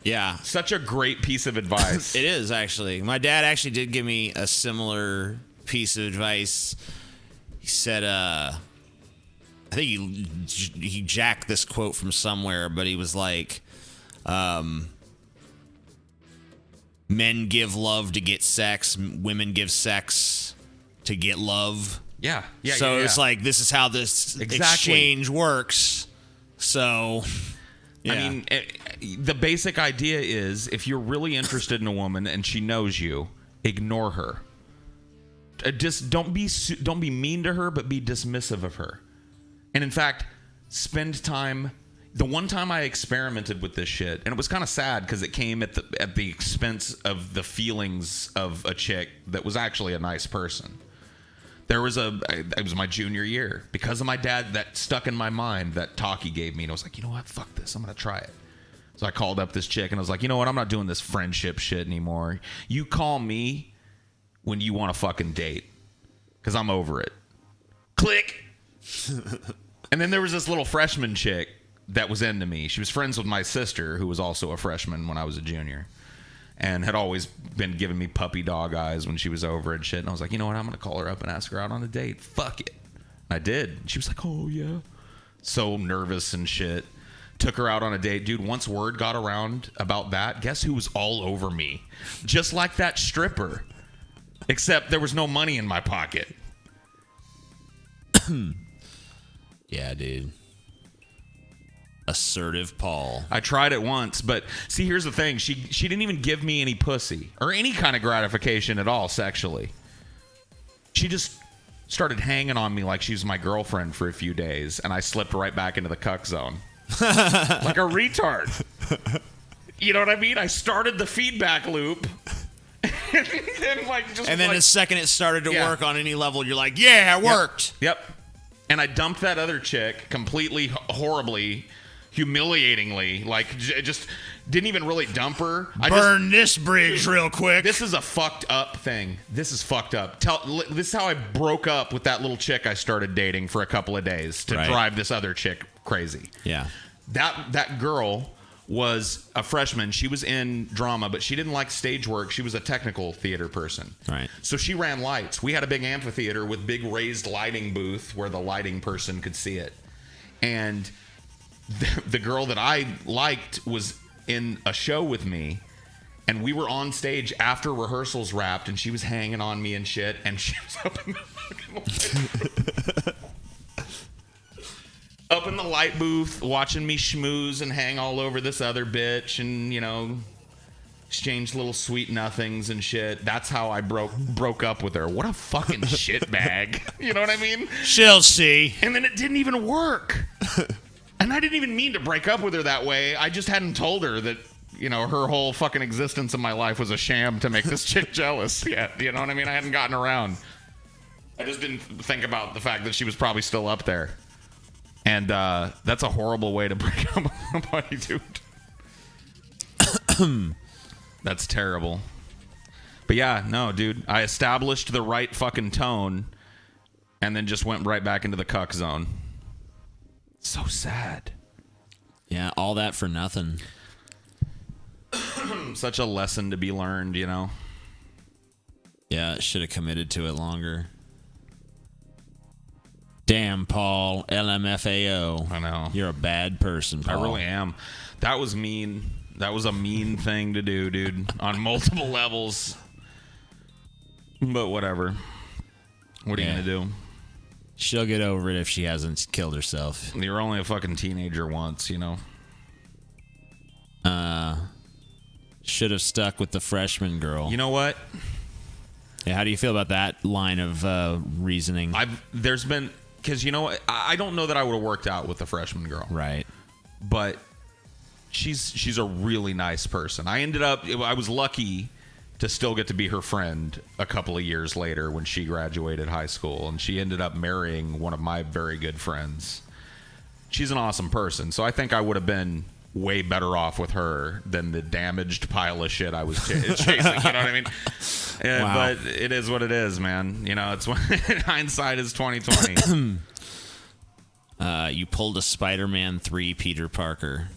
Yeah. Such a great piece of advice. It is, actually. My dad actually did give me a similar piece of advice. He said, I think he jacked this quote from somewhere, but he was like, "Men give love to get sex. Women give sex to get love." Yeah. So it's like, this is how this exchange works. So, yeah. I mean, the basic idea is if you're really interested in a woman and she knows you, ignore her. Just don't be mean to her, but be dismissive of her. And in fact, spend time. The one time I experimented with this shit, and it was kind of sad because it came at the expense of the feelings of a chick that was actually a nice person. It was my junior year. Because of my dad, that stuck in my mind, that talk he gave me. And I was like, "You know what? Fuck this. I'm going to try it." So I called up this chick and I was like, "You know what? I'm not doing this friendship shit anymore. You call me when you want to fucking date. Because I'm over it." Click. And then there was this little freshman chick that was into me. She was friends with my sister, who was also a freshman when I was a junior, and had always been giving me puppy dog eyes when she was over and shit. And I was like, "You know what? I'm going to call her up and ask her out on a date. Fuck it." I did. She was like, "Oh, yeah." So nervous and shit. Took her out on a date. Dude, once word got around about that, guess who was all over me? Just like that stripper. Except there was no money in my pocket. Yeah, dude. Assertive Paul. I tried it once, but see, here's the thing. She didn't even give me any pussy or any kind of gratification at all sexually. She just started hanging on me like she was my girlfriend for a few days, and I slipped right back into the cuck zone. Like a retard. You know what I mean? I started the feedback loop. And then the second it started to work on any level, you're like, "Yeah, it worked." Yep. And I dumped that other chick completely, horribly, humiliatingly. Like, just didn't even really dump her. Burn this bridge real quick. This is a fucked up thing. This is fucked up. This is how I broke up with that little chick I started dating for a couple of days to drive this other chick crazy. Yeah. That girl was a freshman. She was in drama, but she didn't like stage work. She was a technical theater person. Right. So she ran lights. We had a big amphitheater with big raised lighting booth where the lighting person could see it. And the girl that I liked was in a show with me, and we were on stage after rehearsals wrapped, and she was hanging on me and shit, and she was up in the fucking up in the light booth watching me schmooze and hang all over this other bitch and, you know, exchange little sweet nothings and shit. That's how I broke up with her. What a fucking shitbag. You know what I mean? She'll see. And then it didn't even work. And I didn't even mean to break up with her that way. I just hadn't told her that, you know, her whole fucking existence in my life was a sham to make this chick jealous yet. You know what I mean? I hadn't gotten around. I just didn't think about the fact that she was probably still up there. And that's a horrible way to break up with somebody, dude. That's terrible. But yeah, no, dude. I established the right fucking tone and then just went right back into the cuck zone. So sad. Yeah, all that for nothing. Such a lesson to be learned, you know? Yeah, should have committed to it longer. Damn, Paul, LMFAO. I know. You're a bad person, Paul. I really am. That was mean. That was a mean thing to do, dude, on multiple levels. But whatever. What are you going to do? She'll get over it if she hasn't killed herself. You're only a fucking teenager once, you know? Should have stuck with the freshman girl. You know what? Yeah, how do you feel about that line of reasoning? There's been... Because, you know, I don't know that I would have worked out with the freshman girl. Right. But she's a really nice person. I was lucky to still get to be her friend a couple of years later when she graduated high school. And she ended up marrying one of my very good friends. She's an awesome person. So I think I would have been way better off with her than the damaged pile of shit I was chasing. You know what I mean? Wow. But it is what it is, man. You know, it's hindsight is 2020. You pulled a Spider-Man 3 Peter Parker.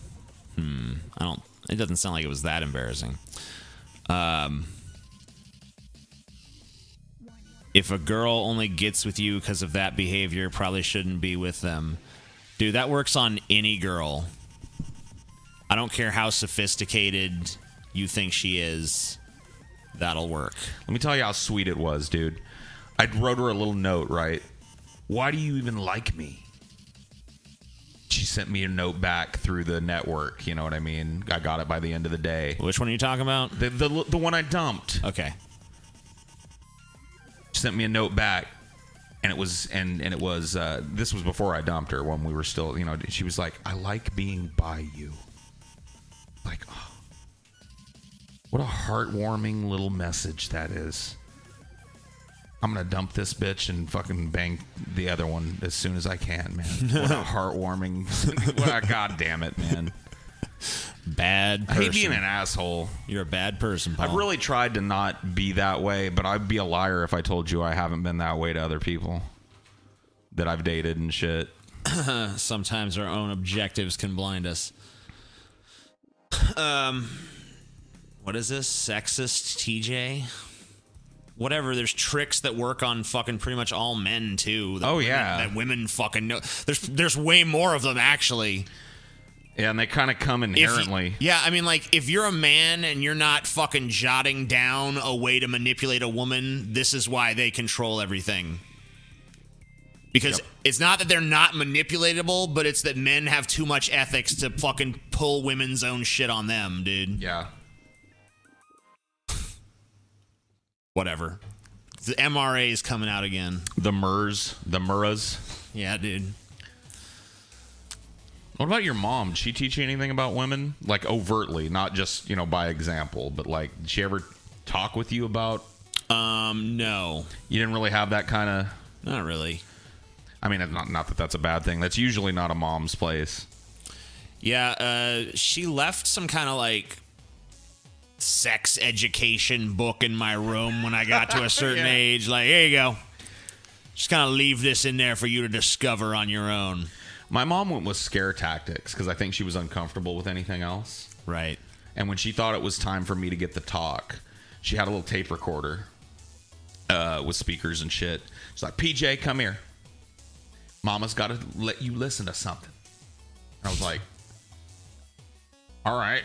It doesn't sound like it was that embarrassing. If a girl only gets with you because of that behavior, probably shouldn't be with them. Dude, that works on any girl. I don't care how sophisticated you think she is. That'll work. Let me tell you how sweet it was, dude. I wrote her a little note, right? Why do you even like me? She sent me a note back through the network. You know what I mean? I got it by the end of the day. Which one are you talking about? The one I dumped. Okay. She sent me a note back, and it was this was before I dumped her when we were still, you know. She was like, "I like being by you." Like, oh, what a heartwarming little message that is. I'm going to dump this bitch and fucking bang the other one as soon as I can, man. What a heartwarming... God damn it, man. Bad person. I hate being an asshole. You're a bad person, Paul. I've really tried to not be that way, but I'd be a liar if I told you I haven't been that way to other people that I've dated and shit. Sometimes our own objectives can blind us. What is this? Sexist TJ? Whatever, there's tricks that work on fucking pretty much all men, too. That women fucking know. There's way more of them, actually. Yeah, and they kind of come inherently. I mean, like, if you're a man and you're not fucking jotting down a way to manipulate a woman, this is why they control everything. Because it's not that they're not manipulatable, but it's that men have too much ethics to fucking pull women's own shit on them, dude. Yeah. Whatever. The MRA is coming out again. The Murras. Yeah, dude. What about your mom? Did she teach you anything about women? Like, overtly, not just, you know, by example, but, like, did she ever talk with you about... No. You didn't really have that kind of... Not really. I mean, not that that's a bad thing. That's usually not a mom's place. Yeah, she left some kind of, like, sex education book in my room when I got to a certain age. Like, here you go. Just kind of leave this in there for you to discover on your own. My mom went with scare tactics because I think she was uncomfortable with anything else. Right. And when she thought it was time for me to get the talk, she had a little tape recorder with speakers and shit. She's like, PJ, come here. Mama's got to let you listen to something. And I was like, all right.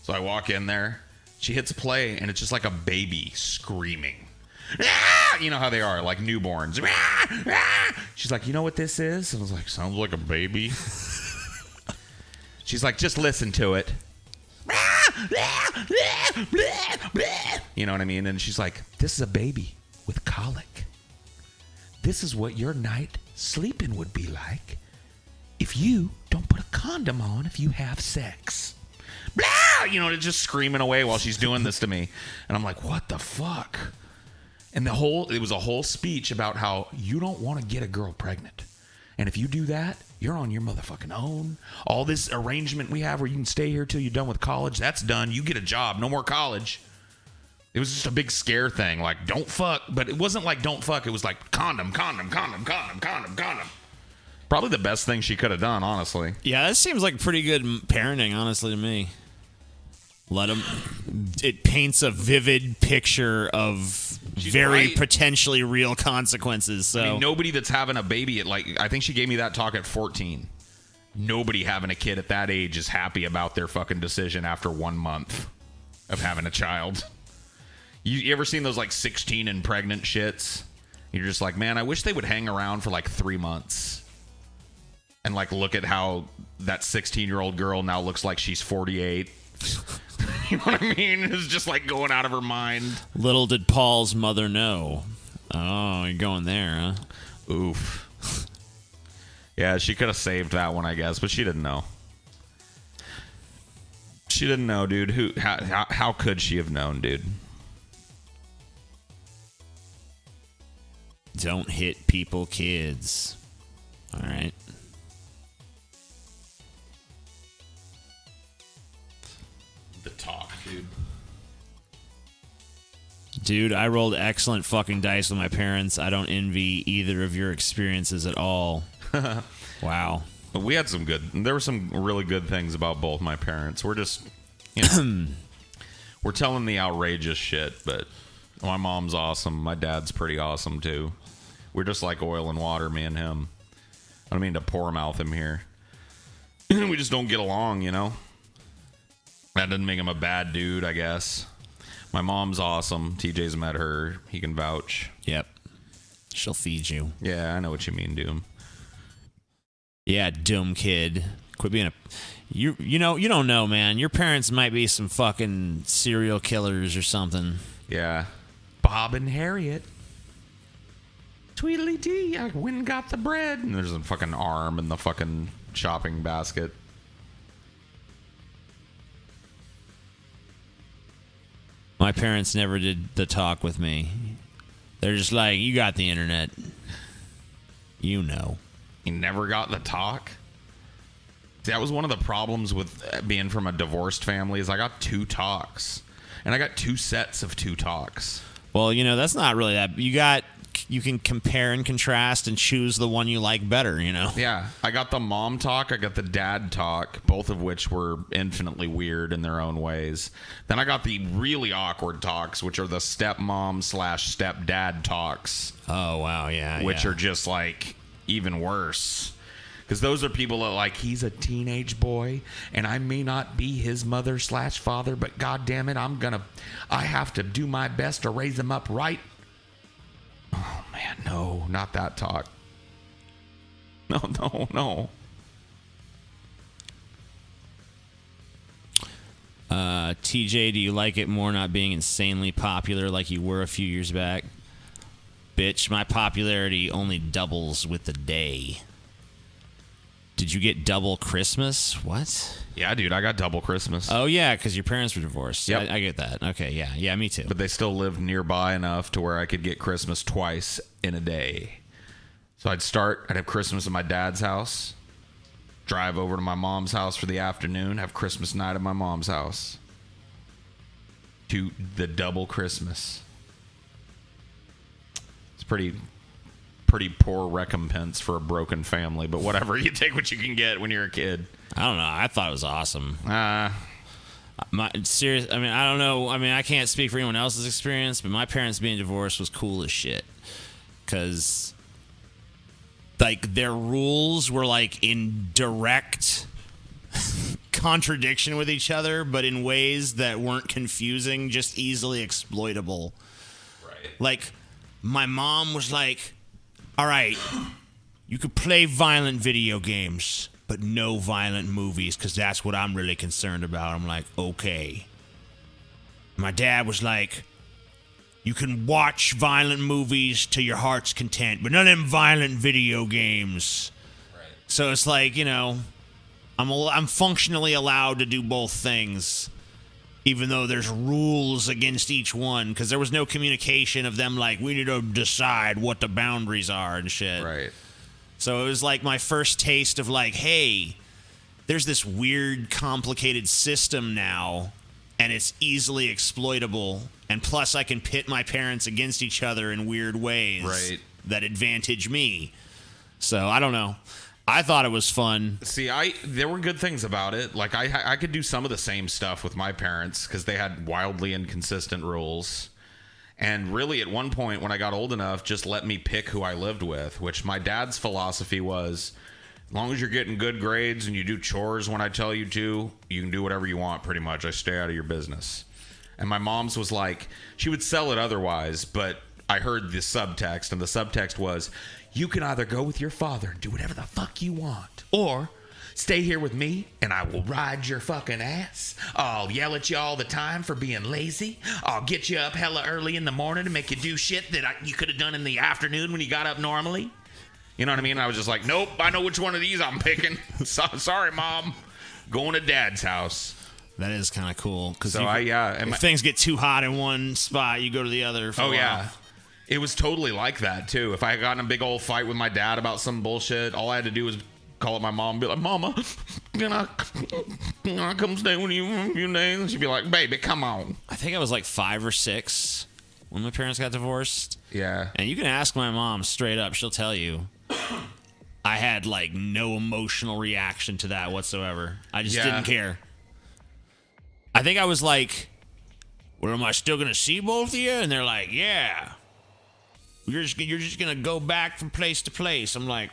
So I walk in there. She hits play, and it's just like a baby screaming. Ah! You know how they are, like newborns. Ah! Ah! She's like, you know what this is? And I was like, sounds like a baby. She's like, just listen to it. You know what I mean? And she's like, this is a baby with colic. This is what your night sleeping would be like if you don't put a condom on if you have sex. You know, just screaming away while she's doing this to me. And I'm like, what the fuck? And it was a whole speech about how you don't want to get a girl pregnant. And if you do that, you're on your motherfucking own. All this arrangement we have where you can stay here till you're done with college, that's done. You get a job, no more college. It was just a big scare thing, like don't fuck. But it wasn't like don't fuck. It was like condom, condom, condom, condom, condom, condom. Probably the best thing she could have done, honestly. Yeah, that seems like pretty good parenting, honestly, to me. It paints a vivid picture of very potentially real consequences. So I mean, nobody that's having a baby at I think she gave me that talk at 14. Nobody having a kid at that age is happy about their fucking decision after 1 month of having a child. You ever seen those 16 and pregnant shits? You're just like, man, I wish they would hang around for 3 months and look at how that 16-year-old girl now looks like she's 48. You know what I mean? It's just going out of her mind. Little did Paul's mother know. Oh, you're going there, huh? Oof. Yeah, she could have saved that one, I guess, but she didn't know. She didn't know, dude. How could she have known, dude? Don't hit people, kids. All right. The talk, dude. Dude, I rolled excellent fucking dice with my parents. I don't envy either of your experiences at all. Wow. But we had some good. There were some really good things about both my parents. We're just, we're telling the outrageous shit. But my mom's awesome. My dad's pretty awesome too. We're just like oil and water, me and him. I don't mean to poor mouth him here. We just don't get along, you know. That doesn't make him a bad dude, I guess. My mom's awesome. TJ's met her. He can vouch. Yep. She'll feed you. Yeah, I know what you mean, Doom. Yeah, dumb kid. Quit being a... You don't know, man. Your parents might be some fucking serial killers or something. Yeah. Bob and Harriet. Tweedledee, I went and got the bread. And there's a fucking arm in the fucking shopping basket. My parents never did the talk with me. They're just like, you got the internet. You know. You never got the talk? See, that was one of the problems with being from a divorced family is I got 2 talks. And I got 2 sets of 2 talks. Well, that's not really that. You can compare and contrast and choose the one you like better, Yeah. I got the mom talk. I got the dad talk, both of which were infinitely weird in their own ways. Then I got the really awkward talks, which are the stepmom/stepdad talks. Oh, wow. Yeah. Which are just even worse. Because those are people that he's a teenage boy and I may not be his mother/father, but God damn it, I have to do my best to raise him up right. Oh man, no, not that talk. No. TJ, do you like it more not being insanely popular like you were a few years back? Bitch, my popularity only doubles with the day. Did you get double Christmas? What? Yeah, dude, I got double Christmas. Oh, yeah, because your parents were divorced. Yep. I get that. Okay, yeah. Yeah, me too. But they still lived nearby enough to where I could get Christmas twice in a day. So I'd have Christmas at my dad's house, drive over to my mom's house for the afternoon, have Christmas night at my mom's house. To the double Christmas. It's pretty pretty poor recompense for a broken family, but whatever. You take what you can get when you're a kid. I don't know. I thought it was awesome. I don't know. I mean, I can't speak for anyone else's experience, but my parents being divorced was cool as shit. Because, like, their rules were, like, in direct contradiction with each other, but in ways that weren't confusing, just easily exploitable. Right. Like, my mom was like, all right, you could play violent video games, but no violent movies, because that's what I'm really concerned about. I'm like, okay. My dad was like, you can watch violent movies to your heart's content, but none of them violent video games. Right. So it's like, you know, I'm functionally allowed to do both things, even though there's rules against each one, because there was no communication of them like, we need to decide what the boundaries are and shit. Right. So it was like my first taste of like, hey, there's this weird, complicated system now, and it's easily exploitable. And plus, I can pit my parents against each other in weird ways that advantage me. So I don't know. I thought it was fun. See, there were good things about it. Like, I could do some of the same stuff with my parents because they had wildly inconsistent rules. And really, at one point, when I got old enough, just let me pick who I lived with, which my dad's philosophy was, as long as you're getting good grades and you do chores when I tell you to, you can do whatever you want, pretty much. I stay out of your business. And my mom's was like, she would sell it otherwise, but I heard the subtext, and the subtext was, you can either go with your father and do whatever the fuck you want, or stay here with me and I will ride your fucking ass. I'll yell at you all the time for being lazy. I'll get you up hella early in the morning to make you do shit that you could have done in the afternoon when you got up normally. You know what I mean? I was just like, nope, I know which one of these I'm picking. Sorry, Mom. Going to Dad's house. That is kind of cool. Because if things get too hot in one spot, you go to the other for a while. Yeah. It was totally like that, too. If I had gotten in a big old fight with my dad about some bullshit, all I had to do was call up my mom and be like, Mama, can I come stay with you for a few days? And she'd be like, baby, come on. I think I was like 5 or 6 when my parents got divorced. Yeah. And you can ask my mom straight up. She'll tell you. I had like no emotional reaction to that whatsoever. I just didn't care. I think I was like, well, am I still going to see both of you? And they're like, yeah. You're just going to go back from place to place. I'm like,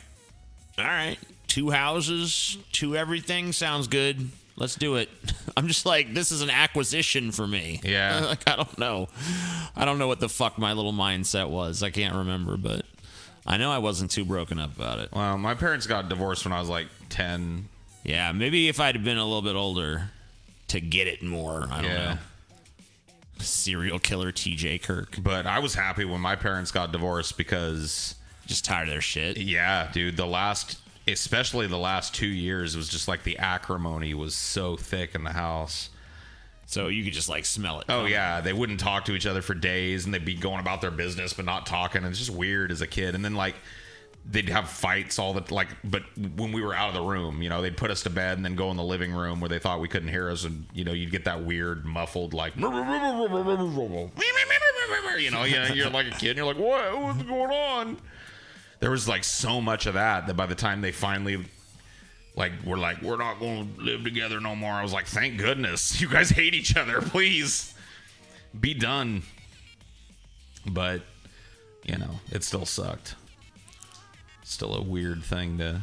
all right, 2 houses, 2 everything sounds good. Let's do it. I'm just like, this is an acquisition for me. Yeah. Like, I don't know. I don't know what the fuck my little mindset was. I can't remember, but I know I wasn't too broken up about it. Well, my parents got divorced when I was like 10. Yeah, maybe if I'd been a little bit older to get it more. I don't know. Serial killer TJ Kirk. But I was happy when my parents got divorced because... just tired of their shit. Yeah, dude. Especially the last 2 years, was just like the acrimony was so thick in the house. So you could just like smell it. Oh, yeah. They wouldn't talk to each other for days, and they'd be going about their business but not talking. And it's just weird as a kid. And then like they'd have fights but when we were out of the room, you know, they'd put us to bed and then go in the living room where they thought we couldn't hear us, and you know, you'd get that weird muffled like you know, you're like a kid and you're like, what's going on? There was like so much of that by the time they finally we're not going to live together no more, I was like, thank goodness. You guys hate each other. Please be done. But you know, it still sucked. Still a weird thing to...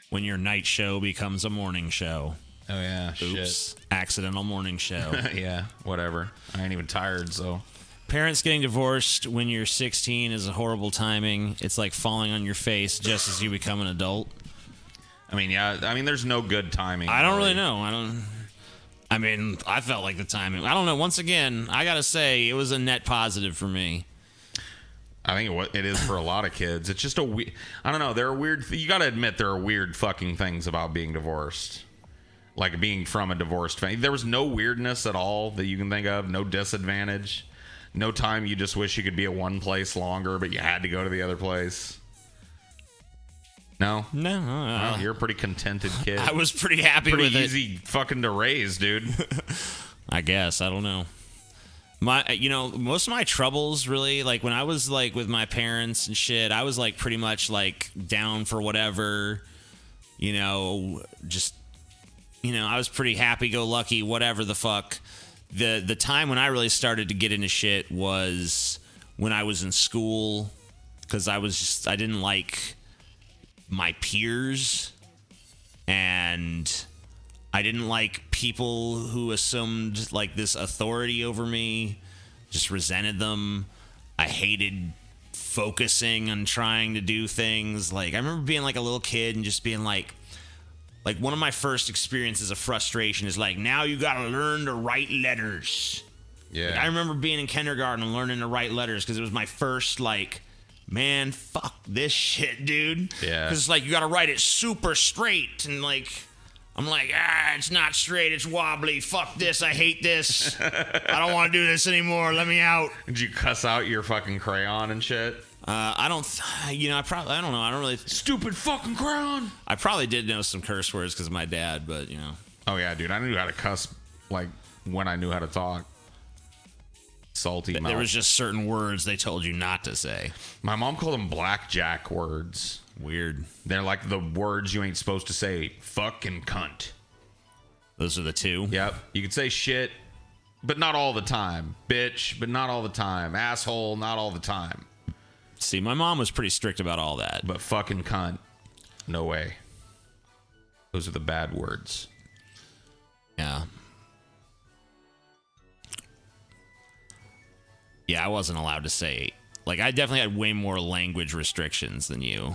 when your night show becomes a morning show. Oh, yeah. Oops. Shit. Accidental morning show. Yeah, whatever. I ain't even tired, so... Parents getting divorced when you're 16 is a horrible timing. It's like falling on your face just as you become an adult. I mean, yeah. I mean, there's no good timing. I don't really know. I felt like the timing. I don't know. Once again, I got to say, it was a net positive for me. I think it is for a lot of kids. It's just I don't know. There are weird... you got to admit there are weird fucking things about being divorced. Like being from a divorced family. There was no weirdness at all that you can think of. No disadvantage. No time you just wish you could be at one place longer, but you had to go to the other place. No? No. Well, you're a pretty contented kid. I was pretty happy with it. Pretty easy fucking to raise, dude. I guess. I don't know. Most of my troubles really, like when I was like with my parents and shit, I was like pretty much like down for whatever, just, I was pretty happy-go-lucky, whatever the fuck. The time when I really started to get into shit was when I was in school, because I didn't like my peers, and I didn't like people who assumed like this authority over me, just resented them. I hated focusing on trying to do things. Like I remember being like a little kid and just being like one of my first experiences of frustration is like, now you gotta learn to write letters. Yeah. Like, I remember being in kindergarten and learning to write letters because it was my first like, man, fuck this shit, dude. Yeah. Because it's like you gotta write it super straight, and like I'm like, it's not straight, it's wobbly. Fuck this, I hate this. I don't want to do this anymore. Let me out. Did you cuss out your fucking crayon and shit? I don't know. I don't really. Stupid fucking crayon. I probably did know some curse words because of my dad, but Oh yeah, dude. I knew how to cuss like when I knew how to talk. Salty mouth. There was just certain words they told you not to say. My mom called them blackjack words. Weird. They're like the words you ain't supposed to say. Fuck and cunt. Those are the two? Yep. You could say shit, but not all the time. Bitch, but not all the time. Asshole, not all the time. See, my mom was pretty strict about all that. But fucking cunt, no way. Those are the bad words. Yeah. Yeah, I wasn't allowed to say. Like, I definitely had way more language restrictions than you.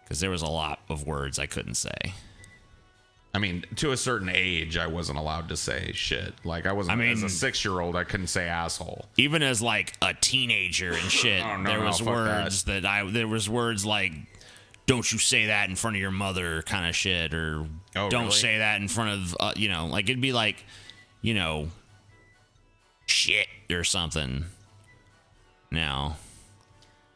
Because there was a lot of words I couldn't say. I mean, to a certain age, I wasn't allowed to say shit. Like, as a 6-year-old, I couldn't say asshole. Even as, like, a teenager and shit, there was words like, don't you say that in front of your mother kind of shit, or don't say that in front of, like, it'd be like, shit or something. Now.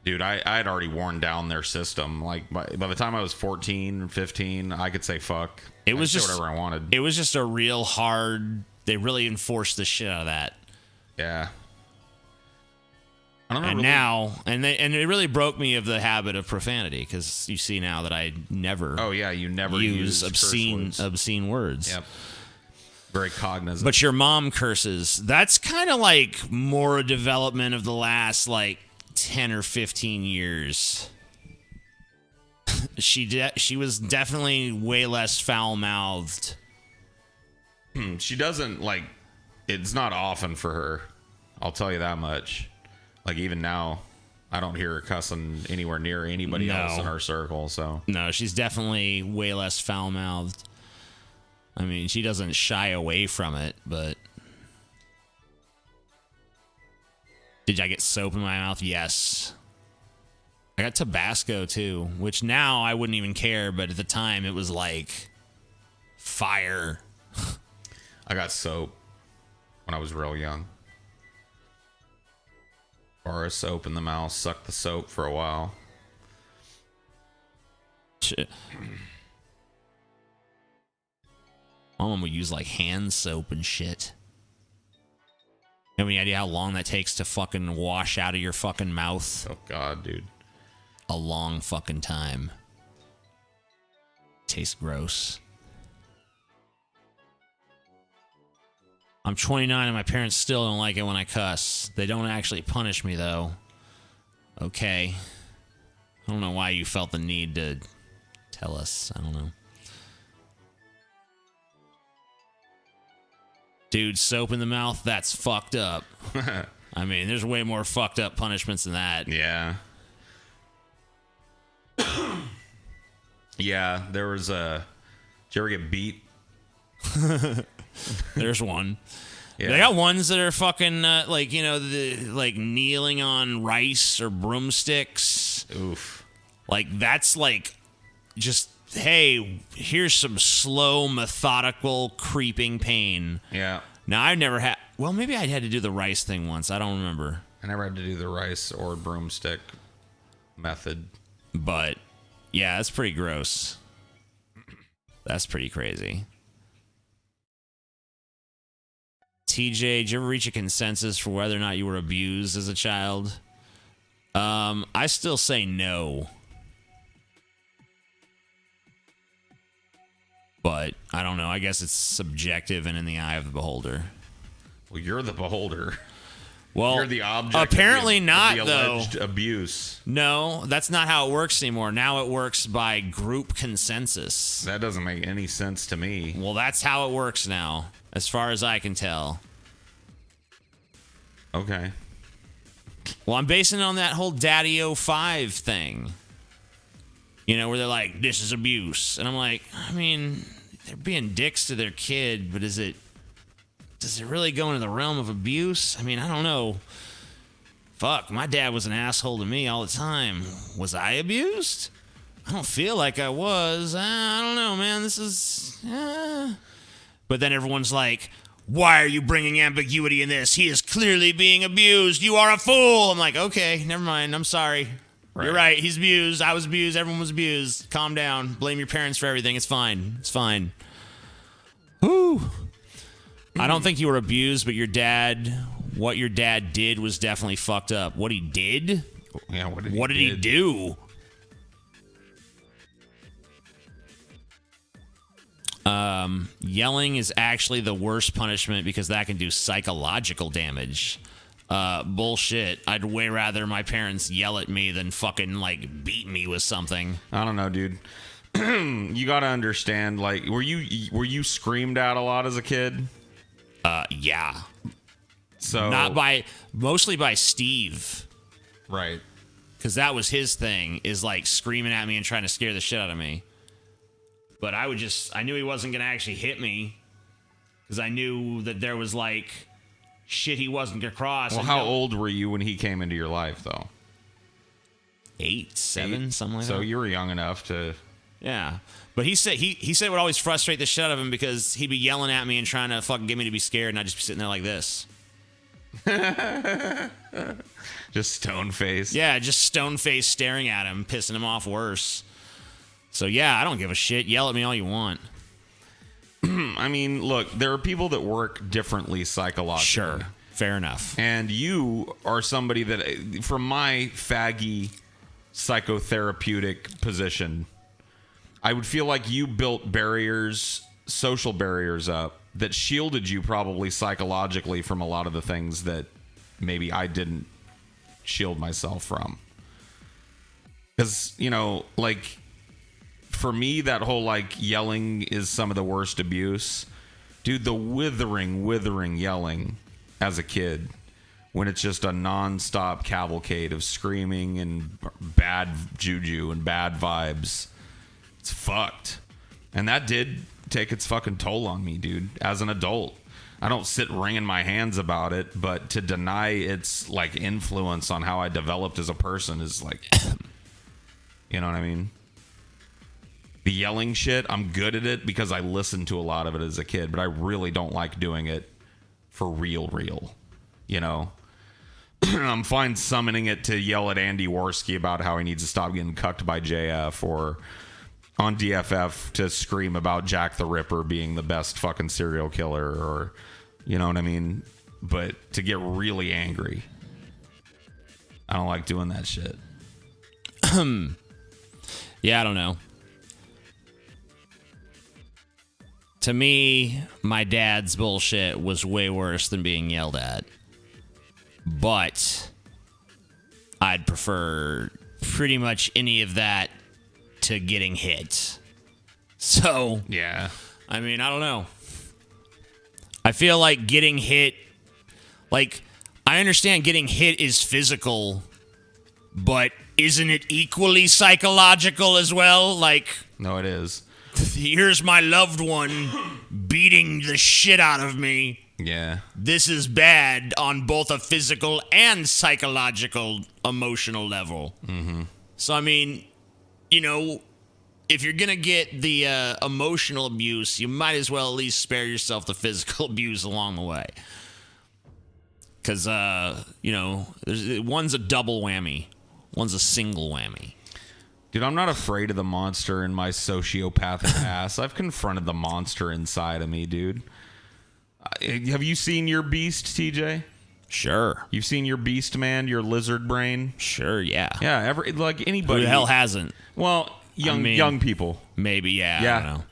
Dude, I had already worn down their system. Like, by the time I was 14, 15, I could say fuck. It was just whatever I wanted. It was just a real hard. They really enforced the shit out of that. Yeah. I don't know. And really, now, and it really broke me of the habit of profanity, because you see now that I never. Oh yeah, you never use obscene words. Yep. Very cognizant. But your mom curses. That's kind of like more a development of the last like 10 or 15 years. She was definitely way less foul-mouthed. She doesn't, like, it's not often for her. I'll tell you that much. Like, even now, I don't hear her cussing anywhere near anybody else in our circle, so. No, she's definitely way less foul-mouthed. I mean, she doesn't shy away from it, but... Did I get soap in my mouth? Yes. I got Tabasco, too, which now I wouldn't even care, but at the time it was like fire. I got soap when I was real young. Bar of soap in the mouth, sucked the soap for a while. Shit. My mom would use like hand soap and shit. You have any idea how long that takes to fucking wash out of your fucking mouth? Oh, God, dude. A long fucking time. Tastes gross. I'm 29 and my parents still don't like it when I cuss. They don't actually punish me, though. Okay. I don't know why you felt the need to tell us. I don't know. Dude, soap in the mouth, that's fucked up. I mean, there's way more fucked up punishments than that. Yeah. Yeah, there was a... Did you ever get beat? There's one. Yeah. They got ones that are fucking, like, like kneeling on rice or broomsticks. Oof. Like, that's like just, hey, here's some slow, methodical, creeping pain. Yeah. Now, I've never had... Well, maybe I had to do the rice thing once. I don't remember. I never had to do the rice or broomstick method. But, yeah, that's pretty gross. That's pretty crazy. TJ, did you ever reach a consensus for whether or not you were abused as a child? I still say no. But I don't know. I guess it's subjective and in the eye of the beholder. Well, you're the beholder. Well, you're the object. Apparently of not, the alleged though. Abuse. No, that's not how it works anymore. Now it works by group consensus. That doesn't make any sense to me. Well, that's how it works now, as far as I can tell. Okay. Well, I'm basing it on that whole Daddy 05 thing. You know, where they're like, this is abuse. And I'm like, I mean, they're being dicks to their kid, but does it really go into the realm of abuse? I mean, I don't know. Fuck, my dad was an asshole to me all the time. Was I abused? I don't feel like I was. I don't know, man. This is... But then everyone's like, why are you bringing ambiguity in this? He is clearly being abused. You are a fool. I'm like, okay, never mind. I'm sorry. Right. You're right. He's abused. I was abused. Everyone was abused. Calm down. Blame your parents for everything. It's fine. It's fine. Whew. I don't think you were abused, but what your dad did was definitely fucked up. What he did? Yeah, what did he do? Yelling is actually the worst punishment because that can do psychological damage. Bullshit. I'd way rather my parents yell at me than fucking, like, beat me with something. I don't know, dude. You gotta understand, like, were you screamed at a lot as a kid? Yeah. So mostly by Steve. Right. Because that was his thing, is, like, screaming at me and trying to scare the shit out of me. But I knew he wasn't gonna actually hit me. Because I knew that there was, like... shit he wasn't gonna cross. Well, how old were you when he came into your life, though? 8, 7, something like that. So you were young enough to... Yeah. But he said it would always frustrate the shit out of him because he'd be yelling at me and trying to fucking get me to be scared, and I'd just be sitting there like this. Just stone-faced. Yeah, just stone-faced staring at him, pissing him off worse. So yeah, I don't give a shit. Yell at me all you want. I mean, look, there are people that work differently psychologically. Sure, fair enough. And you are somebody that, from my faggy psychotherapeutic position, I would feel like you built barriers, social barriers up that shielded you probably psychologically from a lot of the things that maybe I didn't shield myself from. Because, you know, like... for me, that whole, like, yelling is some of the worst abuse. Dude, the withering yelling as a kid when it's just a nonstop cavalcade of screaming and bad juju and bad vibes. It's fucked. And that did take its fucking toll on me, dude, as an adult. I don't sit wringing my hands about it, but to deny its, like, influence on how I developed as a person is, like... you know what I mean? The yelling shit, I'm good at it because I listened to a lot of it as a kid, but I really don't like doing it for real, you know? I'm fine summoning it to yell at Andy Worski about how he needs to stop getting cucked by JF, or on DFF to scream about Jack the Ripper being the best fucking serial killer, or, you know what I mean? But to get really angry, I don't like doing that shit. Yeah, I don't know. To me, my dad's bullshit was way worse than being yelled at. But I'd prefer pretty much any of that to getting hit. So, yeah. I mean, I don't know. I feel like getting hit, like, I understand getting hit is physical, but isn't it equally psychological as well? Like, no, it is. Here's my loved one beating the shit out of me. Yeah. This is bad on both a physical and psychological, emotional level. Mm-hmm. So, I mean, you know, if you're going to get the emotional abuse, you might as well at least spare yourself the physical abuse along the way. Because, you know, one's a double whammy. One's a single whammy. Dude, I'm not afraid of the monster in my sociopathic ass. I've confronted the monster inside of me, dude. Have you seen your beast, TJ? Sure. You've seen your beast, man, your lizard brain? Sure, yeah. Yeah, like anybody. Who the hell hasn't? Well, young people. Maybe, yeah. Yeah. I don't know.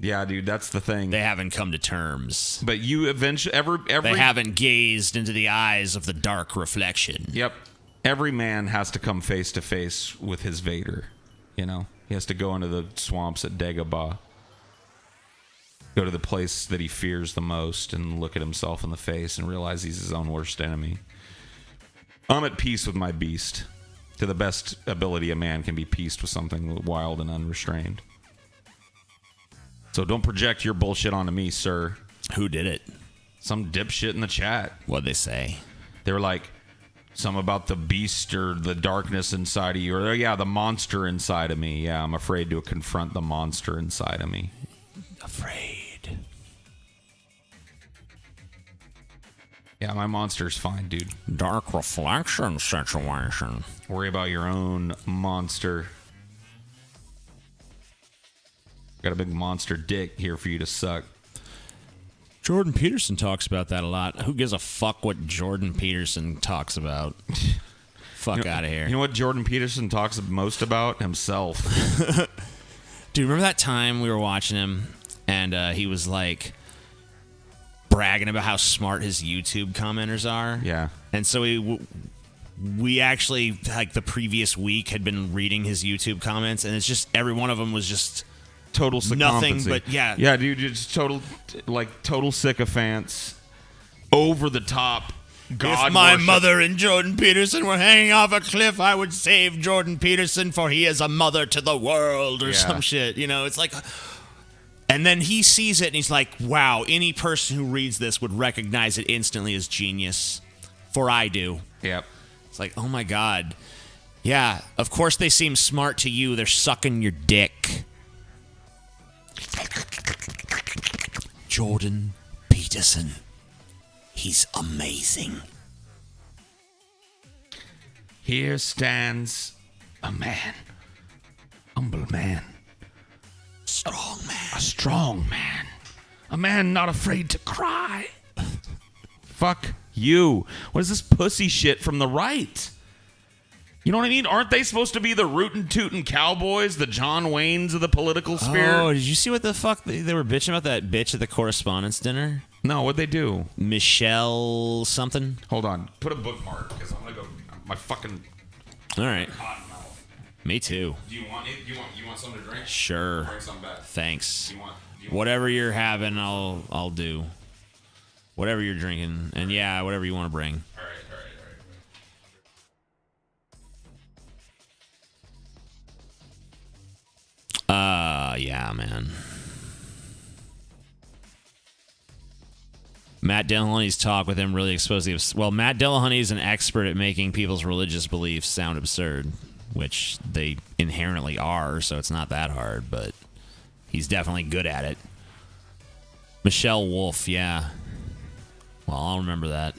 Yeah, dude, that's the thing. They haven't come to terms. But you eventually They haven't gazed into the eyes of the dark reflection. Yep. Every man has to come face to face with his Vader. You know, he has to go into the swamps at Dagobah. Go to the place that he fears the most and look at himself in the face and realize he's his own worst enemy. I'm at peace with my beast. To the best ability a man can be peaced with something wild and unrestrained. So don't project your bullshit onto me, sir. Who did it? Some dipshit in the chat. What'd they say? They were like, some about the beast or the darkness inside of you. Or, yeah, the monster inside of me. Yeah, I'm afraid to confront the monster inside of me. Afraid. Yeah, my monster's fine, dude. Dark reflection situation. Worry about your own monster. Got a big monster dick here for you to suck. Jordan Peterson talks about that a lot. Who gives a fuck what Jordan Peterson talks about? Fuck out of here. You know what Jordan Peterson talks most about? Himself. Dude, remember that time we were watching him and he was like bragging about how smart his YouTube commenters are? Yeah. And so we actually, like the previous week, had been reading his YouTube comments, and it's just every one of them was just total sycophancy. nothing but, yeah, dude, just total sycophants, over the top. God if my worship. mother and Jordan Peterson were hanging off a cliff, I would save Jordan Peterson, for he is a mother to the world, or some shit. You know, it's like, and then he sees it and he's like, wow, any person who reads this would recognize it instantly as genius, for I do. Yep. It's like, oh my God. Yeah, of course they seem smart to you. They're sucking your dick. Jordan Peterson. He's amazing. Here stands a man. Humble man. Strong man. A strong man. A man not afraid to cry. Fuck you. What is this pussy shit from the right? You know what I mean? Aren't they supposed to be the rootin' tootin' cowboys, the John Waynes of the political sphere? Oh, did you see what the fuck they were bitching about, that bitch at the correspondence dinner? No, what'd they do? Michelle something? Hold on. Put a bookmark, because I'm going to go... My fucking... All right. Cotton mouth. Me too. Do you want it? You want something to drink? Sure. Bring some back. Thanks. Do you want whatever you're having, I'll do. Whatever you're drinking. And yeah, whatever you want to bring. All right. Yeah, man. Matt Dillahunty's talk with him really exposed the... Well, Matt Dillahunty is an expert at making people's religious beliefs sound absurd, which they inherently are, so it's not that hard, but he's definitely good at it. Michelle Wolf, yeah. Well, I'll remember that.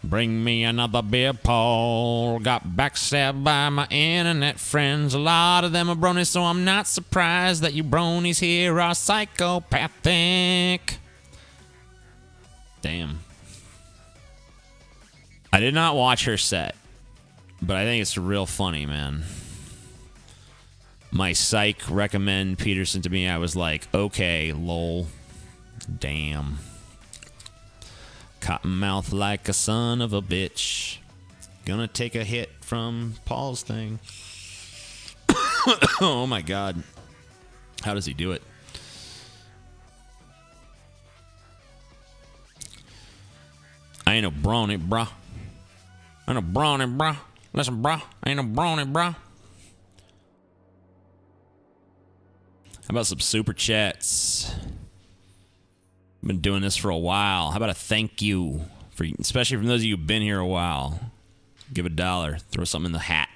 Bring me another beer, Paul. Got backstabbed by my internet friends. A lot of them are bronies, so I'm not surprised that you bronies here are psychopathic. Damn. I did not watch her set, but I think it's real funny, man. My psych recommend Peterson to me. I was like, okay, lol. Damn. Cottonmouth like a son of a bitch. Gonna take a hit from Paul's thing. Oh my God. How does he do it? I ain't a brony, bruh. I ain't a brony, bruh. Listen, bruh. I ain't a brony, bruh. How about some super chats? Been doing this for a while. How about a thank you, for, especially from those of you who've been here a while? Give $1. Throw something in the hat.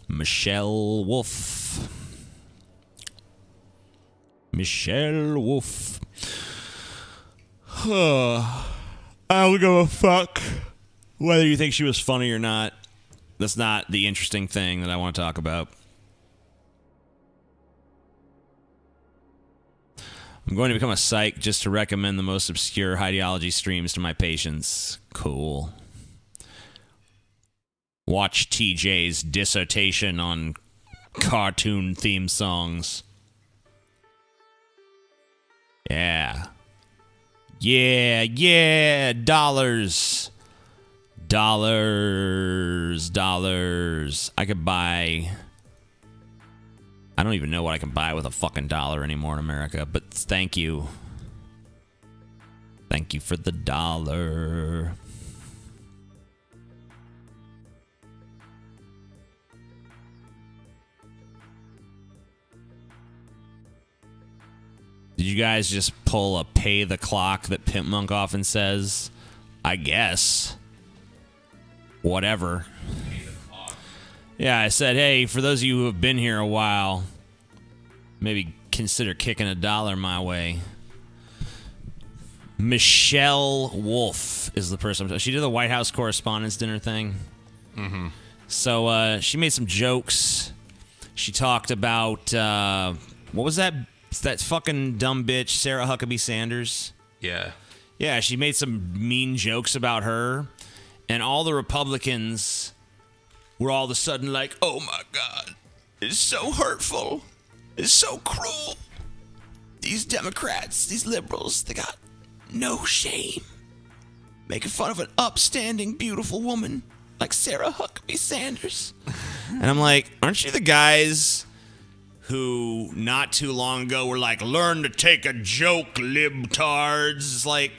Michelle Wolf. Michelle Wolf. I don't give a fuck Whether you think she was funny or not, that's not the interesting thing that I want to talk about. I'm going to become a psych just to recommend the most obscure ideology streams to my patients. Cool. Watch TJ's dissertation on cartoon theme songs. Yeah. Yeah. Dollars. I could buy... I don't even know what I can buy with a fucking dollar anymore in America, but thank you. Thank you for the dollar. Did you guys just pull a pay the clock that Pimp Monk often says? I guess. Whatever. Yeah, I said, hey, for those of you who have been here a while, maybe consider kicking $1 my way. Michelle Wolf is the person. She did the White House Correspondents' Dinner thing. Mm-hmm. So she made some jokes. She talked about, what was that fucking dumb bitch, Sarah Huckabee Sanders? Yeah. Yeah, she made some mean jokes about her. And all the Republicans were all of a sudden like, oh my God, it's so hurtful. It's so cruel. These Democrats, these liberals, they got no shame. Making fun of an upstanding, beautiful woman like Sarah Huckabee Sanders. And I'm like, aren't you the guys who not too long ago were like, learn to take a joke, libtards? It's like,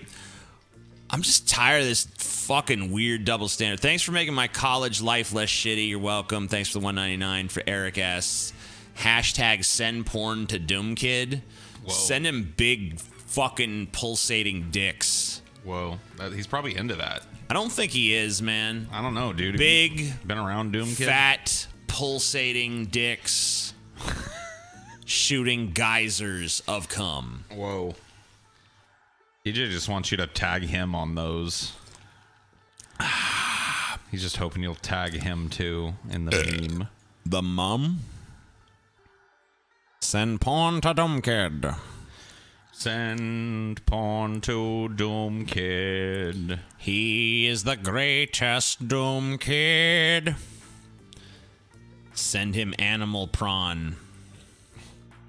I'm just tired of this fucking weird double standard. Thanks for making my college life less shitty. You're welcome. Thanks for the $1.99 for Eric S. Hashtag send porn to Doom Kid. Whoa. Send him big fucking pulsating dicks. Whoa. He's probably into that. I don't think he is, man. I don't know, dude. Big, been around Doom Kid? Fat, pulsating dicks. Shooting geysers of cum. Whoa. DJ just wants you to tag him on those. He's just hoping you'll tag him too in the meme. The mum? Send porn to Doom Kid. Send porn to Doom Kid. He is the greatest Doom Kid. Send him animal prawn.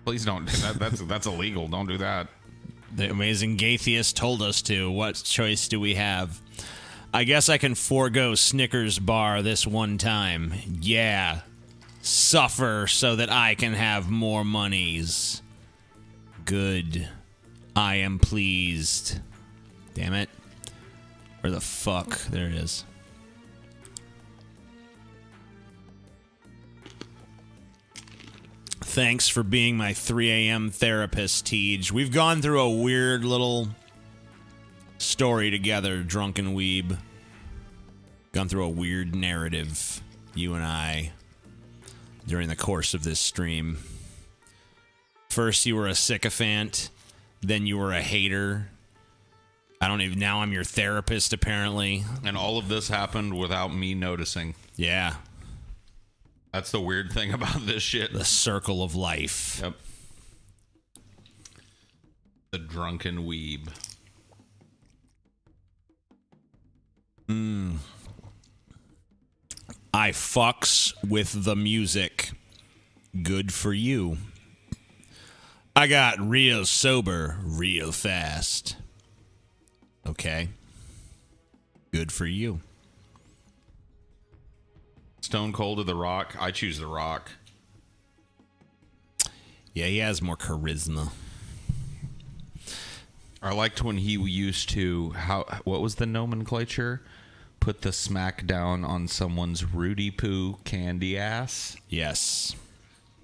Please don't do that. That's illegal. Don't do that. The amazing Gaytheist told us to. What choice do we have? I guess I can forego Snickers bar this one time. Yeah. Suffer so that I can have more monies. Good. I am pleased. Damn it. Where the fuck? There it is. Thanks for being my 3 a.m. therapist, Tej. We've gone through a weird little story together, drunken weeb. Gone through a weird narrative, you and I, during the course of this stream. First, you were a sycophant. Then you were a hater. Now I'm your therapist, apparently. And all of this happened without me noticing. Yeah. That's the weird thing about this shit. The circle of life. Yep. The drunken weeb. I fucks with the music. Good for you. I got real sober real fast. Okay. Good for you. Stone Cold to The Rock. I choose The Rock. Yeah, he has more charisma. I liked when he used to, what was the nomenclature? Put the smack down on someone's Rudy Poo candy ass. Yes.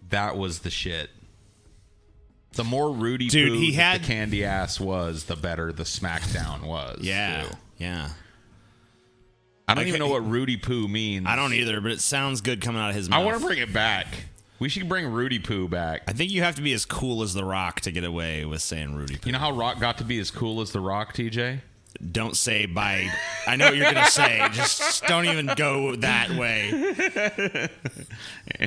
That was the shit. The more Rudy Dude, Poo he had the candy ass was, the better the smackdown was. Yeah, too. yeah. I don't even know what Rudy Poo means. I don't either, but it sounds good coming out of his mouth. I want to bring it back. We should bring Rudy Poo back. I think you have to be as cool as The Rock to get away with saying Rudy Poo. You know how Rock got to be as cool as The Rock, TJ? Don't say by. I know what you're gonna say. Just don't even go that way.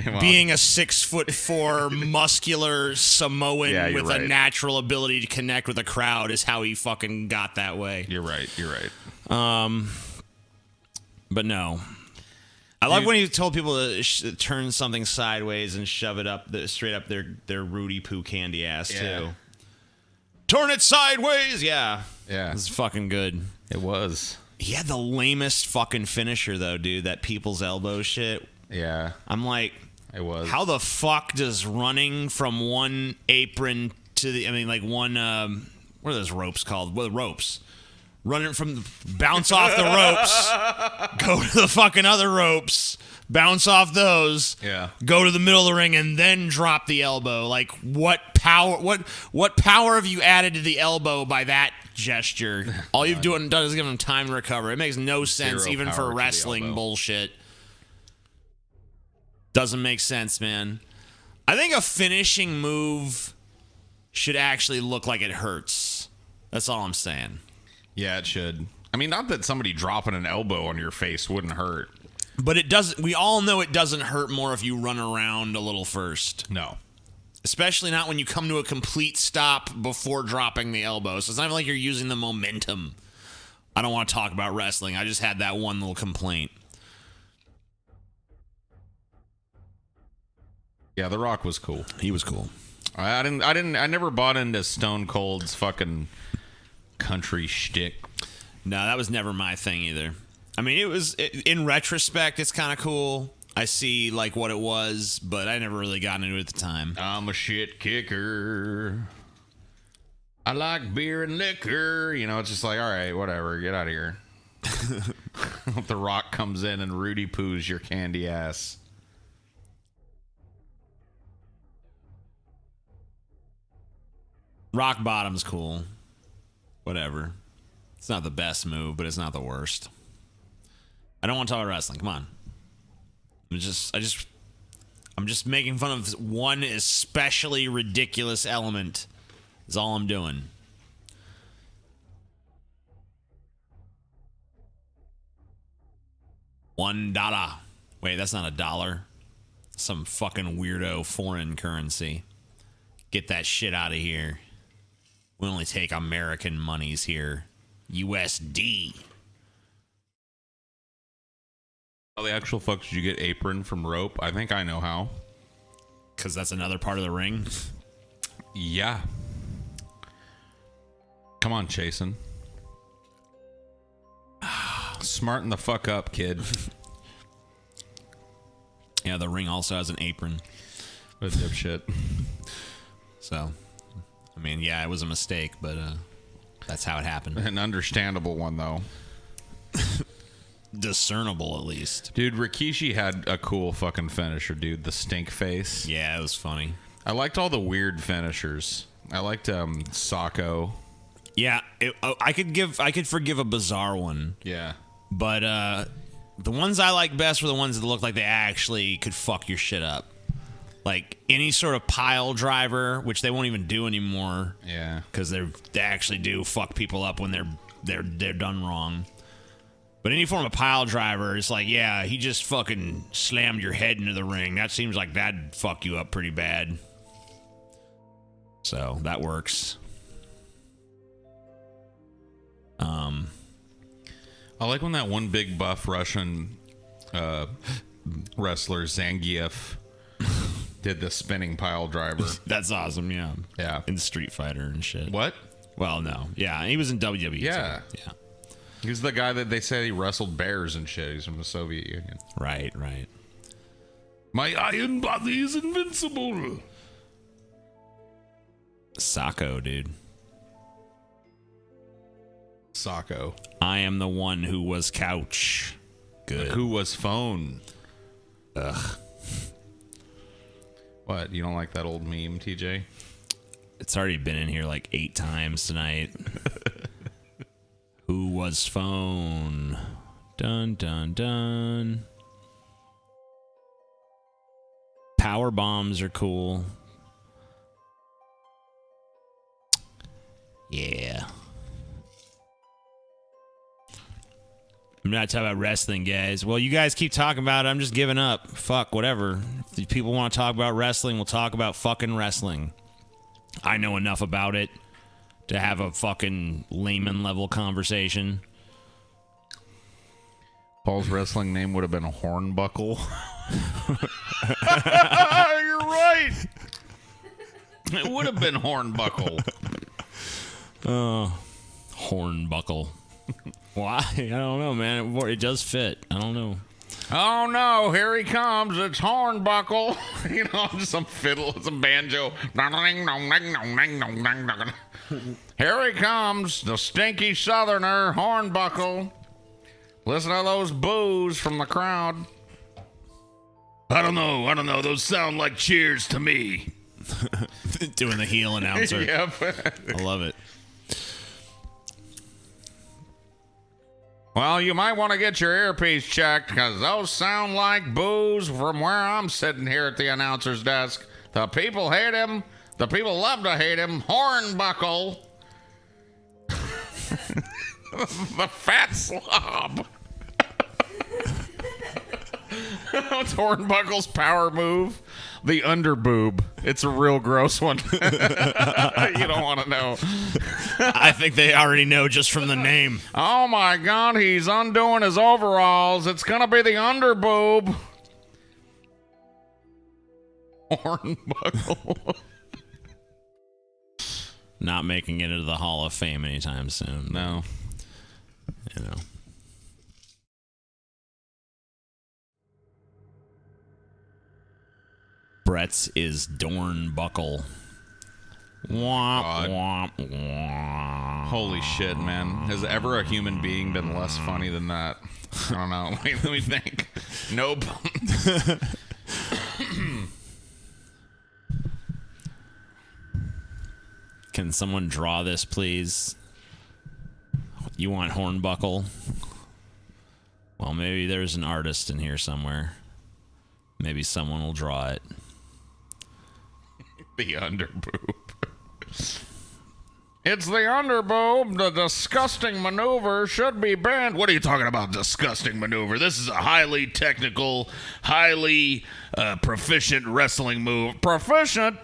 Well, Being a 6'4" muscular Samoan Yeah, you're with a right. natural ability to connect with a crowd is how he fucking got that way. You're right. But no. I like when he told people to turn something sideways and shove it up straight up their Rudy Poo candy ass too. Turn it sideways, yeah. Yeah. This is fucking good. It was. He had the lamest fucking finisher though, dude. That people's elbow shit. Yeah. I'm like, It was. how the fuck does running from one apron to the? I mean, like one. What are those ropes called? What are the ropes? Running from bounce off the ropes, go to the fucking other ropes, bounce off those, go to the middle of the ring, and then drop the elbow. Like what power? What power have you added to the elbow by that gesture? All you've done is give him time to recover. It makes no sense, Zero even power for to the wrestling elbow. bullshit. Doesn't make sense, man. I think a finishing move should actually look like it hurts. That's all I'm saying. Yeah, it should. I mean, not that somebody dropping an elbow on your face wouldn't hurt. But it doesn't. We all know it doesn't hurt more if you run around a little first. No. Especially not when you come to a complete stop before dropping the elbow. So it's not even like you're using the momentum. I don't want to talk about wrestling. I just had that one little complaint. Yeah, The Rock was cool. He was cool. I never bought into Stone Cold's fucking country shtick. No, that was never my thing either. I mean, in retrospect, it's kind of cool. I see like what it was, but I never really got into it at the time. I'm a shit kicker. I like beer and liquor. You know, it's just like, all right, whatever, get out of here. The Rock comes in and Rudy poos your candy ass. Rock bottom's cool. Whatever. It's not the best move, but it's not the worst. I don't want to talk about wrestling. Come on. I'm just making fun of one especially ridiculous element. Is all I'm doing. $1. Wait, that's not $1. Some fucking weirdo foreign currency. Get that shit out of here. We only take American monies here. USD. How the actual fuck did you get apron from rope? I think I know how. Because that's another part of the ring. Yeah. Come on, Chasen. Smarten the fuck up, kid. Yeah, the ring also has an apron. What a dipshit. So, I mean, yeah, it was a mistake, but that's how it happened. An understandable one, though. Discernible, at least. Dude, Rikishi had a cool fucking finisher, dude. The stink face. Yeah, it was funny. I liked all the weird finishers. I liked Sacco. Yeah, I could forgive a bizarre one. Yeah. But the ones I like best were the ones that look like they actually could fuck your shit up. Like any sort of pile driver, which they won't even do anymore. Yeah. Because they actually do fuck people up when they're done wrong. But any form of pile driver, it's like, yeah, he just fucking slammed your head into the ring. That seems like that'd fuck you up pretty bad. So that works. I like when that one big buff Russian wrestler, Zangief, did the spinning pile driver. That's awesome, yeah. Yeah. In Street Fighter and shit. What? Well, no. Yeah, he was in WWE. Yeah. Too. Yeah. He's the guy that they say he wrestled bears and shit. He's from the Soviet Union. Right, right. My iron body is invincible. Sacco, dude. Sacco. I am the one who was couch. Good. Who was phone? Ugh. What? You don't like that old meme, TJ? It's already been in here like 8 times tonight. Who was phone? Dun, dun, dun. Power bombs are cool. Yeah. I'm not talking about wrestling, guys. Well, you guys keep talking about it. I'm just giving up. Fuck, whatever. If people want to talk about wrestling, we'll talk about fucking wrestling. I know enough about it to have a fucking layman level conversation. Paul's wrestling name would have been Hornbuckle. You're right. It would have been Hornbuckle. Hornbuckle. Why? I don't know, man. It does fit. I don't know. Oh no, here he comes. It's Hornbuckle. You know, just some fiddle, some banjo. Here he comes, the stinky southerner, Hornbuckle. Listen to those boos from the crowd. I don't know. Those sound like cheers to me. Doing the heel announcer. Yep. I love it. Well, you might want to get your earpiece checked, because those sound like boos from where I'm sitting here at the announcer's desk. The people hate him. The people love to hate him. Hornbuckle. The fat slob. What's Hornbuckle's power move? The underboob. It's a real gross one. You don't want to know. I think they already know just from the name. Oh my God, he's undoing his overalls. It's gonna be the underboob. Hornbuckle. Not making it into the Hall of Fame anytime soon. No. You know. Brett's is Dornbuckle. Womp, womp, womp. Holy shit, man. Has ever a human being been less funny than that? I don't know. Wait, let me think. Nope. Can someone draw this, please? You want Hornbuckle? Well, maybe there's an artist in here somewhere. Maybe someone will draw it. The underboob. It's the underboob. The disgusting maneuver should be banned. What are you talking about, disgusting maneuver? This is a highly technical, highly proficient wrestling move. Proficient?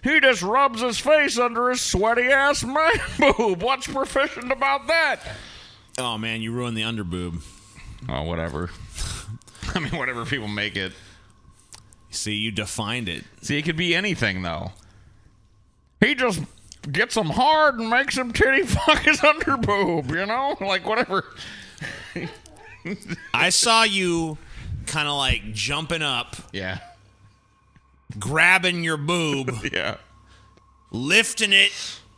He just rubs his face under his sweaty-ass man boob. What's proficient about that? Oh, man, you ruined the underboob. Oh, whatever. I mean, whatever people make it. See, you defined it. See, it could be anything, though. He just gets him hard and makes him titty fuck his underboob, you know? Like, whatever. I saw you kind of like jumping up, Yeah. grabbing your boob, Yeah. lifting it,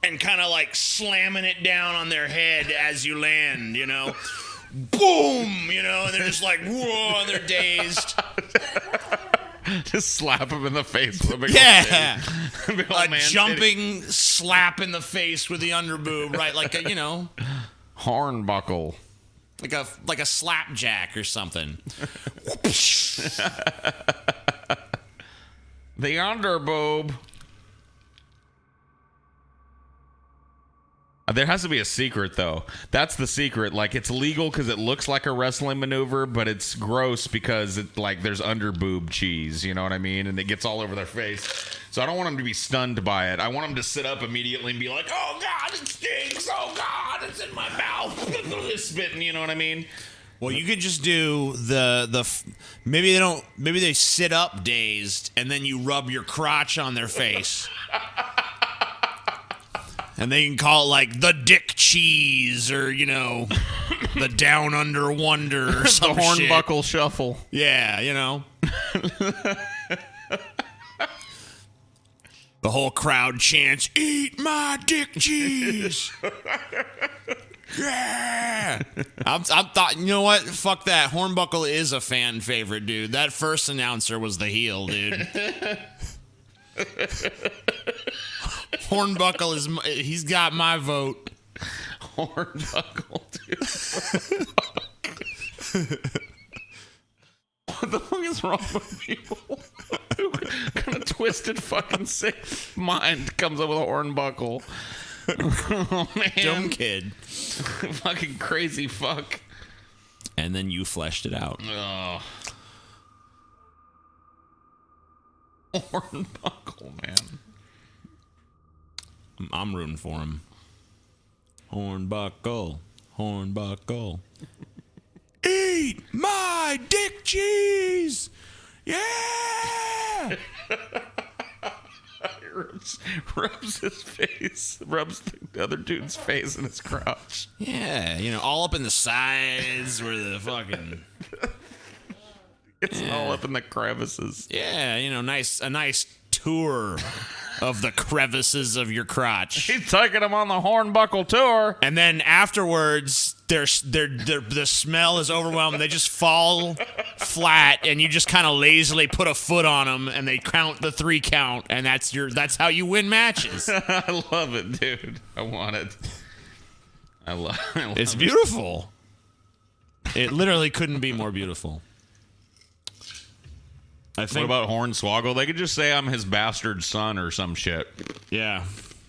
and kind of like slamming it down on their head as you land, you know? Boom! You know, and they're just like, whoa, and they're dazed. Just slap him in the face with a big Yeah. old big old A man jumping slap in the face with the underboob, right? Like a, you know, titty. Hornbuckle. like a slapjack or something. The underboob. There has to be a secret, though. That's the secret. Like, it's legal because it looks like a wrestling maneuver, but it's gross because it, like, there's underboob cheese. You know what I mean? And it gets all over their face. So I don't want them to be stunned by it. I want them to sit up immediately and be like, "Oh God, it stinks! Oh God, it's in my mouth!" Spitting. You know what I mean? Well, you could just do maybe they sit up dazed and then you rub your crotch on their face. And they can call it like the dick cheese or, you know, the down under wonder or some The shit. Hornbuckle shuffle. Yeah, you know. The whole crowd chants, "Eat my dick cheese." Yeah. I'm thought, you know what? Fuck that. Hornbuckle is a fan favorite, dude. That first announcer was the heel, dude. Hornbuckle he's got my vote. Hornbuckle, dude. What the fuck is wrong with people? What kind of twisted fucking sick mind comes up with a Hornbuckle? Oh, man. Dumb kid. Fucking crazy fuck. and then you fleshed it out. Oh. Hornbuckle, man. I'm rooting for him. Hornbuckle. Hornbuckle. Eat my dick cheese! Yeah! rubs his face, rubs the other dude's face in his crotch. Yeah, you know, all up in the sides where the fucking... It's all up in the crevices. Yeah, you know, a nice tour of the crevices of your crotch. He's taking him on the Hornbuckle tour. And then afterwards, the smell is overwhelming. They just fall flat, and you just kind of lazily put a foot on them, and they count the 3 count, and that's how you win matches. I love it, dude. I want it. I love It's beautiful. It literally couldn't be more beautiful. I think. What about Hornswoggle? They could just say I'm his bastard son or some shit. Yeah.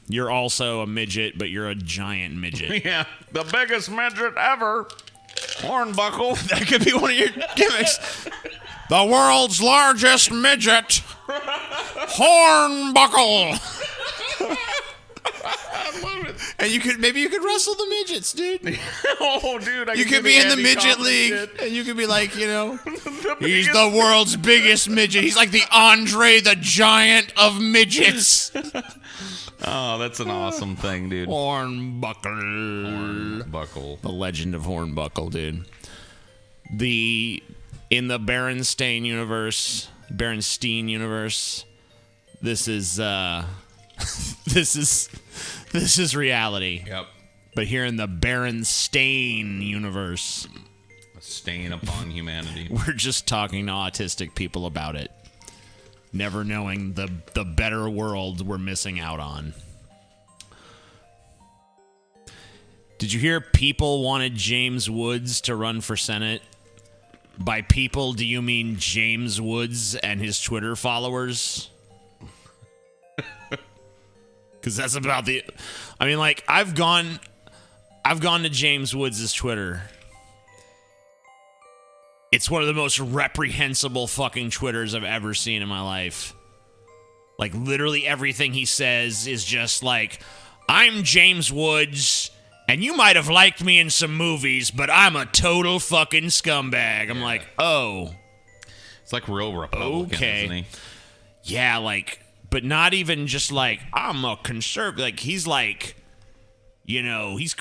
You're also a midget, but you're a giant midget. Yeah, the biggest midget ever. Hornbuckle. That could be one of your gimmicks. The world's largest midget. Hornbuckle. I love it. And maybe you could wrestle the midgets, dude. Oh, dude. You could be in the midget league, and you could be like, you know, he's the world's biggest midget. He's like the Andre the Giant of midgets. Oh, that's an awesome thing, dude. Hornbuckle. Hornbuckle. The legend of Hornbuckle, dude. In the Berenstain universe, this is this is reality. Yep. But here in the Berenstain universe, A stain upon humanity. we're just talking to autistic people about it, never knowing the better world we're missing out on. Did you hear people wanted James Woods to run for Senate? By people, do you mean James Woods and his Twitter followers? Because that's about the... I mean, like, I've gone to James Woods' Twitter. It's one of the most reprehensible fucking Twitters I've ever seen in my life. Like, literally everything he says is just like, I'm James Woods, and you might have liked me in some movies, but I'm a total fucking scumbag. I'm like, oh. It's like real Republican, isn't he? Yeah, like, but not even just like, I'm a conservative. Like, he's like, you know, he's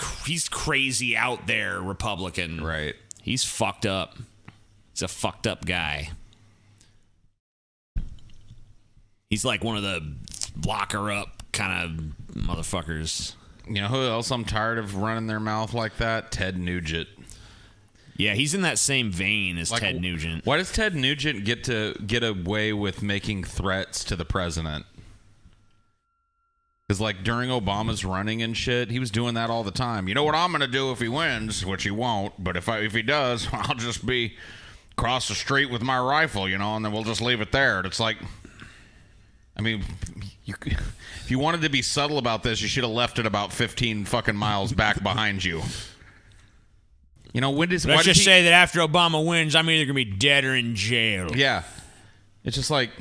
crazy out there Republican. Right. He's fucked up. He's a fucked up guy. He's like one of the lock her up kind of motherfuckers. You know who else I'm tired of running their mouth like that? Ted Nugent. Yeah, he's in that same vein as Like, Ted Nugent. Why does Ted Nugent get away with making threats to the president? Because, like, during Obama's running and shit, he was doing that all the time. You know what I'm going to do if he wins, which he won't, but if he does, I'll just be across the street with my rifle, you know, and then we'll just leave it there. And it's like, I mean, if you wanted to be subtle about this, you should have left it about 15 fucking miles back behind you. You know, Let's just say that after Obama wins, I'm either going to be dead or in jail. Yeah. It's just like...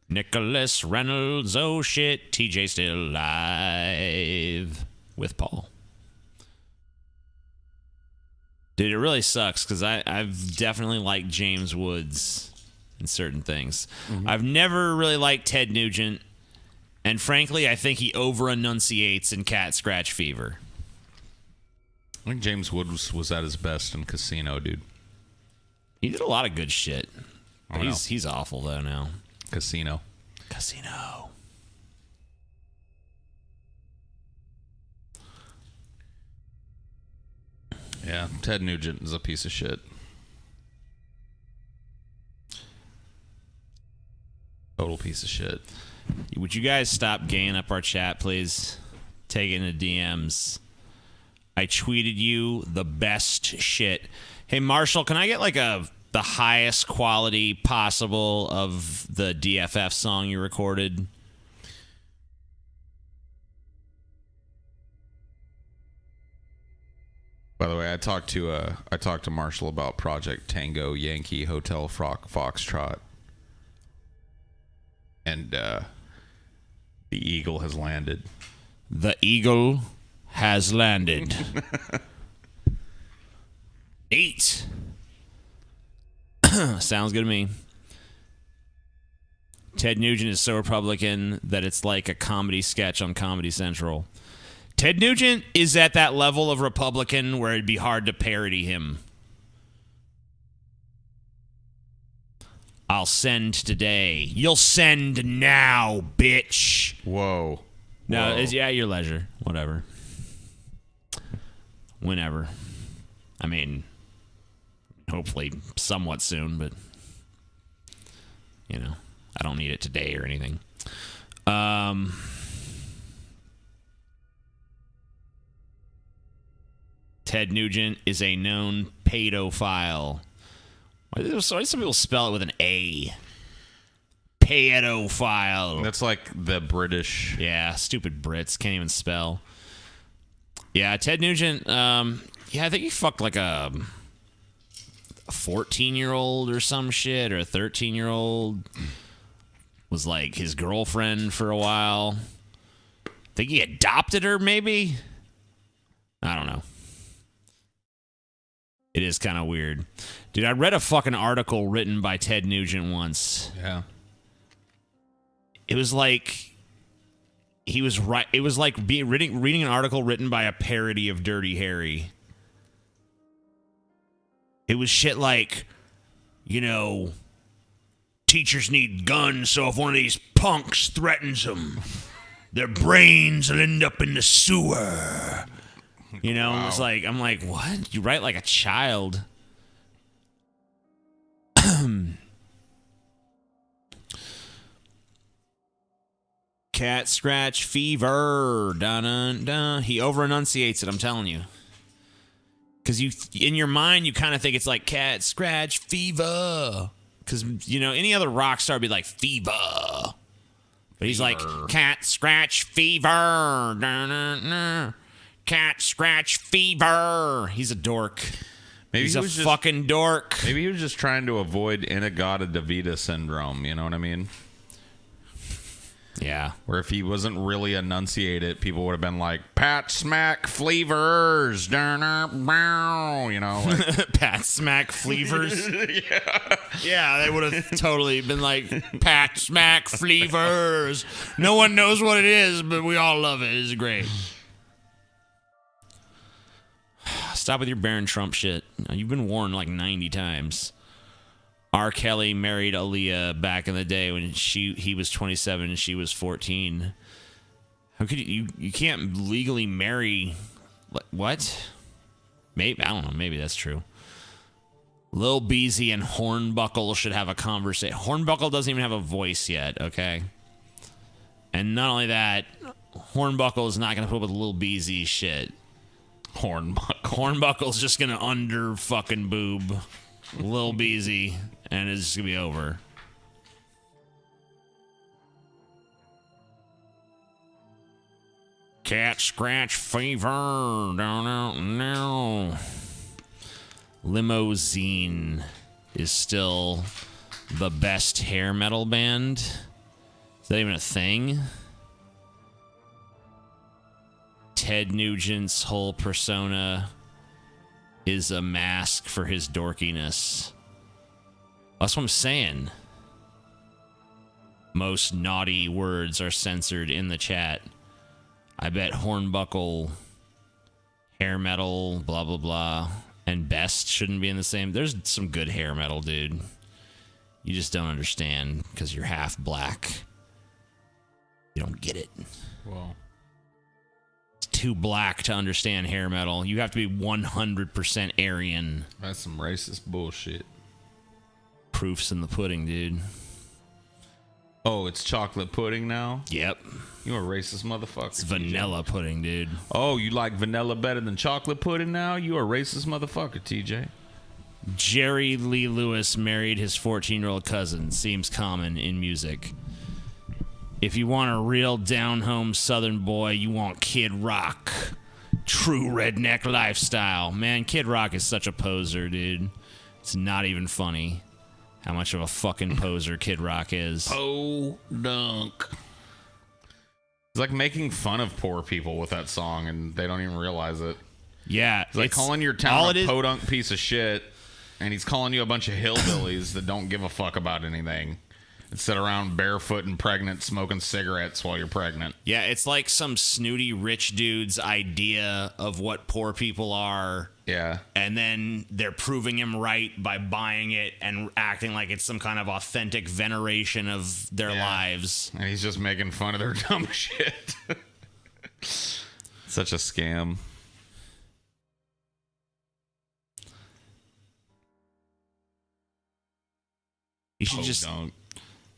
Nicholas Reynolds, oh shit, TJ still alive with Paul. Dude, it really sucks because I've definitely liked James Woods in certain things. Mm-hmm. I've never really liked Ted Nugent, and frankly, I think he over-enunciates in Cat Scratch Fever. I think James Woods was at his best in Casino, dude. He did a lot of good shit. But he's awful, though, now. Casino. Yeah, Ted Nugent is a piece of shit. Total piece of shit. Would you guys stop gaying up our chat, please? Taking the DMs. I tweeted you the best shit. Hey, Marshall, can I get like the highest quality possible of the DFF song you recorded? By the way, I talked to Marshall about Project Tango Yankee Hotel Foxtrot, and the eagle has landed. The eagle has landed. 8. Sounds good to me. Ted Nugent is so Republican that it's like a comedy sketch on Comedy Central. Ted Nugent is at that level of Republican where it'd be hard to parody him. I'll send today. You'll send now, bitch. Whoa. No, it's at your leisure. Whatever. Whenever. I mean, hopefully somewhat soon, but, you know, I don't need it today or anything. Ted Nugent is a known pedophile. Why do some people spell it with an A? Pedophile. That's like the British. Yeah, stupid Brits. Can't even spell. Yeah, Ted Nugent, I think he fucked like a 14-year-old or some shit, or a 13-year-old. Was like his girlfriend for a while. Think he adopted her, maybe? I don't know. It is kind of weird. Dude, I read a fucking article written by Ted Nugent once. Yeah. It was like he was right. It was like reading an article written by a parody of Dirty Harry. It was shit like, you know, teachers need guns, so if one of these punks threatens them, their brains will end up in the sewer. You know, wow. It was like, I'm like, what? You write like a child. Cat scratch fever. Dun, dun, dun. He over enunciates it, I'm telling you. Because you, in your mind, you kind of think it's like cat scratch fever. Because, you know, any other rock star would be like fever. But he's like, cat scratch fever. Dun, dun, dun. Cat scratch fever. He's a dork. Maybe he's he a was fucking dork. Maybe he was just trying to avoid Inagata-Davida syndrome. You know what I mean? Yeah. Where if he wasn't really enunciated, people would have been like, Pat Smack Fleavers. You know? Like, Pat Smack Fleavers? Yeah. Yeah, they would have totally been like, Pat Smack Fleavers. No one knows what it is, but we all love it. It's great. Stop with your Baron Trump shit. You've been warned like 90 times. R. Kelly married Aaliyah back in the day when he was 27 and she was 14. How could you can't legally marry? What? Maybe, I don't know. Maybe that's true. Lil Beezy and Hornbuckle should have a conversation. Hornbuckle doesn't even have a voice yet, okay? And not only that, Hornbuckle is not going to put up with Lil Beezy shit. Hornbuckle's just going to under fucking boob Lil Beezy, and it's just going to be over. Cat scratch fever. No. Limousine is still the best hair metal band. Is that even a thing? Ted Nugent's whole persona is a mask for his dorkiness. That's what I'm saying. Most naughty words are censored in the chat. I bet Hornbuckle, hair metal, blah, blah, blah, and best shouldn't be in the same. There's some good hair metal, dude. You just don't understand because you're half black. You don't get it. Well, it's too black to understand hair metal. You have to be 100% Aryan. That's some racist bullshit. Proof's in the pudding, dude. Oh, it's chocolate pudding now? Yep. You a racist motherfucker. It's vanilla pudding, dude. Oh, you like vanilla better than chocolate pudding now? You a racist motherfucker, TJ. Jerry Lee Lewis married his 14-year-old cousin. Seems common in music. If you want a real down-home Southern boy, you want Kid Rock. true redneck lifestyle. Man, Kid Rock is such a poser, dude. It's not even funny how much of a fucking poser Kid Rock is. Podunk. It's like making fun of poor people with that song, and they don't even realize it. Yeah. It's like calling your town a podunk piece of shit, and he's calling you a bunch of hillbillies that don't give a fuck about anything. And sit around barefoot and pregnant smoking cigarettes while you're pregnant. Yeah, it's like some snooty rich dude's idea of what poor people are. Yeah. And then they're proving him right by buying it and acting like it's some kind of authentic veneration of their lives. And he's just making fun of their dumb shit. Such a scam. You should just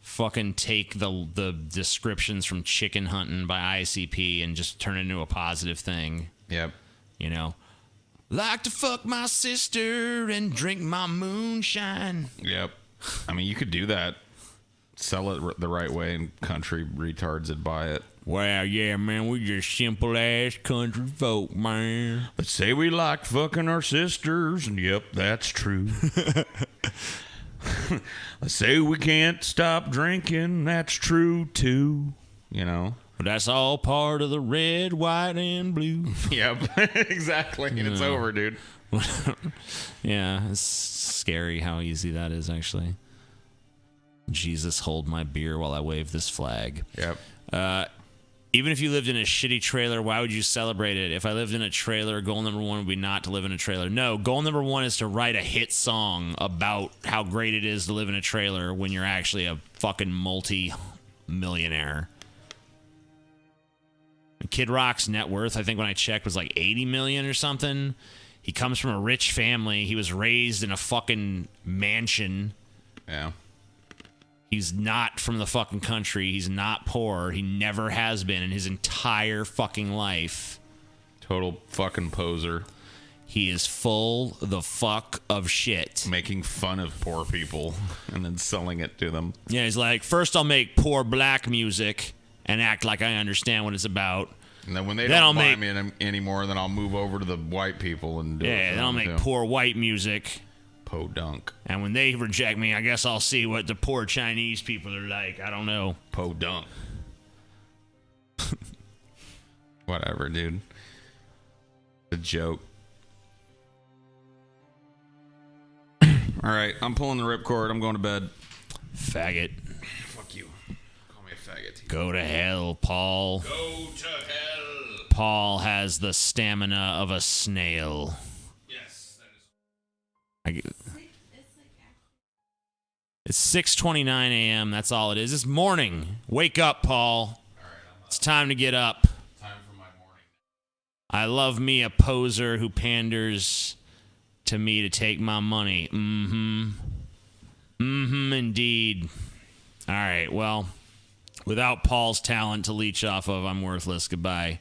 fucking take the descriptions from Chicken Hunting by ICP and just turn it into a positive thing. Yep. You know, like to fuck my sister and drink my moonshine. Yep. I mean, you could do that. Sell it the right way, and country retards would buy it. Well, yeah, man, we just simple ass country folk, man. Let's say we like fucking our sisters, and yep, that's true. Let's say we can't stop drinking, that's true too. You know? But that's all part of the red, white, and blue. Yep, exactly. And it's over, dude. Yeah, it's scary how easy that is, actually. Jesus, hold my beer while I wave this flag. Yep. Even if you lived in a shitty trailer, why would you celebrate it? If I lived in a trailer, goal number one would be not to live in a trailer. No, goal number one is to write a hit song about how great it is to live in a trailer when you're actually a fucking multi-millionaire. Kid Rock's net worth, I think when I checked, was like 80 million or something. He comes from a rich family. He was raised in a fucking mansion. Yeah. He's not from the fucking country. He's not poor. He never has been in his entire fucking life. Total fucking poser. He is full the fuck of shit. Making fun of poor people and then selling it to them. Yeah, he's like, first I'll make poor black music and act like I understand what it's about. And then when they don't buy me anymore, then I'll move over to the white people and do it. Yeah, then I'll make poor white music. Podunk. And when they reject me, I guess I'll see what the poor Chinese people are like. I don't know. Podunk. Whatever, dude. A joke. All right, I'm pulling the ripcord. I'm going to bed. Faggot. Fuck you. Call me a faggot. Go to hell, Paul. Go to hell. Paul has the stamina of a snail. Yes, that is. It's 6:29 a.m. That's all it is. It's morning. Wake up, Paul. All right, it's time to get up. Time for my morning. I love me a poser who panders to me to take my money. Indeed. All right, well, without Paul's talent to leech off of, I'm worthless. Goodbye.